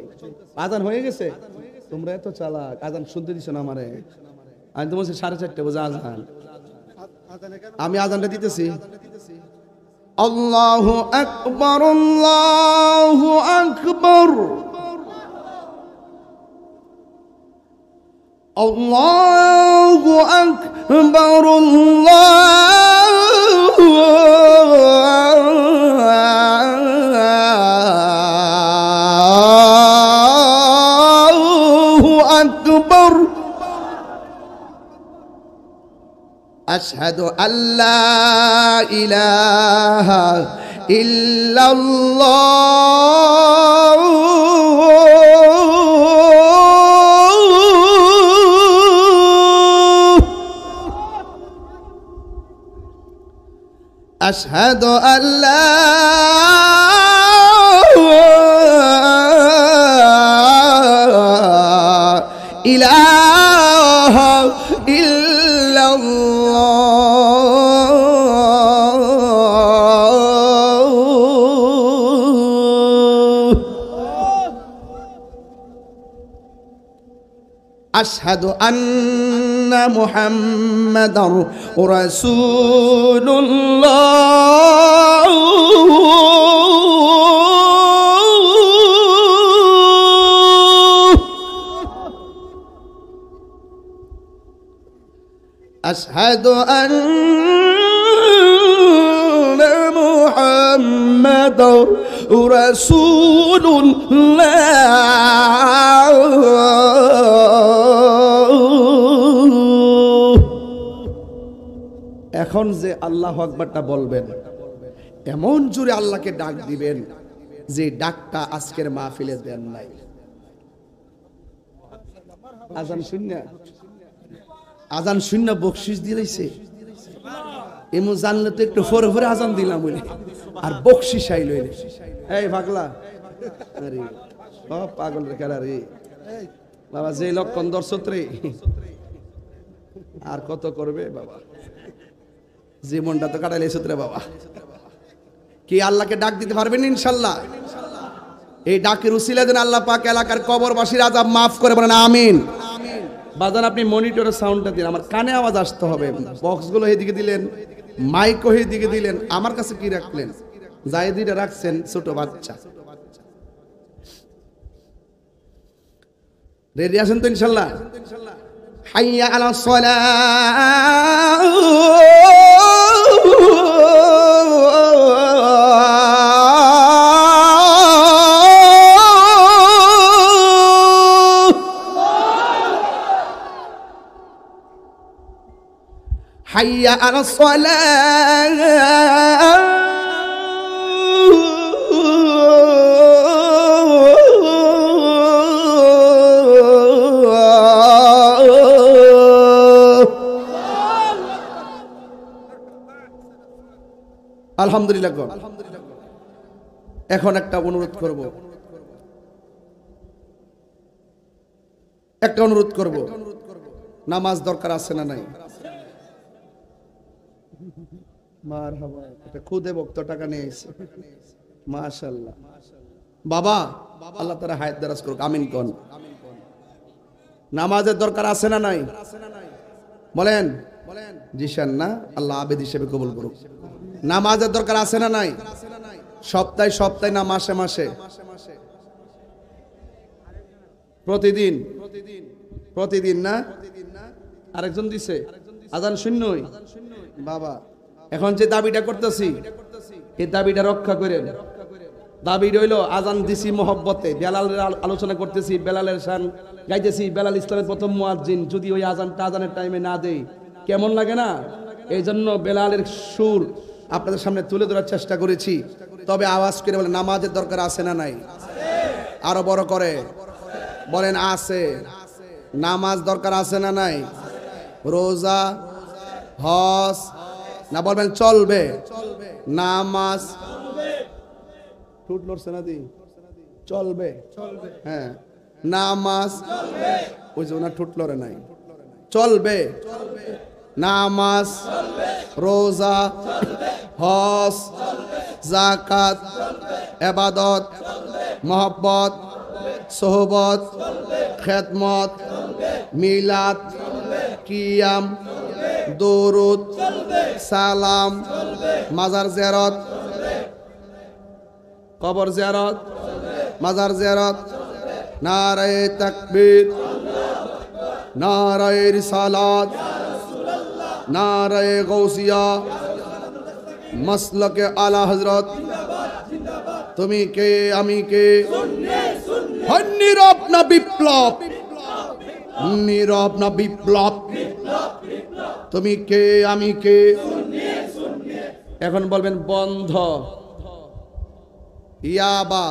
আজান হয়ে গেছে। তোমরা এত চালাক, আজান শুনতে দিছো না আমারে? আমি তো বলছি 4:30 বাজে আজান। আমি আজানটা দিতেছি। আল্লাহু আকবার, আল্লাহু আকবার, আল্লাহু আকবার, আল্লাহু আকবার। আশহাদু আল্লা ইলাহা ইল্লাল্লাহ, আশহাদু আল্লা ইলাহা ইল্লাল্লাহ। আশহাদু আন্না মুহাম্মাদার রাসূলুল্লাহ। আশহাদু আন্না মুহাম্মাদার রাসূলুল্লাহ। এখন যে আল্লাহু আকবারটা বলবেন, এমন জোরে আল্লাহকে ডাক দিবেন যে ডাকটা আজকের মাহফিলে দেন নাই। আজান শূন্য বকশিস দিয়েছে, এমন জানলে তো একটু ফরে ফরে আজান দিলাম বলে, আর বকশিস আইল। এই পাগলা, আরে সব পাগলের খেলা রে বাবা, যে লক্ষণ দর্শক রে, আর কত করবে বাবা, জীবনটা তো কাটাইলে রে বাবা। কি আল্লাহকে ডাক দিতে পারবেন ইনশাল্লাহ? এই ডাকের উসিলা দেন আল্লাহ পাক এলাকার কবরবাসীর আযাব মাফ করে, বলেন আমিন। বাজান আপনি মনিটরের সাউন্ডটা দিন, আমার কানে আওয়াজ আসতে হবে। বক্সগুলো এইদিকে দিলেন, মাইকও এইদিকে দিলেন, আমার কাছে কি রাখলেন? জায়েদিটা রাখছেন, ছোট বাচ্চা। রেডি আছেন তো ইনশাল্লাহ? হাইয়া আলাস সালাহ, হাইয়া আলাস সালাহ, আলহামদুলিল্লাহ। এখন একটা অনুরোধ করব, নামাজ দরকার আছে না নাই? মারহাবা, এটা খুদে বক্ত টাকা নিয়ে এসে, মাশাআল্লাহ। বাবা আল্লাহ তাআলা হায়াত দারাজ করুক, আমিন কোন। নামাজের দরকার আছে না নাই? বলেন জিশান না, আল্লাহ আবেদ হিসেবে কবুল করুক। নামাজের দরকার আছে না নাই? সপ্তাহে সপ্তাহে না মাসে মাসে? প্রতিদিন, প্রতিদিন না? আরেকজন দিছে আজান শূন্যই বাবা। এখন যে দাবিটা করতেছি, এই দাবিটা রক্ষা করেন। দাবি রইল আজান দিছি মহব্বতে, বেলালের আলোচনা করতেছি, বেলালের শান গাইতেছি, বেলাল ইসলামের প্রথম মুয়াজ্জিন। যদি ওই আজানটা আজানের টাইমে না দেই কেমন লাগে না? এই জন্য বেলালের সুর আপনাদের সামনে তুলে ধরার চেষ্টা করেছি। তবে আওয়াজ করে বলে নামাজের দরকার আছে না নাই? আরো বড় করে বলেন আছে। নামাজ দরকার আছে না নাই? রোজা, হজ না বলবেন চলবে? নামাজ চলবে, হ্যাঁ নামাজ, ওই যে ওনার ঠুট লড়ে নাই, চলবে নামাজ, রোজা, হজ, যাকাত, ইবাদত, মহব্বত, সোহবত, খেদমত, মিলাদ, কিয়াম, দরুদ, সালাম, মাজার জিয়ারত, কবর জিয়ারত, মাজার জিয়ারত, নারায়ে তাকবীর, নারায়ে রিসালাত, নারায়ে গৌসিয়া, মাসলকে আলা হযরত। তুমি কে আমি কে? নীরব না বিপ্লব, নীরব না বিপ্লব। তুমি কে আমি কে? এখন বলবেন বন্ধ। ইয়াবা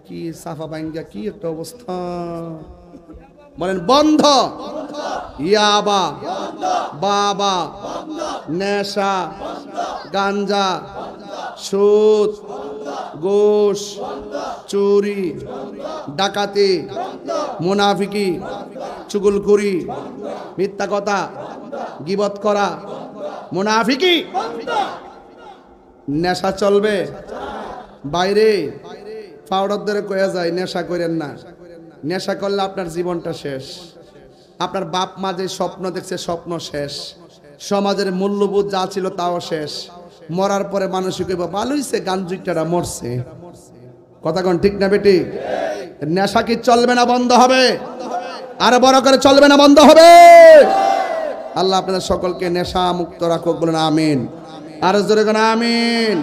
কি সাফা বাইঙ্গা, কি একটা অবস্থা। বলেন বন্ধ। ইয়াবা, বাবা, নেশা, গাঞ্জা, সুদ, ঘুষ, চুরি, ডাকাতি, মুনাফিকি, চুগলখুরি, মিথ্যা কথা, গীবত করা, মুনাফিকি। নেশা চলবে? বাইরে পাউডার ধরে কয়া যায় নেশা করেন না, নেশা করলে আপনার জীবনটা শেষ। আপনার বাপ মা যে স্বপ্ন দেখছে স্বপ্ন শেষ। সমাজের মূল্যবোধ যা ছিল তাও শেষ। মরার পরে মানুষ কইব ভালোইছে গাঞ্জুকটারা মরছে। কথা কোন ঠিক না বেটি? নেশা কি চলবে না বন্ধ হবে? আর বড় করে চলবে না বন্ধ হবে? আল্লাহ আপনাদের সকলকে নেশা মুক্ত রাখুক, বলুন আমিন। আর জোরে কোন আমিন।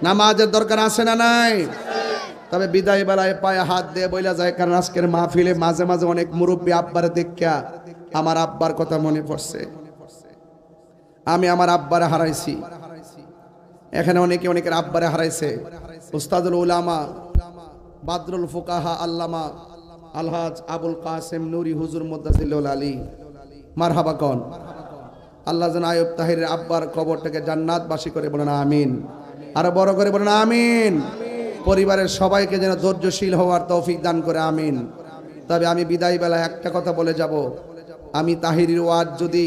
নামাজের দরকার আছে না নাই? তবে বিদায় বেলায় পায়ে হাত দিয়ে বইলা যায়, কারণ আজকের মাহফিলে মাঝে মাঝে অনেক মুরব্বী আব্বারে দেখা আমার আব্বার কথা মনে পড়ছে। আমি আমার আব্বারে হারাইছি, এখানে অনেকে অনেকের আব্বারে হারাইছে। উস্তাদুল উলামা বাদরুল ফুকাহা আল্লামা আলহাজ আবুল কাসেম নুরি হুজুর মুদ্দাসিলুল আলী মারহাবা কোন। আল্লাহ যেন আয়ুব তাহিরের আব্বার কবরটাকে জান্নাতবাসী করে, বলেন আমিন। আর বড় করে বলেন আমিন। পরিবারের সবাইকে যেন ধৈর্যশীল হওয়ার তৌফিক দান করে, আমিন। তবে আমি বিদায় বেলায় একটা কথা বলে যাব, আমি তাহিরির ওয়াজ যদি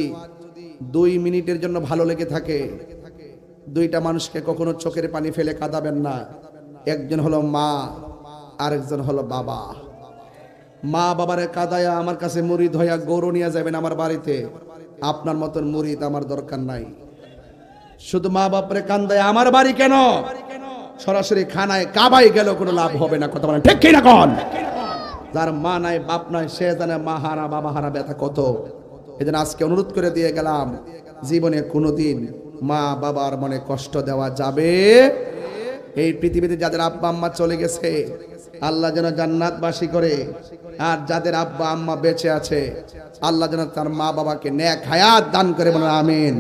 2 মিনিটের জন্য ভালো লেগে থাকে, 2টা মানুষকে কখনো চোখের পানি ফেলে কাঁদাবেন না। একজন হলো মা, আরেকজন হলো বাবা। মা বাবারে কাঁদায়া আমার কাছে মুরিদ হইয়া গৌর নিয়ে যাবেন আমার বাড়িতে, আপনার মতন মুরিদ আমার দরকার নাই। শুধু মা বাপরে কান্দায় আমার বাড়ি কেন, সরাসরি খানায় কাবাই গেল কোনো লাভ হবে না। কথা বলেন ঠিক কি না কোন? যার মা নাই বাপ নাই সে জানে মা হারা বাবা হারা ব্যথা কত। এজন্য আজকে অনুরোধ করে দিয়ে গেলাম, জীবনে কোনোদিন মা বাবার মনে কষ্ট দেওয়া যাবে। এই পৃথিবীতে যাদের আব্বা আম্মা চলে গেছে আল্লাহ যেন জান্নাতবাসী করে, আর যাদের আব্বা আম্মা বেঁচে আছে আল্লাহ যেন তার মা বাবাকে নেক হায়াত দান করে, বলেন আমিন।